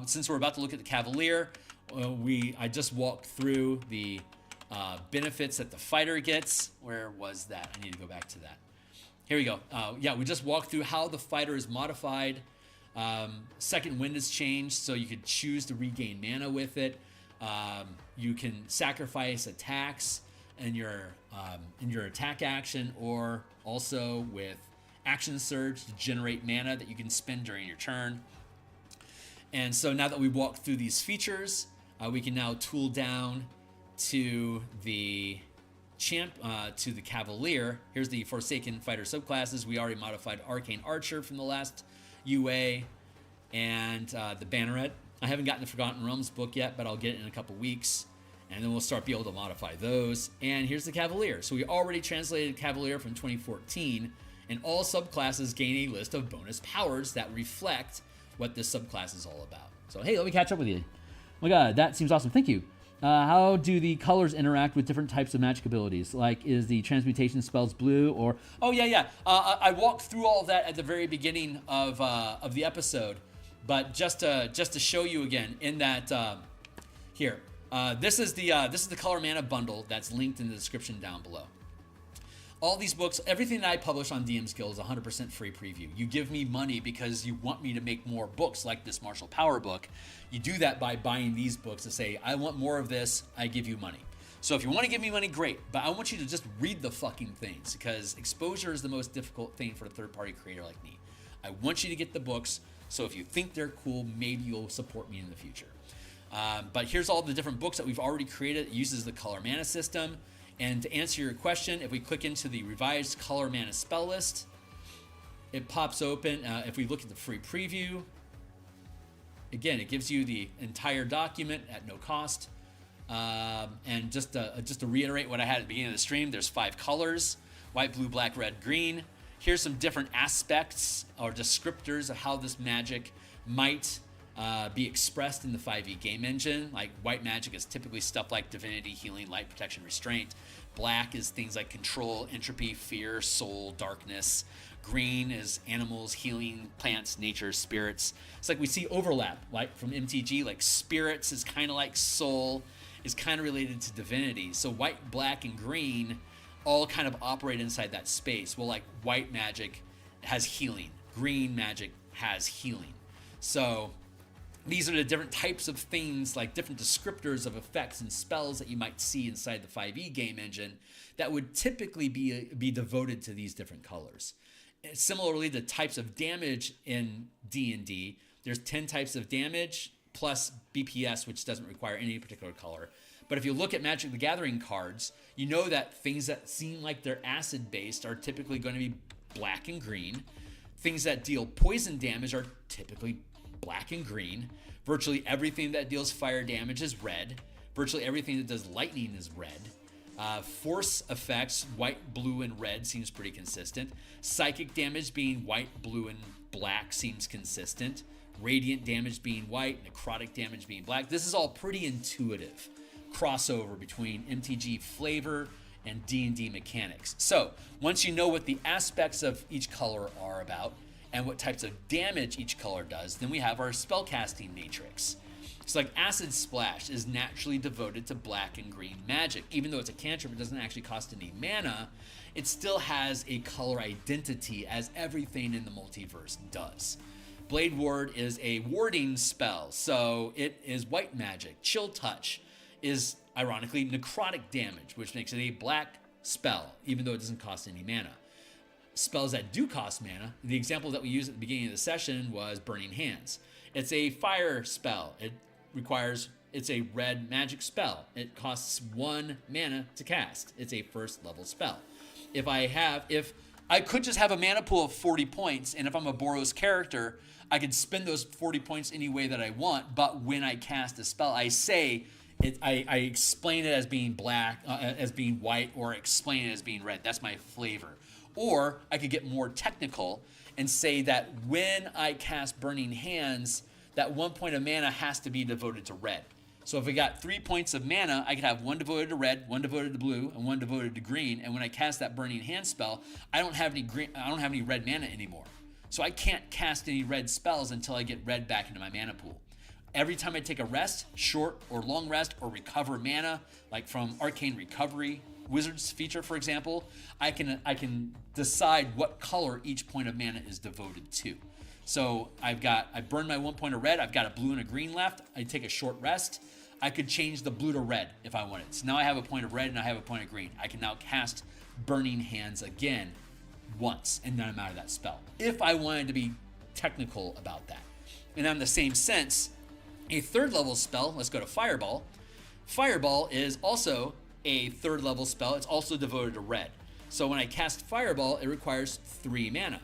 since we're about to look at the Cavalier, I just walked through the benefits that the fighter gets. Where was that? I need to go back to that. Here we go. Yeah, we just walked through how the fighter is modified. Second wind has changed, so you could choose to regain mana with it. You can sacrifice attacks in your attack action, or also with action surge to generate mana that you can spend during your turn. And so now that we've walked through these features, we can now tool down to the to the Cavalier. Here's the Forsaken Fighter subclasses. We already modified Arcane Archer from the last UA, and the Banneret. I haven't gotten the Forgotten Realms book yet, but I'll get it in a couple weeks, and then we'll start be able to modify those. And here's the Cavalier. So we already translated Cavalier from 2014, and all subclasses gain a list of bonus powers that reflect what this subclass is all about. So hey, let me catch up with you. Oh my god, that seems awesome. Thank you. How do the colors interact with different types of magic abilities? Like, is the transmutation spells blue or... Oh, yeah. I walked through all of that at the very beginning of the episode. But just to show you again, in that here, this is the color mana bundle that's linked in the description down below. All these books, everything that I publish on DMsGuild is 100% free preview. You give me money because you want me to make more books like this Martial Power book. You do that by buying these books to say, I want more of this, I give you money. So if you want to give me money, great. But I want you to just read the fucking things, because exposure is the most difficult thing for a third-party creator like me. I want you to get the books, so if you think they're cool, maybe you'll support me in the future. But here's all the different books that we've already created. It uses the color mana system. And to answer your question, if we click into the revised color mana spell list, it pops open. If we look at the free preview, again, it gives you the entire document at no cost. And just to reiterate what I had at the beginning of the stream, there's 5 colors: white, blue, black, red, green. Here's some different aspects or descriptors of how this magic might be expressed in the 5e game engine. Like, white magic is typically stuff like divinity, healing, light, protection, restraint. Black is things like control, entropy, fear, soul, darkness. Green is animals, healing, plants, nature, spirits. It's like we see overlap, like from MTG, like spirits is kind of like soul, is kind of related to divinity. So white, black, and green all kind of operate inside that space. Well, like white magic has healing, green magic has healing. So these are the different types of things, like different descriptors of effects and spells that you might see inside the 5e game engine that would typically be devoted to these different colors. Similarly, the types of damage in D&D, there's 10 types of damage plus BPS, which doesn't require any particular color. But if you look at Magic the Gathering cards, you know that things that seem like they're acid-based are typically going to be black and green. Things that deal poison damage are typically black and green. Virtually everything that deals fire damage is red. Virtually everything that does lightning is red. Force effects, white, blue, and red seems pretty consistent. Psychic damage being white, blue, and black seems consistent. Radiant damage being white, necrotic damage being black. This is all pretty intuitive crossover between MTG flavor and D&D mechanics. So once you know what the aspects of each color are about and what types of damage each color does, then we have our spellcasting matrix. So like Acid Splash is naturally devoted to black and green magic. Even though it's a cantrip, it doesn't actually cost any mana, it still has a color identity as everything in the multiverse does. Blade Ward is a warding spell, so it is white magic. Chill Touch is ironically necrotic damage, which makes it a black spell, even though it doesn't cost any mana. Spells that do cost mana, the example that we used at the beginning of the session was Burning Hands. It's a fire spell. It's a red magic spell. It costs 1 mana to cast. It's a first level spell. If I could just have a mana pool of 40 points, and if I'm a Boros character, I could spend those 40 points any way that I want, but when I cast a spell, I explain it as being black, as being white, or explain it as being red. That's my flavor. Or I could get more technical and say that when I cast Burning Hands, that 1 point of mana has to be devoted to red. So if I got 3 points of mana, I could have 1 devoted to red, 1 devoted to blue, and 1 devoted to green. And when I cast that Burning Hand spell, I don't have any red mana anymore. So I can't cast any red spells until I get red back into my mana pool. Every time I take a rest, short or long rest, or recover mana, like from Arcane Recovery Wizards feature, for example, I can decide what color each point of mana is devoted to. So I burned my 1 point of red, I've got a blue and a green left, I take a short rest, I could change the blue to red if I wanted. So now I have a point of red and I have a point of green. I can now cast Burning Hands again once, and then I'm out of that spell, if I wanted to be technical about that. And in the same sense, a third level spell, let's go to Fireball. Fireball is also a third level spell. It's also devoted to red. So when I cast Fireball, it requires 3 mana.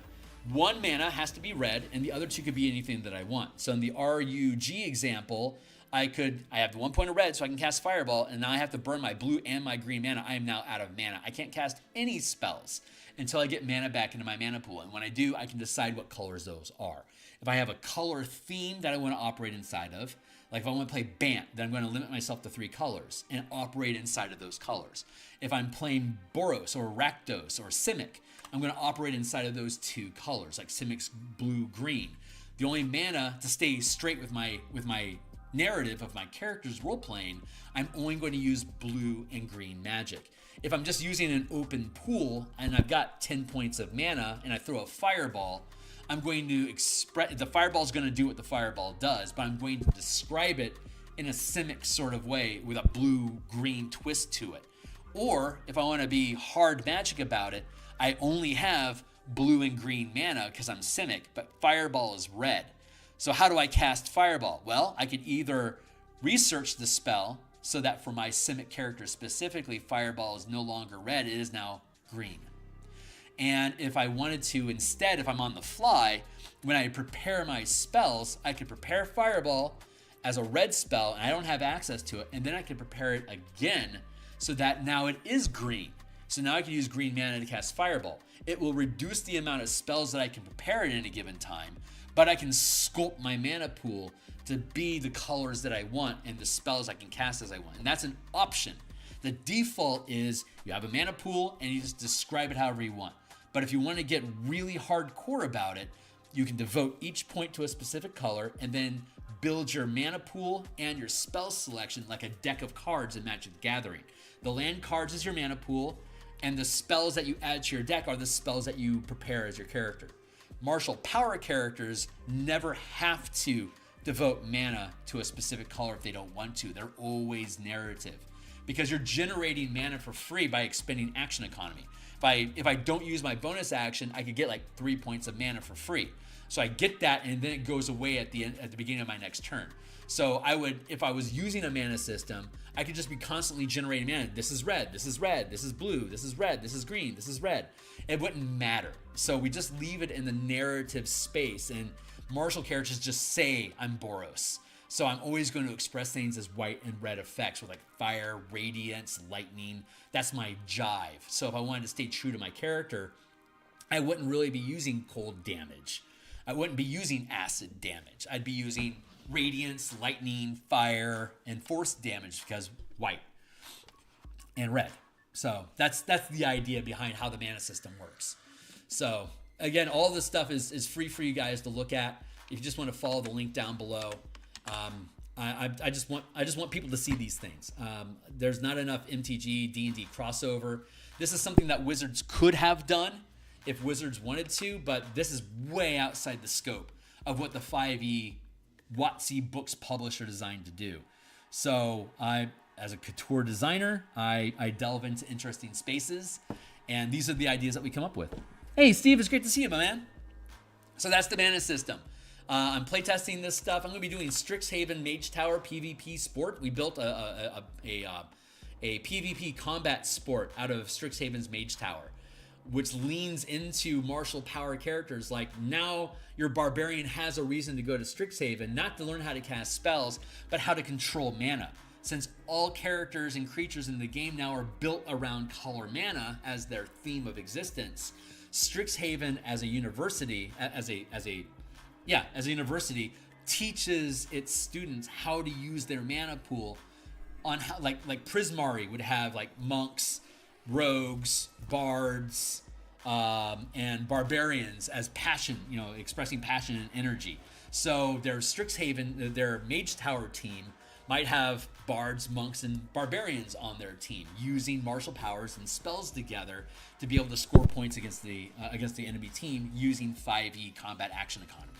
1 mana has to be red, and the other 2 could be anything that I want. So in the RUG example, I have 1 point of red, so I can cast Fireball, and now I have to burn my blue and my green mana. I am now out of mana. I can't cast any spells until I get mana back into my mana pool. And when I do, I can decide what colors those are. If I have a color theme that I want to operate inside of, like if I want to play Bant, then I'm going to limit myself to 3 colors and operate inside of those colors. If I'm playing Boros or Rakdos or Simic, I'm going to operate inside of those 2 colors, like Simic's blue-green. The only mana to stay straight with my narrative of my character's role-playing, I'm only going to use blue and green magic. If I'm just using an open pool and I've got 10 points of mana and I throw a Fireball, I'm going to the Fireball is going to do what the Fireball does, but I'm going to describe it in a Simic sort of way with a blue-green twist to it. Or if I want to be hard magic about it, I only have blue and green mana because I'm Simic, but Fireball is red. So how do I cast Fireball? Well, I could either research the spell so that for my Simic character specifically, Fireball is no longer red, it is now green. And if I wanted to instead, if I'm on the fly, when I prepare my spells, I could prepare Fireball as a red spell and I don't have access to it, and then I can prepare it again so that now it is green. So now I can use green mana to cast Fireball. It will reduce the amount of spells that I can prepare at any given time, but I can sculpt my mana pool to be the colors that I want and the spells I can cast as I want. And that's an option. The default is you have a mana pool and you just describe it however you want. But if you want to get really hardcore about it, you can devote each point to a specific color and then build your mana pool and your spell selection like a deck of cards in Magic the Gathering. The land cards is your mana pool, and the spells that you add to your deck are the spells that you prepare as your character. martial power characters never have to devote mana to a specific color if they don't want to. They're always narrative because you're generating mana for free by expending action economy. If I don't use my bonus action, I could get like 3 points of mana for free. So I get that, and then it goes away at the beginning of my next turn. So if I was using a mana system, I could just be constantly generating mana. This is red, this is red, this is blue, this is red, this is green, this is red. It wouldn't matter. So we just leave it in the narrative space, and martial characters just say, I'm Boros. So I'm always going to express things as white and red effects with like fire, radiance, lightning. That's my jive. So if I wanted to stay true to my character, I wouldn't really be using cold damage. I wouldn't be using acid damage. I'd be using radiance, lightning, fire, and force damage because white and red. So that's the idea behind how the mana system works. So again, all this stuff is free for you guys to look at. If you just want to follow the link down below, I just want people to see these things. There's not enough MTG D&D crossover. This is something that Wizards could have done if Wizards wanted to, but this is way outside the scope of what the 5e WOTC books publisher designed to do. So as a couture designer, I delve into interesting spaces, and these are the ideas that we come up with. Hey, Steve, it's great to see you, my man. So that's the mana system. I'm playtesting this stuff. I'm going to be doing Strixhaven Mage Tower PvP sport. We built a PvP combat sport out of Strixhaven's Mage Tower, which leans into martial power characters. Like now your barbarian has a reason to go to Strixhaven, not to learn how to cast spells, but how to control mana. Since all characters and creatures in the game now are built around color mana as their theme of existence, Strixhaven as a university, as a university, teaches its students how to use their mana pool on how, like Prismari would have like monks, rogues, bards, and barbarians as passion, expressing passion and energy. So their Strixhaven, their Mage Tower team might have bards, monks, and barbarians on their team using martial powers and spells together to be able to score points against the enemy team using 5e combat action economy.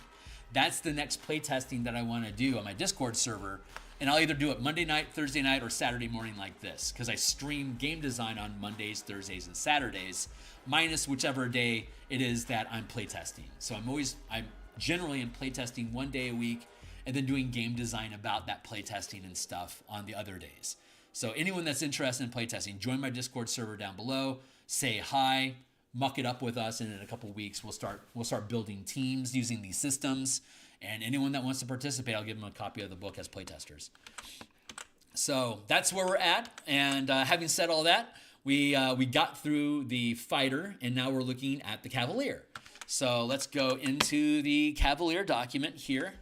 That's the next playtesting that I want to do on my Discord server, and I'll either do it Monday night, Thursday night, or Saturday morning like this, because I stream game design on Mondays, Thursdays, and Saturdays, minus whichever day it is that I'm playtesting. So I'm generally in playtesting one day a week, and then doing game design about that playtesting and stuff on the other days. So anyone that's interested in playtesting, join my Discord server down below, say hi, muck it up with us, and in a couple weeks we'll start building teams using these systems. And anyone that wants to participate, I'll give them a copy of the book as playtesters. So that's where we're at. And having said all that, we got through the fighter, and now we're looking at the Cavalier. So let's go into the Cavalier document here.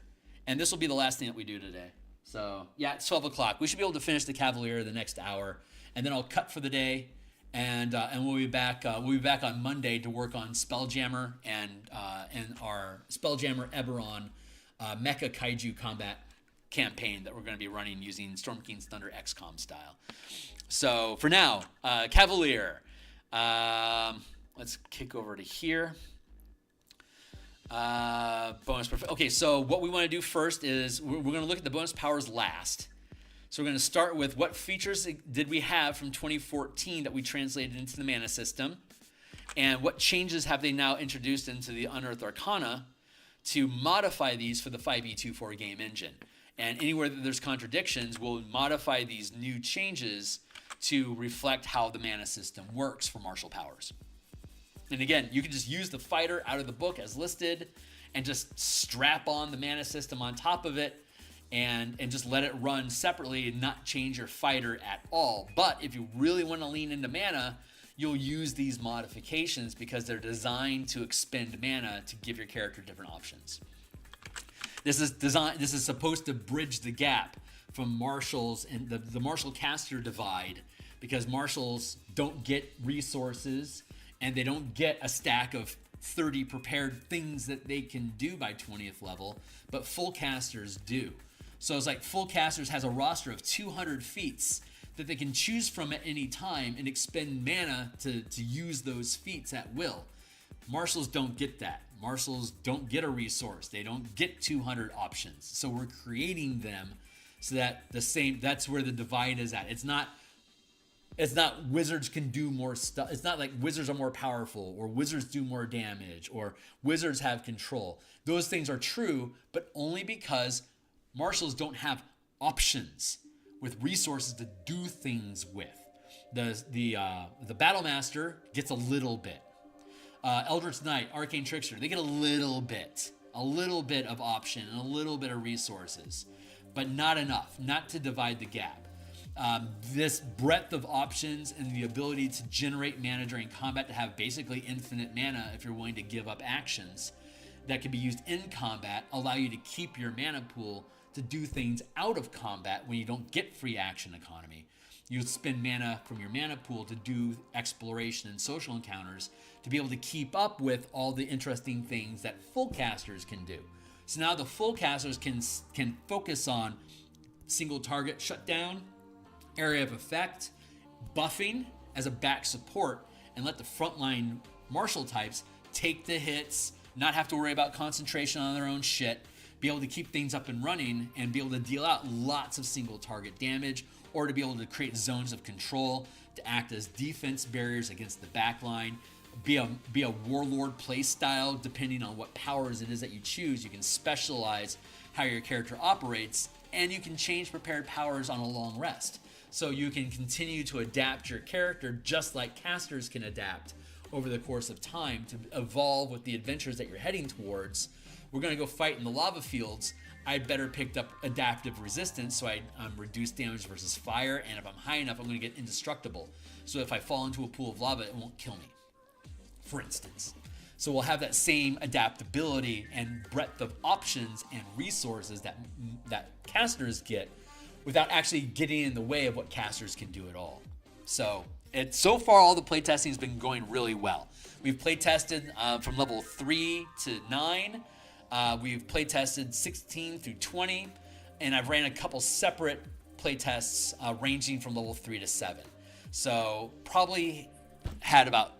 And this will be the last thing that we do today. So yeah, it's 12 o'clock. We should be able to finish the Cavalier the next hour, and then I'll cut for the day, and we'll be back. We'll be back on Monday to work on Spelljammer and our Spelljammer Eberron Mecha Kaiju combat campaign that we're going to be running using Storm King's Thunder XCOM style. So for now, Cavalier. Let's kick over to here. Bonus. Okay, so what we want to do first is we're going to look at the bonus powers last. So we're going to start with what features did we have from 2014 that we translated into the mana system, and what changes have they now introduced into the Unearthed Arcana to modify these for the 5e24 game engine. And anywhere that there's contradictions, we'll modify these new changes to reflect how the mana system works for martial powers. And again, you can just use the fighter out of the book as listed and just strap on the mana system on top of it and just let it run separately and not change your fighter at all. But if you really want to lean into mana, you'll use these modifications because they're designed to expend mana to give your character different options. This is supposed to bridge the gap from martials and the martial caster divide, because martials don't get resources and they don't get a stack of 30 prepared things that they can do by 20th level, but full casters do. So it's like full casters has a roster of 200 feats that they can choose from at any time and expend mana to use those feats at will. Marshals don't get that. Marshals don't get a resource. They don't get 200 options. So we're creating them so that that's where the divide is at. It's not wizards can do more stuff. It's not like wizards are more powerful or wizards do more damage or wizards have control. Those things are true, but only because marshals don't have options with resources to do things with. The Battle Master gets a little bit. Eldritch Knight, Arcane Trickster, they get a little bit of option and a little bit of resources, but not enough, not to divide the gap. This breadth of options and the ability to generate mana during combat, to have basically infinite mana if you're willing to give up actions that can be used in combat, allow you to keep your mana pool to do things out of combat when you don't get free action economy. You spend mana from your mana pool to do exploration and social encounters to be able to keep up with all the interesting things that full casters can do. So now the full casters can focus on single target shutdown, area of effect, buffing as a back support, and let the frontline martial types take the hits, not have to worry about concentration on their own shit, be able to keep things up and running, and be able to deal out lots of single target damage, or to be able to create zones of control to act as defense barriers against the backline, be a warlord play style. Depending on what powers it is that you choose, you can specialize how your character operates, and you can change prepared powers on a long rest. So you can continue to adapt your character just like casters can adapt over the course of time to evolve with the adventures that you're heading towards. We're going to go fight in the lava fields. I better picked up adaptive resistance, so I'm reduced damage versus fire, and if I'm high enough, I'm going to get indestructible. So if I fall into a pool of lava, it won't kill me, for instance. So we'll have that same adaptability and breadth of options and resources that casters get without actually getting in the way of what casters can do at all. So far all the playtesting has been going really well. We've playtested from level 3 to 9. We've playtested 16 through 20, and I've ran a couple separate playtests ranging from level 3 to 7. So probably had about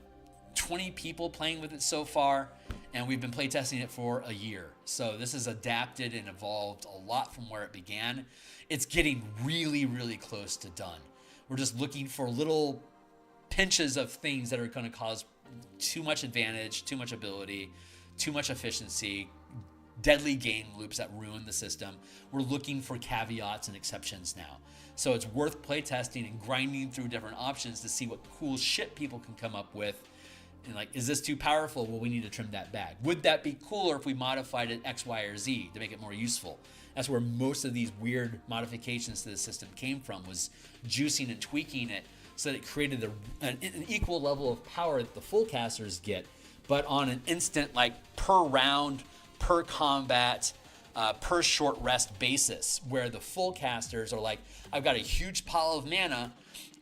20 people playing with it so far, and we've been playtesting it for a year. So this has adapted and evolved a lot from where it began. It's getting really, really close to done. We're just looking for little pinches of things that are going to cause too much advantage, too much ability, too much efficiency, deadly game loops that ruin the system. We're looking for caveats and exceptions now. So it's worth playtesting and grinding through different options to see what cool shit people can come up with. And like, is this too powerful? Well, we need to trim that back. Would that be cooler if we modified it X, Y, or Z to make it more useful? That's where most of these weird modifications to the system came from, was juicing and tweaking it so that it created an equal level of power that the full casters get, but on an instant, like per round, per combat, per short rest basis, where the full casters are like, I've got a huge pile of mana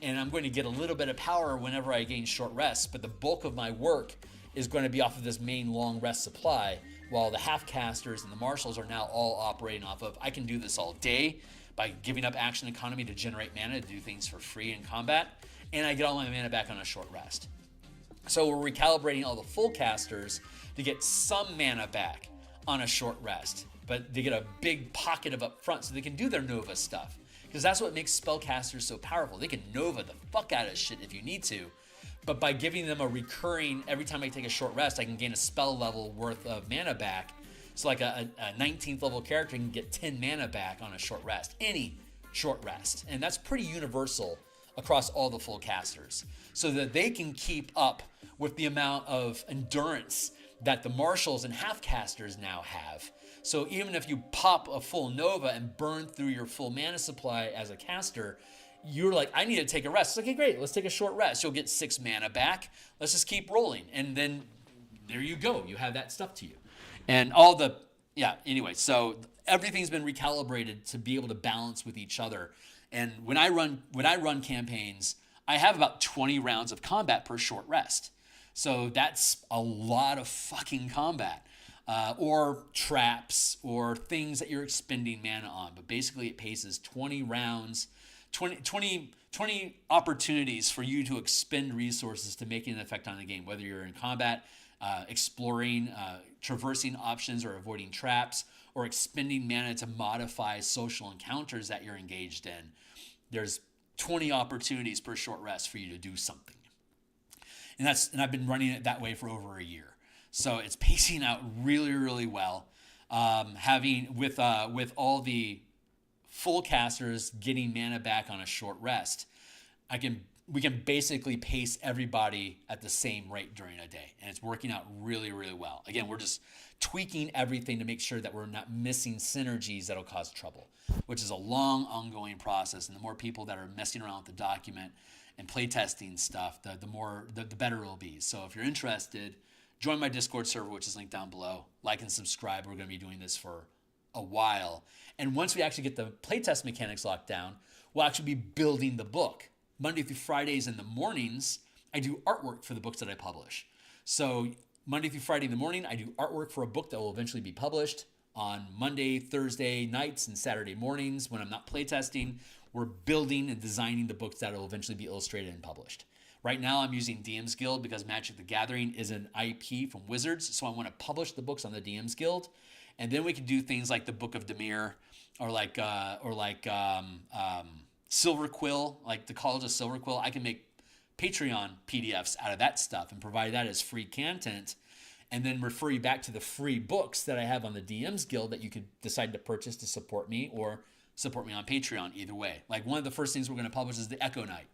and I'm going to get a little bit of power whenever I gain short rest, but the bulk of my work is going to be off of this main long rest supply, while the half casters and the marshals are now all operating off of, I can do this all day by giving up action economy to generate mana to do things for free in combat, and I get all my mana back on a short rest. So we're recalibrating all the full casters to get some mana back on a short rest, but they get a big pocket of up front so they can do their Nova stuff. Because that's what makes spellcasters so powerful. They can Nova the fuck out of shit if you need to, but by giving them a recurring, every time I take a short rest, I can gain a spell level worth of mana back. So like a 19th level character can get 10 mana back on a short rest, any short rest. And that's pretty universal across all the full casters, so that they can keep up with the amount of endurance that the marshals and half casters now have. So even if you pop a full Nova and burn through your full mana supply as a caster, you're like, I need to take a rest. It's like, okay, great, let's take a short rest. You'll get 6 mana back. Let's just keep rolling. And then there you go. You have that stuff to you. And anyway, so everything's been recalibrated to be able to balance with each other. And when I run campaigns, I have about 20 rounds of combat per short rest. So that's a lot of fucking combat. Or traps, or things that you're expending mana on. But basically it paces 20 rounds, 20 opportunities for you to expend resources to make an effect on the game, whether you're in combat, exploring, traversing options or avoiding traps, or expending mana to modify social encounters that you're engaged in, there's 20 opportunities per short rest for you to do something. And I've been running it that way for over a year. So it's pacing out really, really well. With all the full casters getting mana back on a short rest, we can basically pace everybody at the same rate during a day, and it's working out really, really well. Again, we're just tweaking everything to make sure that we're not missing synergies that'll cause trouble, which is a long, ongoing process. And the more people that are messing around with the document and playtesting stuff, the better it'll be. So if you're interested, join my Discord server, which is linked down below. Like and subscribe. We're going to be doing this for a while. And once we actually get the playtest mechanics locked down, we'll actually be building the book. Monday through Fridays in the mornings, I do artwork for the books that I publish. So Monday through Friday in the morning, I do artwork for a book that will eventually be published. On Monday, Thursday nights, and Saturday mornings, when I'm not playtesting, we're building and designing the books that will eventually be illustrated and published. Right now, I'm using DMsGuild because Magic the Gathering is an IP from Wizards, so I want to publish the books on the DMsGuild, and then we can do things like the Book of Dimir, or Silver Quill, like the College of Silver Quill. I can make Patreon PDFs out of that stuff and provide that as free content, and then refer you back to the free books that I have on the DMsGuild that you could decide to purchase to support me or support me on Patreon, either way. Like, one of the first things we're going to publish is the Echo Knight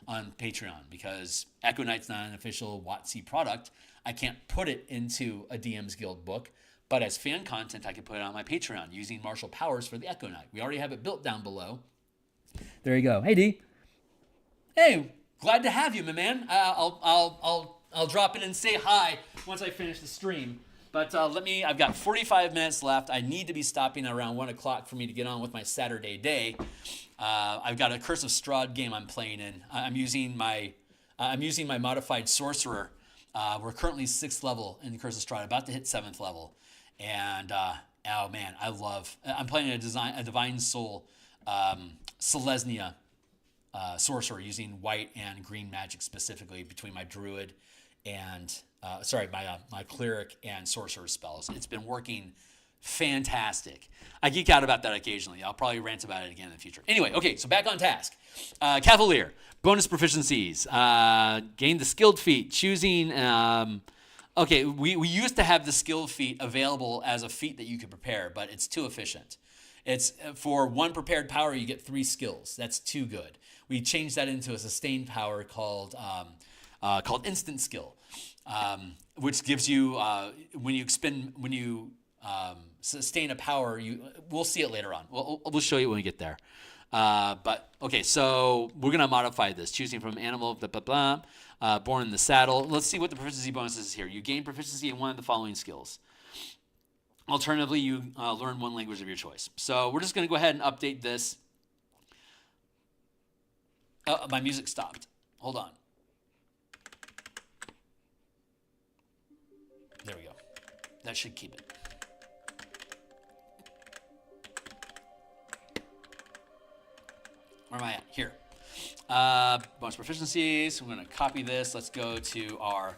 on Patreon, because Echo Knight's not an official WOTC product. I can't put it into a DMsGuild book, but as fan content, I can put it on my Patreon using Martial Powers for the Echo Knight. We already have it built down below. There you go. Hey, D. Hey, glad to have you, my man. I'll drop in and say hi once I finish the stream. But I've got 45 minutes left. I need to be stopping around 1 o'clock for me to get on with my Saturday day. I've got a Curse of Strahd game I'm playing in. I'm using my modified sorcerer. We're currently 6th level in Curse of Strahd, about to hit 7th level. And oh man, I'm playing a Divine Soul Selesnya sorcerer, using white and green magic specifically between my druid and my cleric and sorcerer spells. It's been working fantastic. I geek out about that occasionally. I'll probably rant about it again in the future. Anyway, okay, so back on task. Cavalier, bonus proficiencies, gain the skilled feat, choosing. Okay, we used to have the skilled feat available as a feat that you could prepare, but it's too efficient. It's for 1 prepared power, you get 3 skills. That's too good. We changed that into a sustained power called instant skill, which gives you when you sustain a power. We'll see it later on. We'll show you when we get there. But okay, so we're gonna modify this, choosing from animal, blah blah blah. Born in the saddle. Let's see what the proficiency bonus is here. You gain proficiency in one of the following skills. Alternatively, you learn 1 language of your choice. So we're just going to go ahead and update this. My music stopped. Hold on. There we go. That should keep it. Where am I at? Here. Bonus proficiencies. I'm going to copy this. Let's go to our...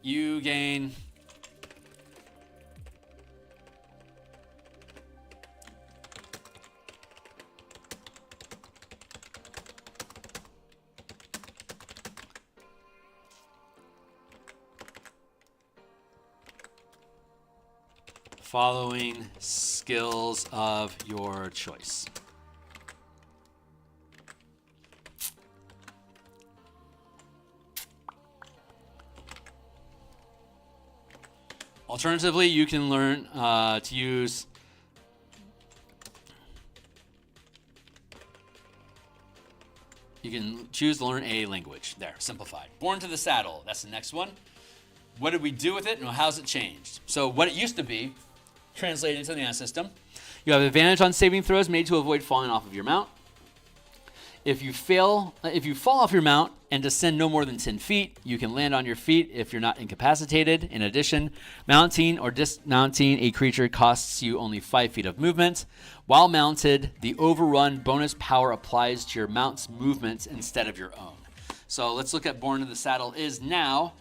You gain following skills of your choice. Alternatively, you can learn to use you can choose to learn a language. There, simplified. Born to the saddle. That's the next one. What did we do with it, and how's it changed? So what it used to be, translated into the mana system. You have advantage on saving throws made to avoid falling off of your mount. If you fall off your mount and descend no more than 10 feet, you can land on your feet if you're not incapacitated. In addition, mounting or dismounting a creature costs you only 5 feet of movement. While mounted, the overrun bonus power applies to your mount's movements instead of your own. So let's look at Born in the Saddle is now.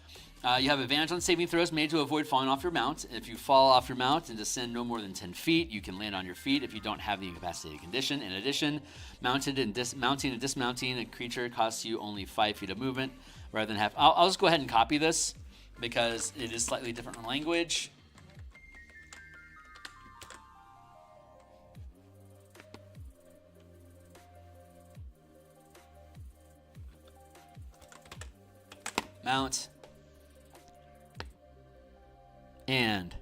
You have advantage on saving throws made to avoid falling off your mount. If you fall off your mount and descend no more than 10 feet, you can land on your feet if you don't have the incapacitated condition. In addition, mounting and dismounting a creature costs you only 5 feet of movement rather than half. I'll just go ahead and copy this because it is slightly different in language. Mount. And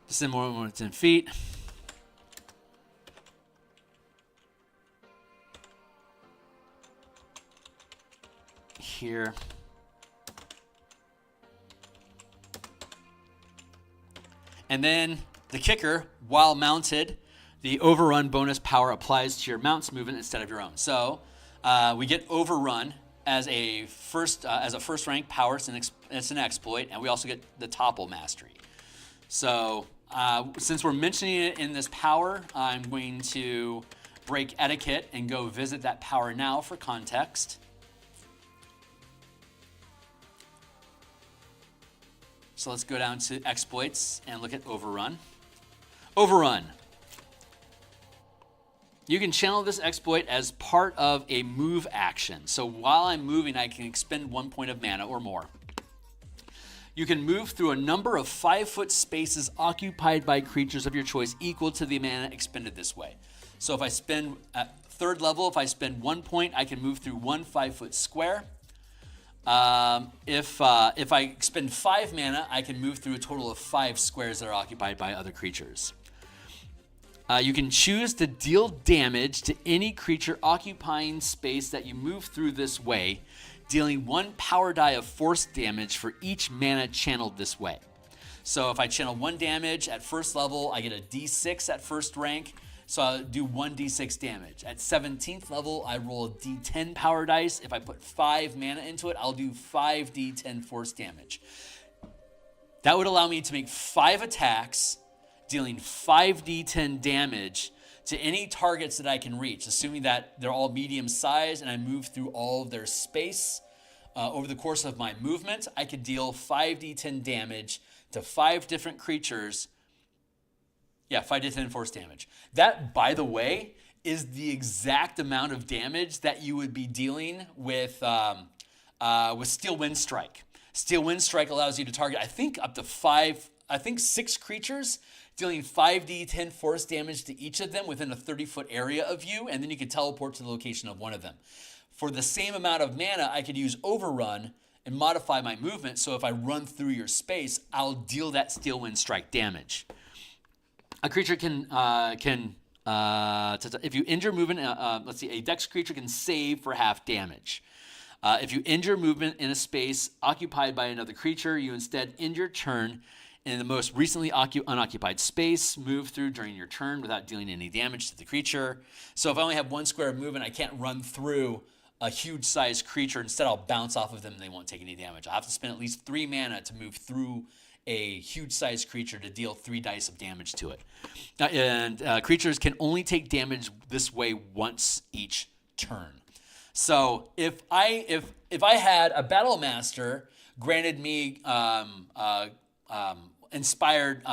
descend more than 10 feet. Here. And then the kicker, while mounted, the overrun bonus power applies to your mount's movement instead of your own. So we get overrun as a first rank power. It's an exploit, and we also get the topple mastery. So since we're mentioning it in this power, I'm going to break etiquette and go visit that power now for context. So let's go down to exploits and look at overrun. Overrun. You can channel this exploit as part of a move action. So while I'm moving, I can expend 1 point of mana or more. You can move through a number of 5-foot spaces occupied by creatures of your choice equal to the mana expended this way. So if I spend at 3rd level, if I spend 1 point, I can move through one 5-foot square. If I spend 5 mana, I can move through a total of 5 squares that are occupied by other creatures. You can choose to deal damage to any creature occupying space that you move through this way, dealing 1 power die of force damage for each mana channeled this way. So if I channel 1 damage at 1st level, I get a d6 at 1st rank, so I'll do 1d6 damage. At 17th level, I roll a d10 power dice. If I put 5 mana into it, I'll do 5d10 force damage. That would allow me to make 5 attacks, dealing 5d10 damage to any targets that I can reach, assuming that they're all medium size and I move through all of their space. Over the course of my movement, I could deal 5d10 damage to 5 different creatures. Yeah, 5d10 force damage. That, by the way, is the exact amount of damage that you would be dealing with Steel Wind Strike. Steel Wind Strike allows you to target, I think, up to 6 creatures, dealing 5d10 force damage to each of them within a 30-foot area of you, and then you can teleport to the location of one of them. For the same amount of mana, I could use Overrun and modify my movement, so if I run through your space, I'll deal that Steel Wind Strike damage. A creature if you injure movement, let's see, a dex creature can save for half damage. If you injure movement in a space occupied by another creature, you instead end your turn in the most recently unoccupied space, move through during your turn without dealing any damage to the creature. So if I only have 1 square of movement, I can't run through a huge-sized creature. Instead, I'll bounce off of them and they won't take any damage. I'll have to spend at least 3 mana to move through a huge-sized creature to deal 3 dice of damage to it. And creatures can only take damage this way once each turn. So if I had a Battle Master granted me inspired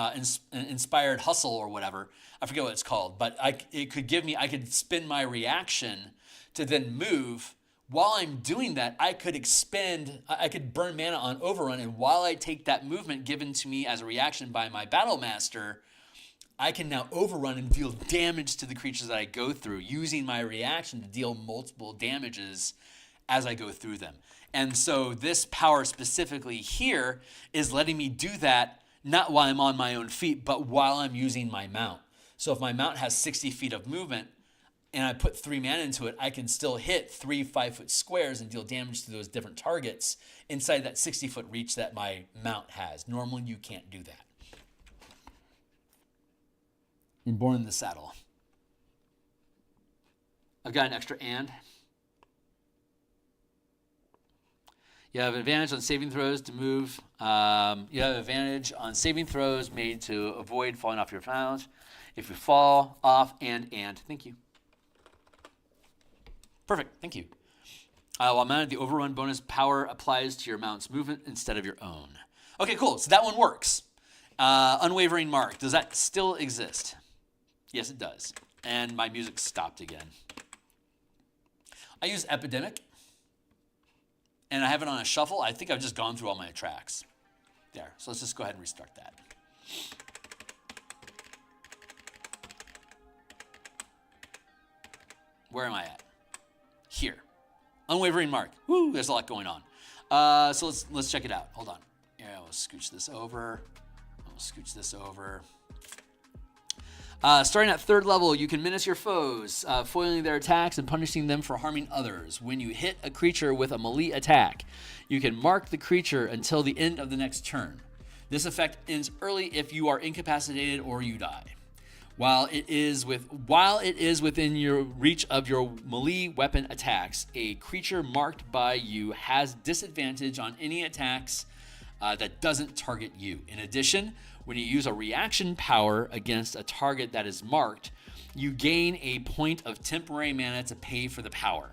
hustle or whatever, I forget what it's called, but I could spend my reaction to then move. While I'm doing that, I could burn mana on Overrun, and while I take that movement given to me as a reaction by my Battle Master, I can now Overrun and deal damage to the creatures that I go through, using my reaction to deal multiple damages as I go through them. And so this power specifically here is letting me do that not while I'm on my own feet, but while I'm using my mount. So if my mount has 60 feet of movement and I put 3 mana into it, I can still hit 3 5-foot squares and deal damage to those different targets inside that 60-foot reach that my mount has. Normally, you can't do that. In Born in the Saddle. I've got an extra and. You have advantage on saving throws to move. You have advantage on saving throws made to avoid falling off your challenge. If you fall off and. Thank you. Perfect. Thank you. While mounted, the overrun bonus power applies to your mount's movement instead of your own. Okay, cool. So that one works. Unwavering Mark. Does that still exist? Yes, it does. And my music stopped again. I use Epidemic. And I have it on a shuffle. I think I've just gone through all my tracks. There. So let's just go ahead and restart that. Where am I at? Here. Unwavering Mark. Woo, there's a lot going on. So let's check it out. Hold on. Yeah, I'll scooch this over. Starting at 3rd level, you can menace your foes, foiling their attacks and punishing them for harming others. When you hit a creature with a melee attack, you can mark the creature until the end of the next turn. This effect ends early if you are incapacitated or you die. While it is within your reach of your melee weapon attacks, a creature marked by you has disadvantage on any attacks that doesn't target you. In addition, when you use a reaction power against a target that is marked, you gain a point of temporary mana to pay for the power.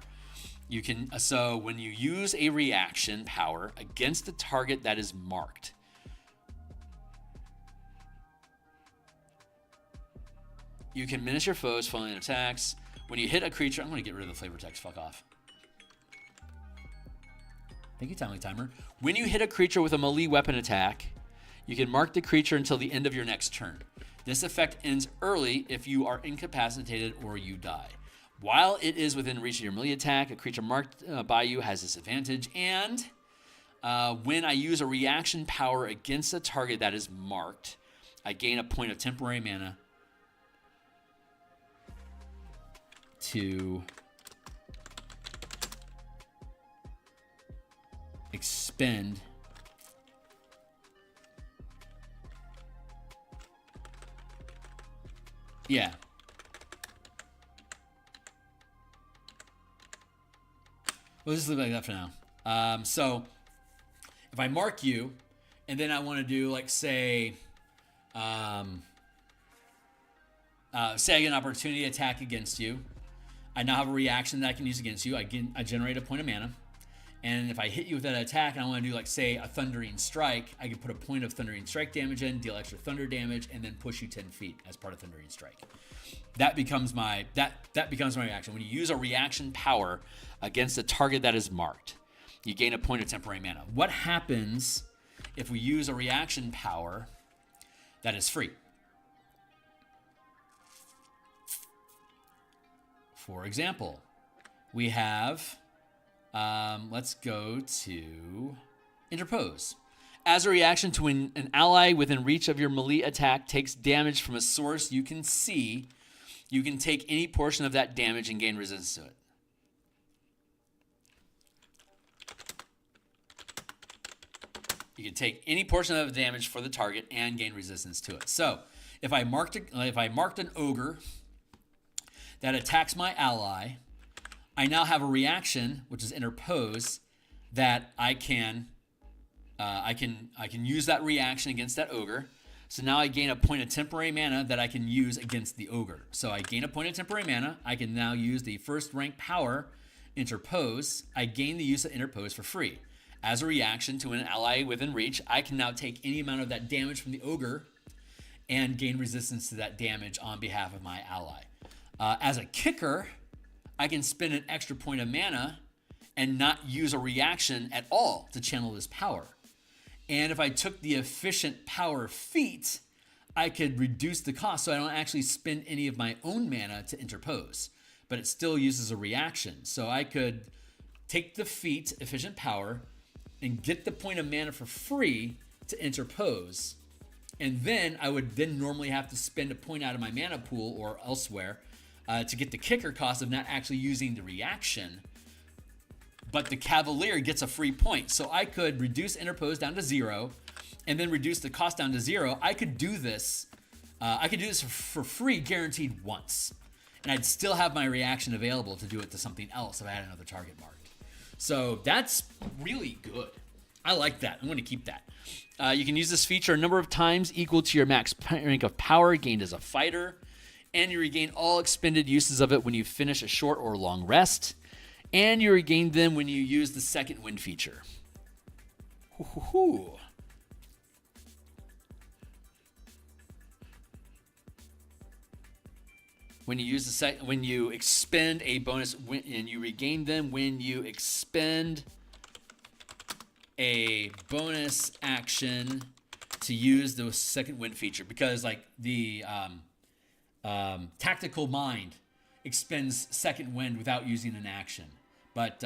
So when you use a reaction power against a target that is marked, you can menace your foes following attacks. When you hit a creature, I'm going to get rid of the flavor text. Fuck off. Thank you, Timely Timer. When you hit a creature with a melee weapon attack, you can mark the creature until the end of your next turn. This effect ends early if you are incapacitated or you die. While it is within reach of your melee attack, a creature marked by you has disadvantage. And when I use a reaction power against a target that is marked, I gain a point of temporary mana to expend yeah. We'll just leave it like that for now. So if I mark you and then I want to do like say I get an opportunity attack against you, I now have a reaction that I can use against you. I generate a point of mana. And if I hit you with that attack and I want to do like say a Thundering Strike, I can put a point of Thundering Strike damage in, deal extra thunder damage, and then push you 10 feet as part of Thundering Strike. That becomes my reaction. When you use a reaction power against a target that is marked, you gain a point of temporary mana. What happens if we use a reaction power that is free? For example, we have, let's go to Interpose. As a reaction to when an ally within reach of your melee attack takes damage from a source you can see, you can take any portion of that damage and gain resistance to it. You can take any portion of the damage for the target and gain resistance to it. So, if I marked an ogre that attacks my ally, I now have a reaction, which is Interpose, that I can use that reaction against that ogre. So now I gain a point of temporary mana that I can use against the ogre. So I gain a point of temporary mana. I can now use the first rank power, Interpose. I gain the use of Interpose for free. As a reaction to an ally within reach, I can now take any amount of that damage from the ogre and gain resistance to that damage on behalf of my ally. As a kicker, I can spend an extra point of mana and not use a reaction at all to channel this power. And if I took the efficient power feat, I could reduce the cost so I don't actually spend any of my own mana to Interpose, but it still uses a reaction. So I could take the feat, efficient power, and get the point of mana for free to Interpose. And then I would then normally have to spend a point out of my mana pool or elsewhere to get the kicker cost of not actually using the reaction. But the Cavalier gets a free point. So I could reduce Interpose down to 0 and then reduce the cost down to 0. I could do this. For free, guaranteed once. and I'd still have my reaction available to do it to something else if I had another target marked. So that's really good. I like that. I'm going to keep that. You can use this feature a number of times equal to your max rank of power gained as a fighter, and you regain all expended uses of it when you finish a short or long rest, and you regain them when you use the second wind feature. Hoo-hoo-hoo. When you use when you expend a bonus, and you regain them when you expend a bonus action to use the second wind feature, because like the tactical mind expends second wind without using an action, but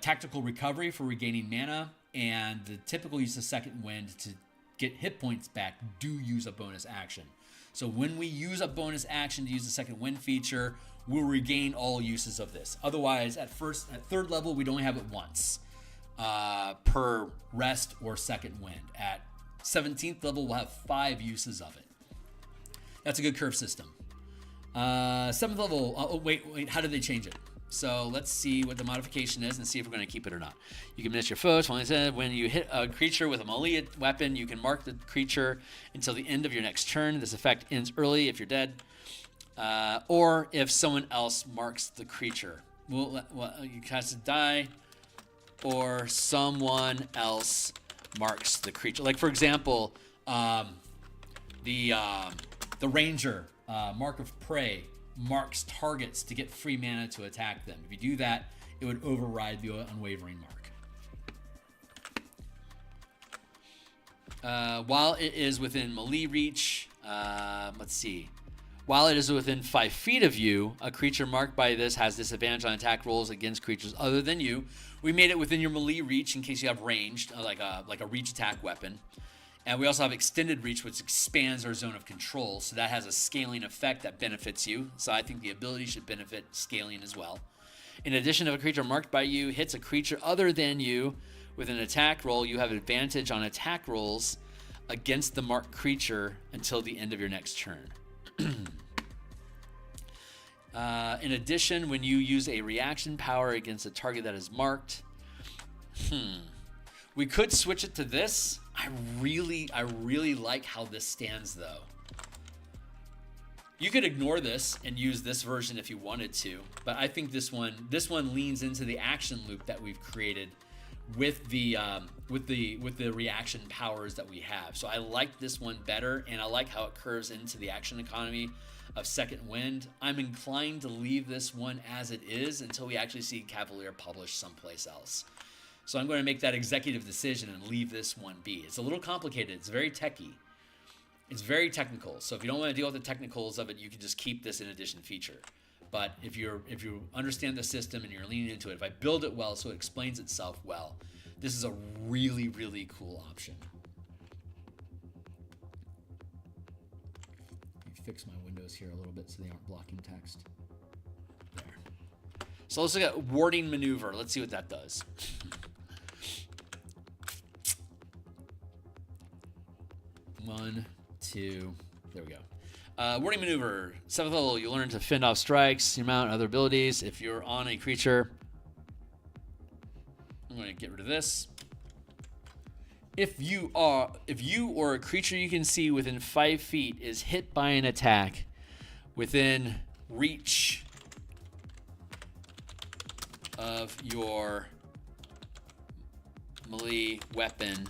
tactical recovery for regaining mana and the typical use of second wind to get hit points back do use a bonus action. So when we use a bonus action to use the second wind feature, we'll regain all uses of this. Otherwise, at third level, we'd only have it once per rest or second wind. At 17th level, we'll have 5 uses of it. That's a good curve system. 7th level, wait, how did they change it? So let's see what the modification is and see if we're going to keep it or not. You can miss your foes. When you hit a creature with a melee weapon, you can mark the creature until the end of your next turn. This effect ends early if you're dead, or if someone else marks the creature. You cast a die, or someone else marks the creature. Like for example, the ranger, mark of prey, marks targets to get free mana to attack them. If you do that, it would override the unwavering mark. While it is within melee reach, let's see. While it is within 5 feet of you, a creature marked by this has disadvantage on attack rolls against creatures other than you. We made it within your melee reach in case you have ranged, like a reach attack weapon. And we also have extended reach, which expands our zone of control. So that has a scaling effect that benefits you. So I think the ability should benefit scaling as well. In addition, if a creature marked by you hits a creature other than you with an attack roll, you have advantage on attack rolls against the marked creature until the end of your next turn. In addition, when you use a reaction power against a target that is marked, we could switch it to this. I really like how this stands though. You could ignore this and use this version if you wanted to, but I think this one leans into the action loop that we've created with the reaction powers that we have. So I like this one better, and I like how it curves into the action economy of second wind. I'm inclined to leave this one as it is until we actually see Cavalier published someplace else. So I'm going to make that executive decision and leave this one be. It's a little complicated. It's very techy. It's very technical. So if you don't want to deal with the technicals of it, you can just keep this in addition feature. But if you understand the system and you're leaning into it, if I build it well so it explains itself well, this is a really, really cool option. Let me fix my windows here a little bit so they aren't blocking text. There. So let's look at warding maneuver. Let's see what that does. One, two, there we go. Warding maneuver, 7th level, you learn to fend off strikes, your mount, other abilities. If you're on a creature, I'm going to get rid of this. If you or a creature you can see within 5 feet is hit by an attack within reach of your melee weapon,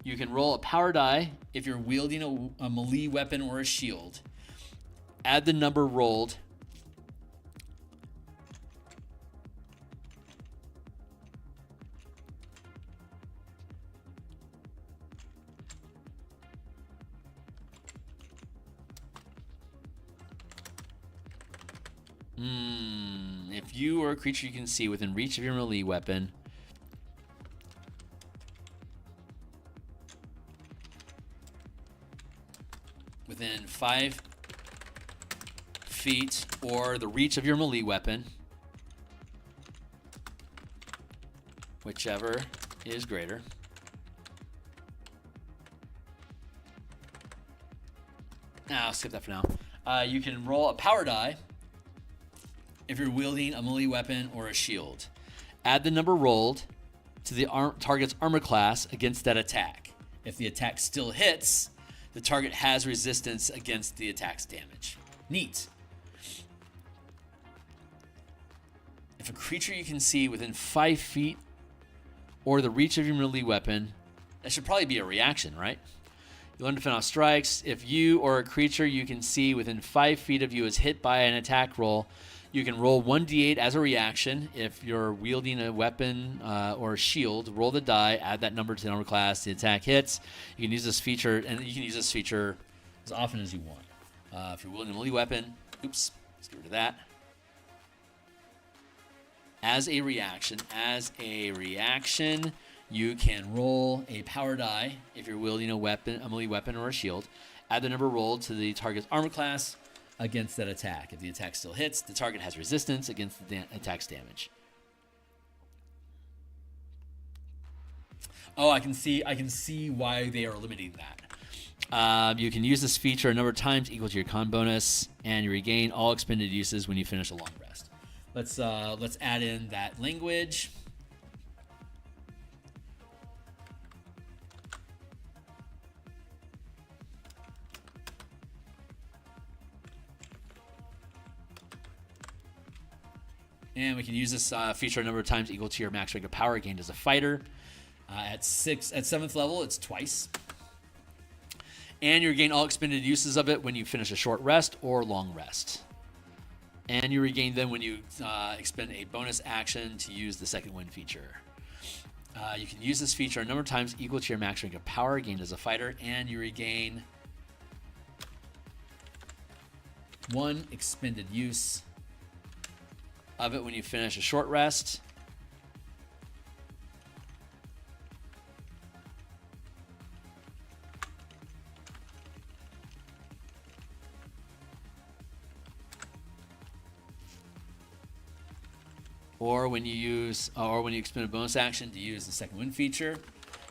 you can roll a power die if you're wielding a melee weapon or a shield. Add the number rolled if you or a creature you can see within reach of your melee weapon within 5 feet or the reach of your melee weapon, whichever is greater, I'll skip that for now. You can roll a power die if you're wielding a melee weapon or a shield. Add the number rolled to the target's armor class against that attack. If the attack still hits, the target has resistance against the attack's damage. Neat. If a creature you can see within 5 feet or the reach of your melee weapon, that should probably be a reaction, right? You learn to fend off strikes. If you or a creature you can see within 5 feet of you is hit by an attack roll, you can roll 1d8 as a reaction. If you're wielding a weapon or a shield, roll the die, add that number to the armor class. The attack hits. You can use this feature, and you can use this feature as often as you want. If you're wielding a melee weapon, oops, let's get rid of that. As a reaction, you can roll a power die if you're wielding a melee weapon or a shield. Add the number rolled to the target's armor class against that attack. If the attack still hits, the target has resistance against the attack's damage. Oh, I can see why they are limiting that. You can use this feature a number of times equal to your con bonus, and you regain all expended uses when you finish a long rest. Let's add in that language. And we can use this feature a number of times equal to your max rank of power gained as a fighter. At 7th level, it's twice. And you regain all expended uses of it when you finish a short rest or long rest. And you regain them when you expend a bonus action to use the second wind feature. You can use this feature a number of times equal to your max rank of power gained as a fighter, and you regain 1 expended use of it when you finish a short rest. Or when you expend a bonus action to use the second wind feature,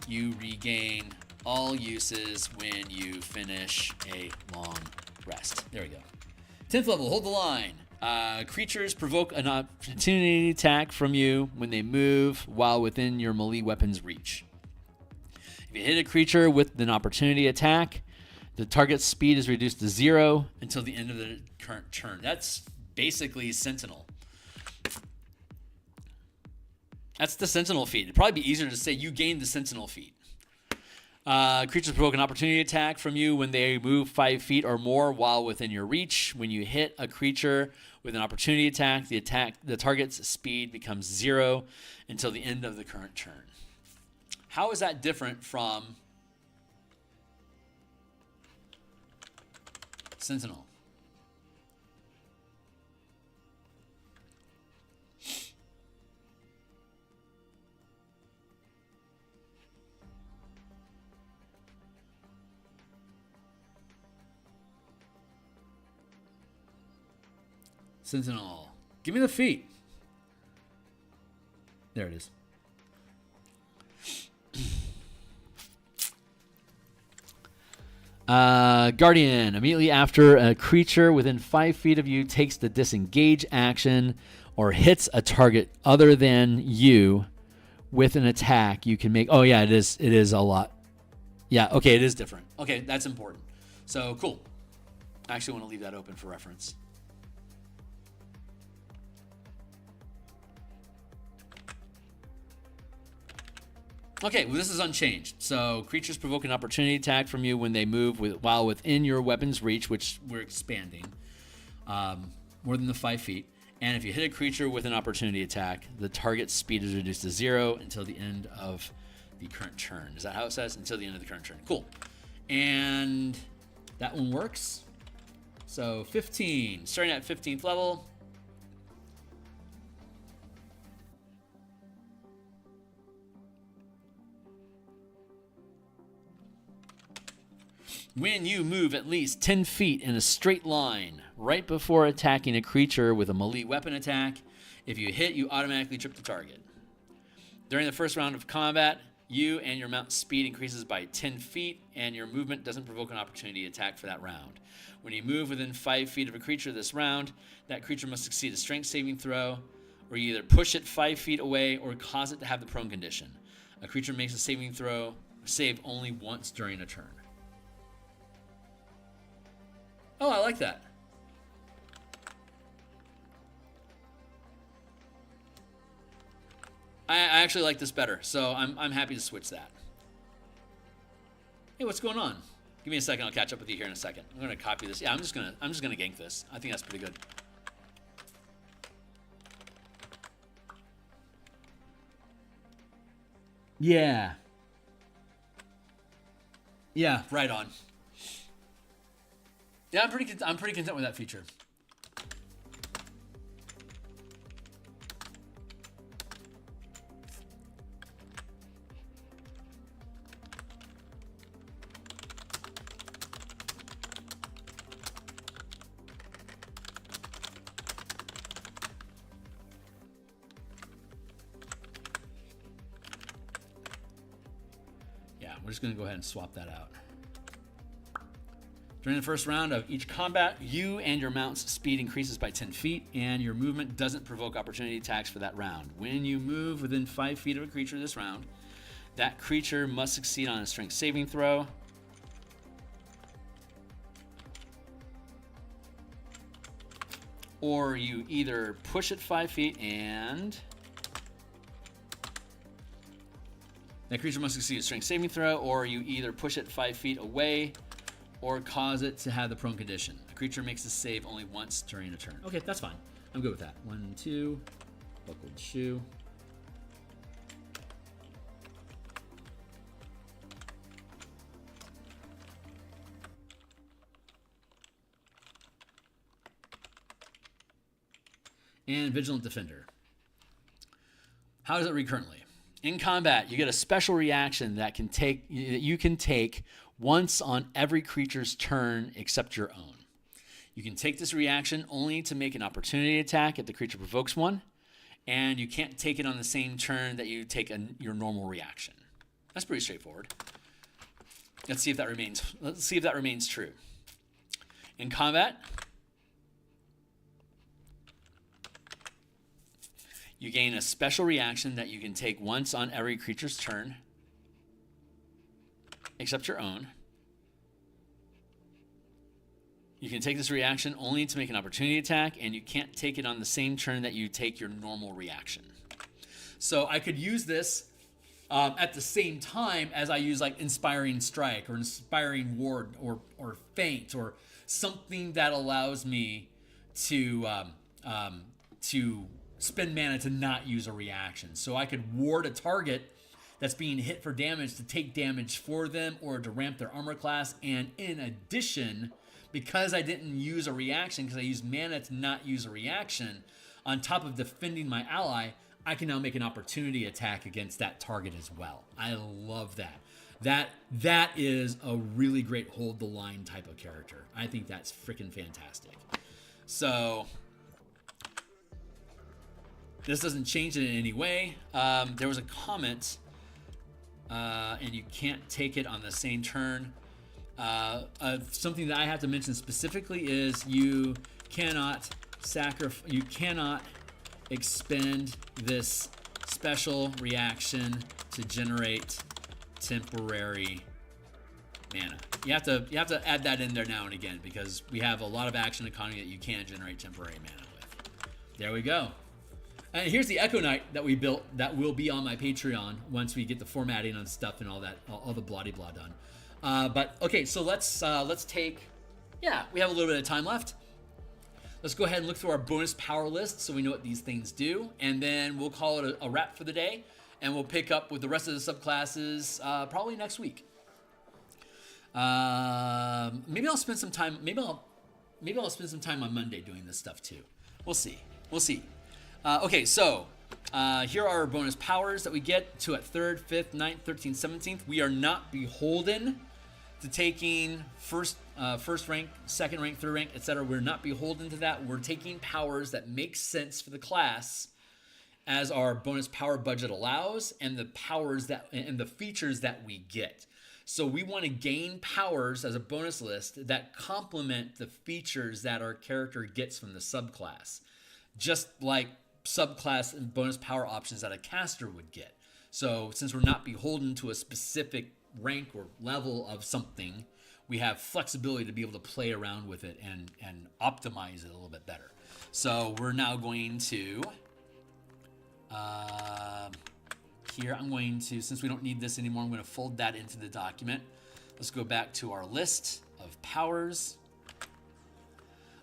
you regain all uses when you finish a long rest. There we go. 10th level, hold the line. Creatures provoke an opportunity attack from you when they move while within your melee weapon's reach. If you hit a creature with an opportunity attack, the target's speed is reduced to 0 until the end of the current turn. That's basically Sentinel. That's the Sentinel feat. It'd probably be easier to say you gained the Sentinel feat. Creatures provoke an opportunity attack from you when they move 5 feet or more while within your reach. When you hit a creature with an opportunity attack, the target's speed becomes 0 until the end of the current turn. How is that different from Sentinel? Sentinel. Give me the feat. There it is. Guardian. Immediately after a creature within 5 feet of you takes the disengage action or hits a target other than you with an attack, you can make... Oh, yeah, it is a lot. Yeah, okay, it is different. Okay, that's important. So, cool. I actually want to leave that open for reference. Okay, well, this is unchanged. So creatures provoke an opportunity attack from you when they move while within your weapon's reach, which we're expanding more than the 5 feet. And if you hit a creature with an opportunity attack, the target's speed is reduced to 0 until the end of the current turn. Is that how it says? Until the end of the current turn. Cool. And that one works. So 15, starting at 15th level. When you move at least 10 feet in a straight line right before attacking a creature with a melee weapon attack, if you hit, you automatically trip the target. During the first round of combat, You and your mount's speed increases by 10 feet, and your movement doesn't provoke an opportunity attack for that round. When you move within 5 feet of a creature this round, that creature must succeed a strength saving throw, or you either push it 5 feet away or cause it to have the prone condition. A creature makes a saving throw, save only once during a turn. Oh, I like that. I actually like this better, so I'm happy to switch that. Hey, what's going on? Give me a second. I'll catch up with you here in a second. I'm gonna copy this. Yeah, I'm just gonna gank this. I think that's pretty good. Yeah. Yeah, right on. Yeah, I'm pretty content with that feature. We're just going to go ahead and swap that out. During the first round of each combat, you and your mount's speed increases by 10 feet, and your movement doesn't provoke opportunity attacks for that round. When you move within 5 feet of a creature this round, that creature must succeed on a strength saving throw. Or you either push it 5 feet and... that creature must succeed a strength saving throw, or you either push it 5 feet away or cause it to have the prone condition. A creature makes a save only once during a turn. Okay, that's fine. I'm good with that. 1, 2, buckled shoe. And Vigilant Defender. How does it read currently? In combat, you get a special reaction that you can take once on every creature's turn except your own. You can take this reaction only to make an opportunity attack if the creature provokes one, and you can't take it on the same turn that you take your normal reaction. That's pretty straightforward. Let's see if that remains true. In combat, you gain a special reaction that you can take once on every creature's turn, except your own. You can take this reaction only to make an opportunity attack, and you can't take it on the same turn that you take your normal reaction. So I could use this at the same time as I use like Inspiring Strike or Inspiring Ward or Feint or something that allows me to spend mana to not use a reaction. So I could ward a target that's being hit for damage to take damage for them or to ramp their armor class. And in addition, because I didn't use a reaction, because I used mana to not use a reaction, on top of defending my ally, I can now make an opportunity attack against that target as well. I love that. That is a really great hold the line type of character. I think that's freaking fantastic. So this doesn't change it in any way. There was a comment, and you can't take it on the same turn. Something that I have to mention specifically is you cannot expend this special reaction to generate temporary mana. You have to add that in there now and again because we have a lot of action economy that you can generate temporary mana with. There we go. And here's the Echo Knight that we built that will be on my Patreon once we get the formatting on stuff and all that, all the blah blah done. But okay, so let's take, we have a little bit of time left. Let's go ahead and look through our bonus power list so we know what these things do, and then we'll call it a wrap for the day, and we'll pick up with the rest of the subclasses probably next week. Maybe I'll spend some time. Maybe I'll spend some time on Monday doing this stuff too. We'll see. Okay, so here are our bonus powers that we get to at 3rd, 5th, 9th, 13th, 17th. We are not beholden to taking first rank, second rank, third rank, etc. We're not beholden to that. We're taking powers that make sense for the class as our bonus power budget allows, and the powers that and the features that we get. So we want to gain powers as a bonus list that complement the features that our character gets from the subclass, just like subclass and bonus power options that a caster would get. So since we're not beholden to a specific rank or level of something, we have flexibility to be able to play around with it and optimize it a little bit better. So we're now going to here I'm going to, since we don't need this anymore, I'm going to fold that into the document. Let's go back to our list of powers.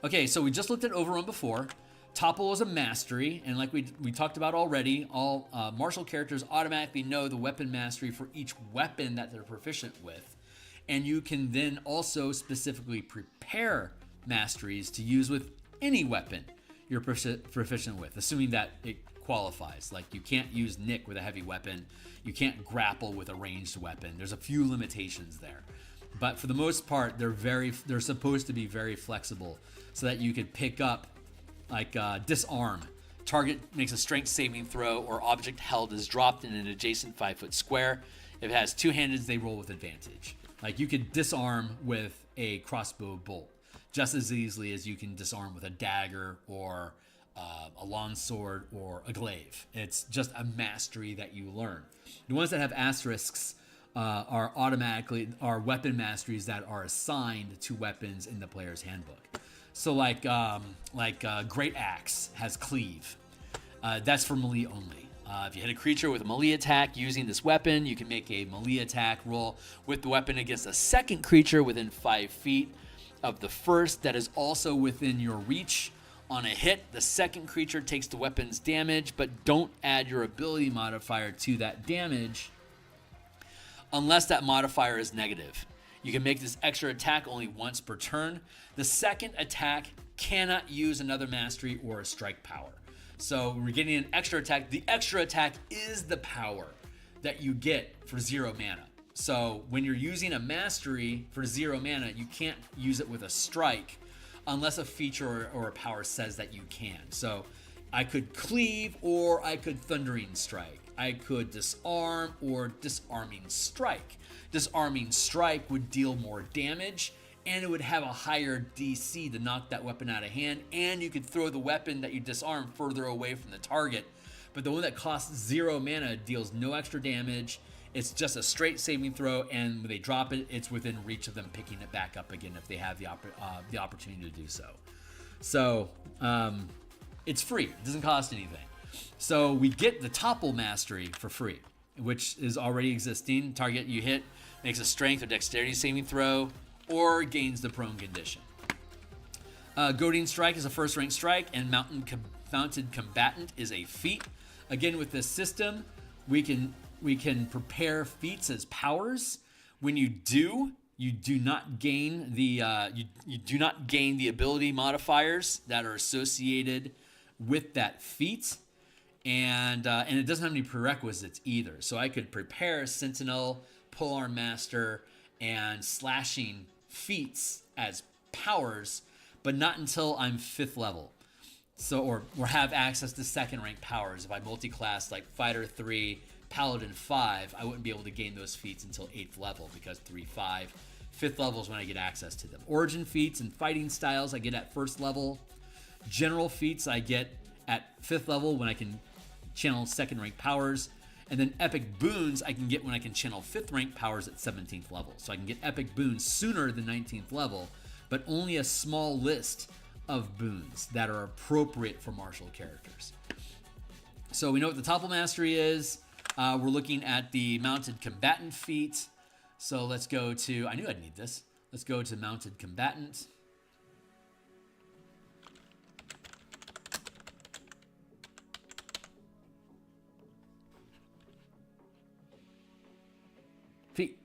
Okay, so we just looked at Overrun before. Topple is a mastery, and like we talked about already, all martial characters automatically know the weapon mastery for each weapon that they're proficient with. And you can then also specifically prepare masteries to use with any weapon you're proficient with, assuming that it qualifies. Like, you can't use Nick with a heavy weapon. You can't grapple with a ranged weapon. There's a few limitations there. But for the most part, they're supposed to be very flexible so that you could pick up, like, disarm. Target makes a strength saving throw, or object held is dropped in an adjacent 5-foot square. If it has two-handeds, they roll with advantage. Like, you could disarm with a crossbow bolt just as easily as you can disarm with a dagger or a longsword or a glaive. It's just a mastery that you learn. The ones that have asterisks are weapon masteries that are assigned to weapons in the player's handbook. So like Great Axe has cleave. That's for melee only. If you hit a creature with a melee attack using this weapon, you can make a melee attack roll with the weapon against a second creature within 5 feet of the first that is also within your reach. On a hit, the second creature takes the weapon's damage, but don't add your ability modifier to that damage unless that modifier is negative. You can make this extra attack only once per turn. The second attack cannot use another mastery or a strike power. So we're getting an extra attack. The extra attack is the power that you get for 0 mana. So when you're using a mastery for 0 mana, you can't use it with a strike unless a feature or a power says that you can. So I could cleave, or I could thundering strike. I could disarm or disarming strike. Disarming strike would deal more damage, and it would have a higher DC to knock that weapon out of hand, and you could throw the weapon that you disarm further away from the target. But the one that costs 0 mana deals no extra damage. It's just a straight saving throw, and when they drop it, it's within reach of them picking it back up again if they have the opportunity to do so. So it's free. It doesn't cost anything. So we get the Topple Mastery for free, which is already existing. Target you hit makes a strength or dexterity saving throw, or gains the prone condition. Goading Strike is a first rank strike, and Mounted Combatant is a feat. Again, with this system, we can prepare feats as powers. When you do not gain the you do not gain the ability modifiers that are associated with that feat, and it doesn't have any prerequisites either. So I could prepare Sentinel, Polearm Master, and Slashing feats as powers, but not until I'm 5th level. So or have access to 2nd rank powers. If I multi-class like Fighter 3, Paladin 5, I wouldn't be able to gain those feats until 8th level, because 3, 5, 5th level is when I get access to them. Origin feats and fighting styles I get at 1st level. General feats I get at 5th level when I can channel 2nd rank powers. And then epic boons I can get when I can channel 5th rank powers at 17th level. So I can get epic boons sooner than 19th level, but only a small list of boons that are appropriate for martial characters. So we know what the Topple Mastery is. We're looking at the Mounted Combatant feat. So let's go to, I knew I'd need this. Let's go to Mounted Combatant. Feat.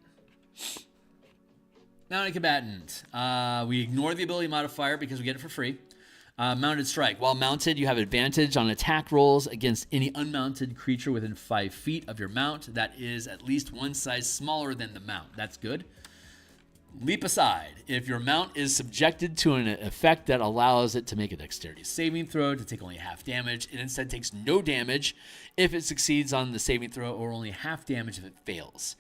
Mounted Combatant. We ignore the ability modifier because we get it for free. Mounted Strike. While mounted, you have advantage on attack rolls against any unmounted creature within 5 feet of your mount that is at least one size smaller than the mount. That's good. Leap aside. If your mount is subjected to an effect that allows it to make a dexterity saving throw to take only half damage, it instead takes no damage if it succeeds on the saving throw, or only half damage if it fails.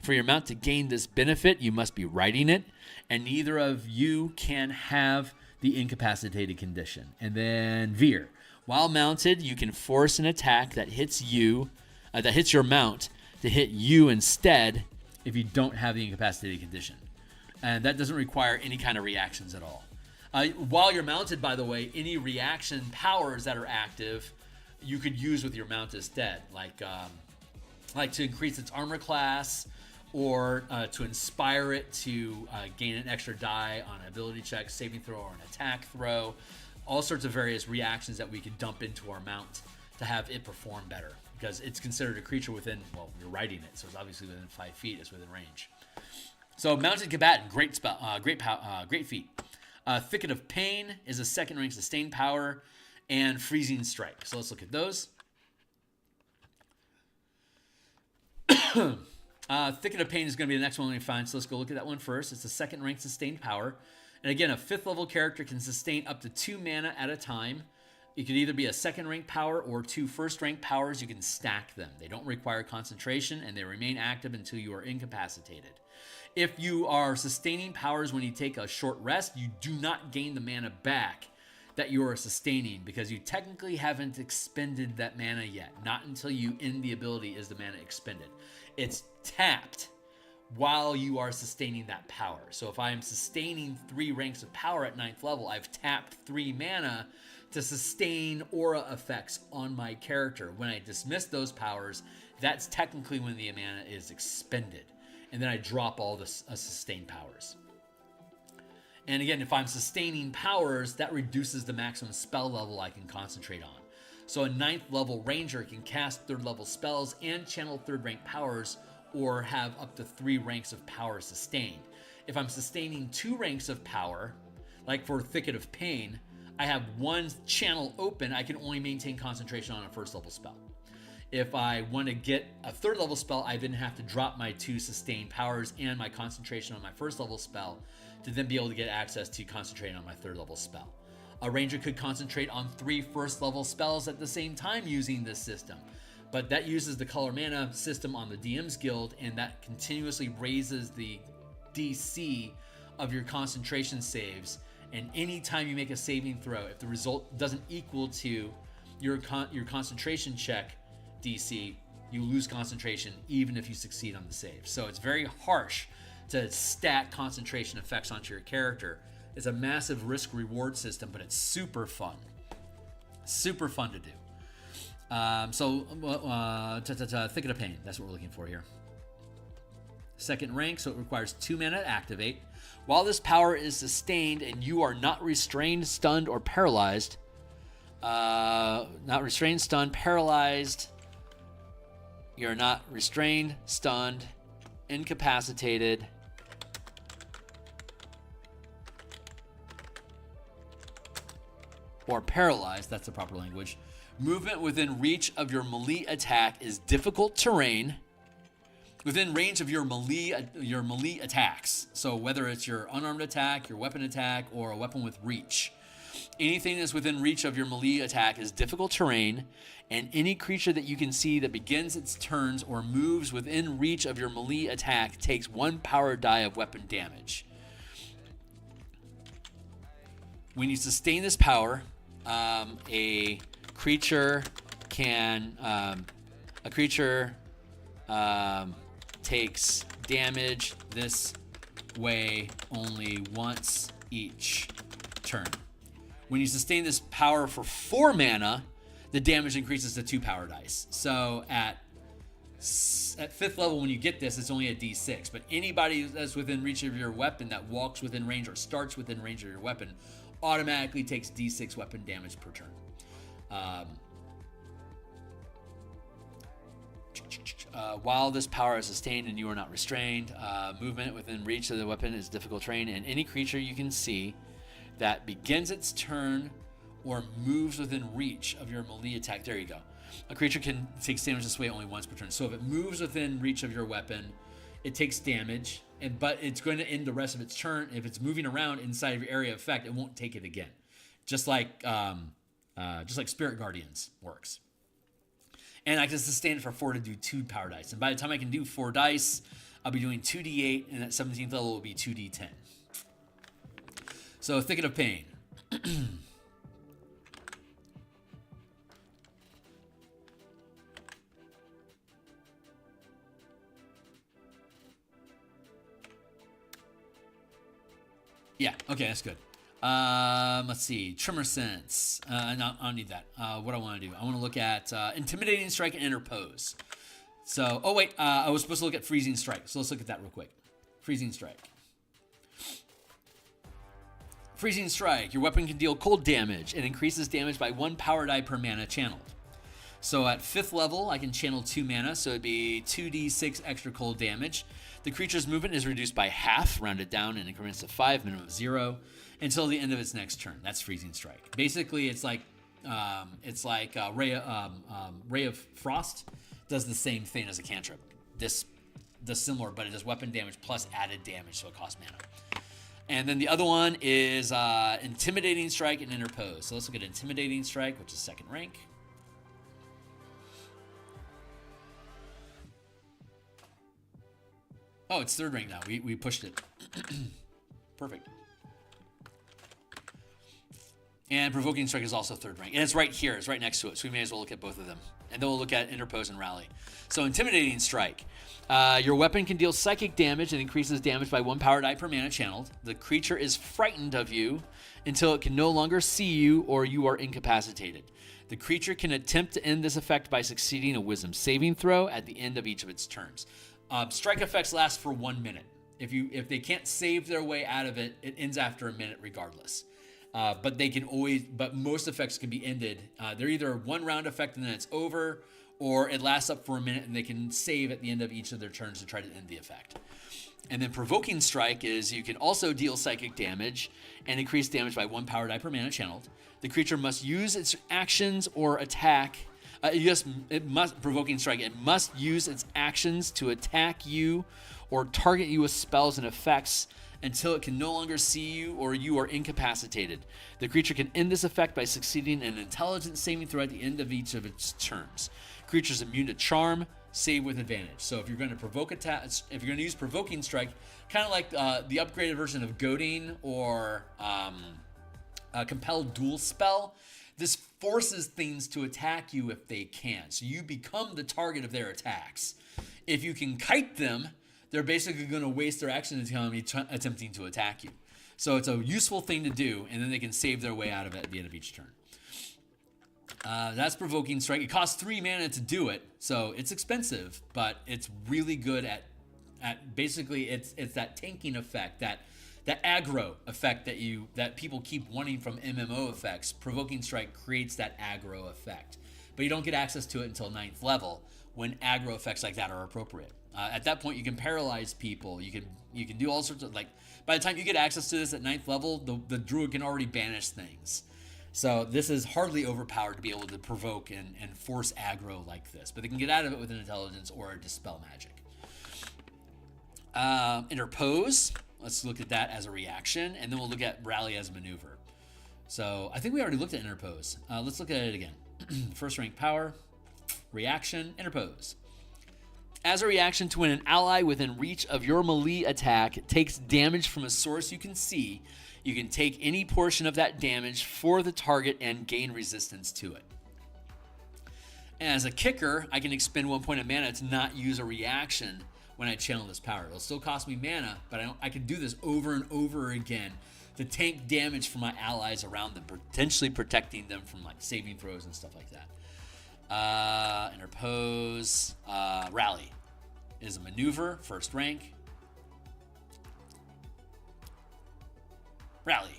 For your mount to gain this benefit, you must be riding it, and neither of you can have the incapacitated condition. And then Veer. While mounted, you can force an attack that hits your mount to hit you instead if you don't have the incapacitated condition. And that doesn't require any kind of reactions at all. While you're mounted, by the way, any reaction powers that are active, you could use with your mount instead, like to increase its armor class, or to inspire it to gain an extra die on an ability check, saving throw, or an attack throw. All sorts of various reactions that we could dump into our mount to have it perform better, because it's considered a creature within, well, you're riding it, so it's obviously within 5 feet, it's within range. So Mounted Combatant, great spell, great feat. Thicket of Pain is a second rank sustained power, and Freezing Strike. So let's look at those. Thicket of Pain is going to be the next one we find, so let's go look at that one first. It's a second rank sustained power. And again, a 5th level character can sustain up to 2 mana at a time. It could either be a second rank power or 2 first rank powers. You can stack them. They don't require concentration, and they remain active until you are incapacitated. If you are sustaining powers when you take a short rest, you do not gain the mana back that you are sustaining, because you technically haven't expended that mana yet. Not until you end the ability is the mana expended. It's tapped while you are sustaining that power. So if I am sustaining 3 ranks of power at 9th level, I've tapped 3 mana to sustain aura effects on my character. When I dismiss those powers, that's technically when the mana is expended. And then I drop all the sustained powers. And again, if I'm sustaining powers, that reduces the maximum spell level I can concentrate on. So a 9th level ranger can cast 3rd level spells and channel 3rd rank powers, or have up to 3 ranks of power sustained. If I'm sustaining 2 ranks of power, like for Thicket of Pain, I have 1 channel open, I can only maintain concentration on a 1st level spell. If I want to get a 3rd level spell, I then have to drop my 2 sustained powers and my concentration on my 1st level spell to then be able to get access to concentrating on my 3rd level spell. A ranger could concentrate on 3 1st level spells at the same time using this system, but that uses the color mana system on the DMsGuild, and that continuously raises the DC of your concentration saves. And anytime you make a saving throw, if the result doesn't equal to your concentration check DC, you lose concentration even if you succeed on the save. So it's very harsh to stack concentration effects onto your character. It's a massive risk-reward system, but it's super fun. Super fun to do. Thicket of Pain, that's what we're looking for here. Second rank, so it requires 2 mana to activate. While this power is sustained and you are not restrained, stunned, or paralyzed, you're not restrained, stunned, incapacitated, or paralyzed, that's the proper language. Movement within reach of your melee attack is difficult terrain within range of your melee attacks. So whether it's your unarmed attack, your weapon attack, or a weapon with reach. Anything that's within reach of your melee attack is difficult terrain, and any creature that you can see that begins its turns or moves within reach of your melee attack takes 1 power die of weapon damage. When you sustain this power, a creature takes damage this way only once each turn. When you sustain this power for 4 mana, the damage increases to 2 power dice. So at 5th level, when you get this, it's only a d6. But anybody that's within reach of your weapon, that walks within range or starts within range of your weapon, automatically takes d6 weapon damage per turn. While this power is sustained and you are not restrained, movement within reach of the weapon is difficult terrain, and any creature you can see that begins its turn or moves within reach of your melee attack. There you go. A creature can take damage this way only once per turn. So if it moves within reach of your weapon, it takes damage, but it's going to end the rest of its turn. If it's moving around inside of your area of effect, it won't take it again. Just like Spirit Guardians works. And I can sustain it for 4 to do 2 power dice. And by the time I can do 4 dice, I'll be doing 2d8, and at 17th level will be 2d10. So, Thicket of Pain. Yeah, okay, that's good. Let's see. Tremor Sense. No, I don't need that. What I want to do, I want to look at Intimidating Strike and Interpose. So, oh wait, I was supposed to look at Freezing Strike. So let's look at that real quick. Freezing Strike. Freezing Strike. Your weapon can deal cold damage. It increases damage by 1 power die per mana channeled. So at 5th level, I can channel 2 mana, so it'd be 2d6 extra cold damage. The creature's movement is reduced by half, rounded down in increments of 5, minimum of 0, until the end of its next turn. That's Freezing Strike. Basically, it's like Ray of Frost does the same thing as a cantrip. This similar, but it does weapon damage plus added damage, so it costs mana. And then the other one is Intimidating Strike and Interpose. So let's look at Intimidating Strike, which is 2nd rank. Oh, it's 3rd rank now. We pushed it. Perfect. And Provoking Strike is also 3rd rank. And it's right here. It's right next to it. So we may as well look at both of them. And then we'll look at Interpose and Rally. So Intimidating Strike. Your weapon can deal psychic damage and increases damage by 1 power die per mana channeled. The creature is frightened of you until it can no longer see you or you are incapacitated. The creature can attempt to end this effect by succeeding a Wisdom saving throw at the end of each of its turns. Strike effects last for 1 minute. If they can't save their way out of it, it ends after a minute regardless. But most effects can be ended. They're either 1 round effect and then it's over, or it lasts up for a minute and they can save at the end of each of their turns to try to end the effect. And then Provoking Strike is you can also deal psychic damage and increase damage by 1 power die per mana channeled. The creature must use its actions or attack. Provoking Strike. It must use its actions to attack you or target you with spells and effects until it can no longer see you or you are incapacitated. The creature can end this effect by succeeding an Intelligence saving throw at the end of each of its turns. Creature's immune to Charm, save with advantage. So if you're going to use Provoking Strike, kind of like the upgraded version of Goading or Compelled Duel spell, this forces things to attack you if they can. So you become the target of their attacks. If you can kite them, they're basically going to waste their action time attempting to attack you. So it's a useful thing to do, and then they can save their way out of it at the end of each turn. That's Provoking Strike. It costs 3 mana to do it, so it's expensive, but it's really good at basically it's that tanking effect, that aggro effect that people keep wanting from MMO effects. Provoking Strike creates that aggro effect, but you don't get access to it until 9th level when aggro effects like that are appropriate. At that point, you can paralyze people. You can do all sorts of, like, by the time you get access to this at 9th level, the druid can already banish things. So this is hardly overpowered to be able to provoke and force aggro like this, but they can get out of it with an Intelligence or a Dispel Magic. Interpose. Let's look at that as a reaction, and then we'll look at Rally as a maneuver. So I think we already looked at Interpose. Let's look at it again. 1st rank power, reaction, Interpose. As a reaction to when an ally within reach of your melee attack takes damage from a source you can see, you can take any portion of that damage for the target and gain resistance to it. As a kicker, I can expend 1 point of mana to not use a reaction when I channel this power. It'll still cost me mana, but I can do this over and over again to tank damage from my allies around them, potentially protecting them from like saving throws and stuff like that. Interpose. Rally is a maneuver, 1st rank. Rally.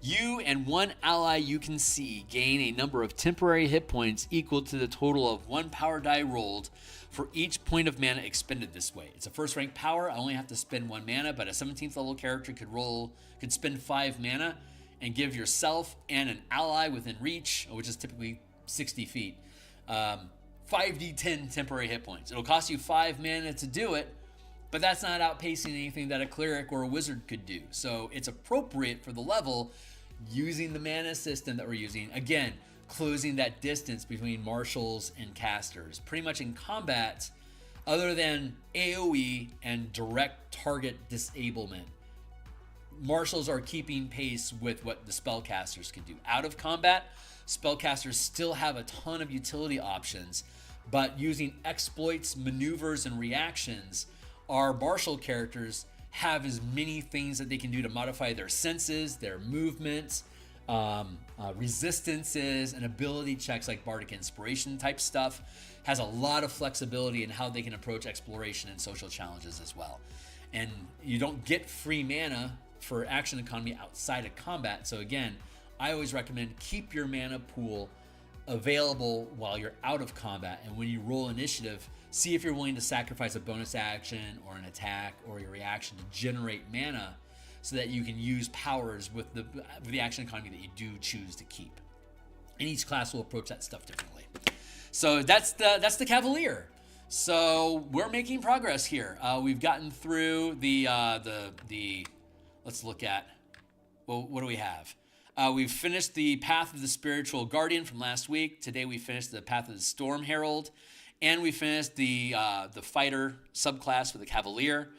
You and 1 ally you can see gain a number of temporary hit points equal to the total of 1 power die rolled for each point of mana expended this way. It's a 1st rank power. I only have to spend 1 mana, but a 17th level character could spend 5 mana and give yourself and an ally within reach, which is typically 60 feet, 5d10 temporary hit points. It'll cost you 5 mana to do it, but that's not outpacing anything that a cleric or a wizard could do. So it's appropriate for the level using the mana system that we're using. Again, closing that distance between marshals and casters. Pretty much in combat, other than AoE and direct target disablement, marshals are keeping pace with what the spellcasters can do. Out of combat, spellcasters still have a ton of utility options, but using exploits, maneuvers, and reactions, our martial characters have as many things that they can do to modify their senses, their movements, resistances, and ability checks like Bardic Inspiration type stuff. Has a lot of flexibility in how they can approach exploration and social challenges as well. And you don't get free mana for action economy outside of combat. So again, I always recommend keep your mana pool available while you're out of combat. And when you roll initiative, see if you're willing to sacrifice a bonus action or an attack or your reaction to generate mana so that you can use powers with the action economy that you do choose to keep. And each class will approach that stuff differently. So that's the Cavalier. So we're making progress here. We've gotten through the let's look at, well, what do we have? We've finished the Path of the Spiritual Guardian from last week. Today we finished the Path of the Storm Herald, and we finished the Fighter subclass for the Cavalier.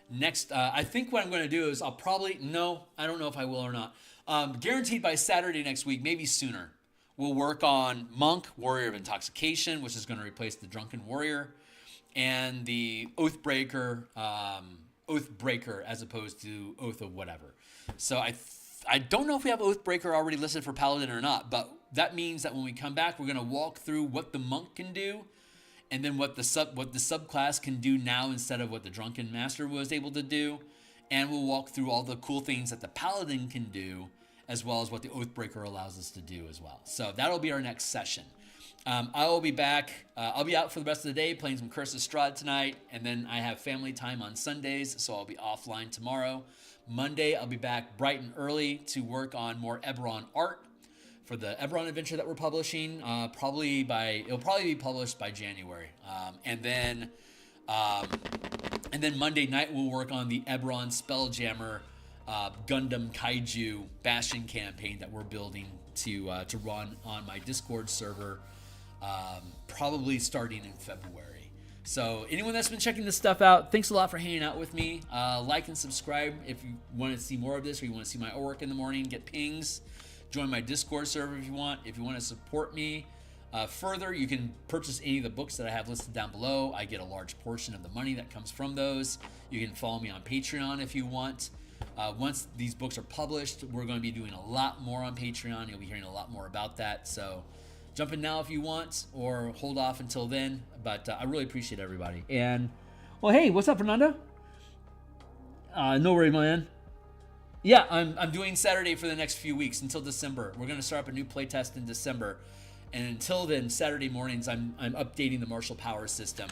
Next, I think what I'm going to do is I don't know if I will or not. Guaranteed by Saturday next week, maybe sooner. We'll work on Monk, Warrior of Intoxication, which is going to replace the Drunken Warrior, and the Oathbreaker as opposed to Oath of whatever. So I don't know if we have Oathbreaker already listed for Paladin or not, but that means that when we come back, we're going to walk through what the Monk can do, and then what the subclass can do now instead of what the Drunken Master was able to do, and we'll walk through all the cool things that the Paladin can do, as well as what the Oathbreaker allows us to do as well. So that'll be our next session. I will be back. I'll be out for the rest of the day playing some Curse of Strahd tonight, and then I have family time on Sundays, so I'll be offline tomorrow. Monday, I'll be back bright and early to work on more Eberron art for the Eberron adventure that we're publishing. It'll probably be published by January. And then Monday night, we'll work on the Eberron Spelljammer Gundam Kaiju Bastion campaign that we're building to run on my Discord server, probably starting in February. So anyone that's been checking this stuff out, thanks a lot for hanging out with me. Like and subscribe if you want to see more of this, or you want to see my artwork in the morning, get pings. Join my Discord server if you want. If you want to support me further, you can purchase any of the books that I have listed down below. I get a large portion of the money that comes from those. You can follow me on Patreon if you want. Once these books are published, we're going to be doing a lot more on Patreon. You'll be hearing a lot more about that. So jump in now if you want, or hold off until then. But I really appreciate everybody. And, well, hey, what's up, Fernando? No worry, man. Yeah, I'm doing Saturday for the next few weeks until December. We're going to start up a new playtest in December. And until then, Saturday mornings, I'm updating the martial power system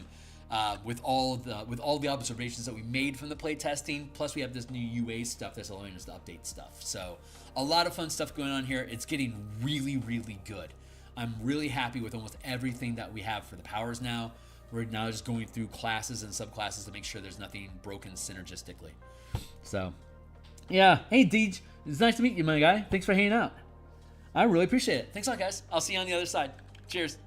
with all the observations that we made from the playtesting. Plus, we have this new UA stuff that's allowing us to update stuff. So a lot of fun stuff going on here. It's getting really, really good. I'm really happy with almost everything that we have for the powers now. We're now just going through classes and subclasses to make sure there's nothing broken synergistically. So, yeah. Hey, Deej. It's nice to meet you, my guy. Thanks for hanging out. I really appreciate it. Thanks a lot, guys. I'll see you on the other side. Cheers.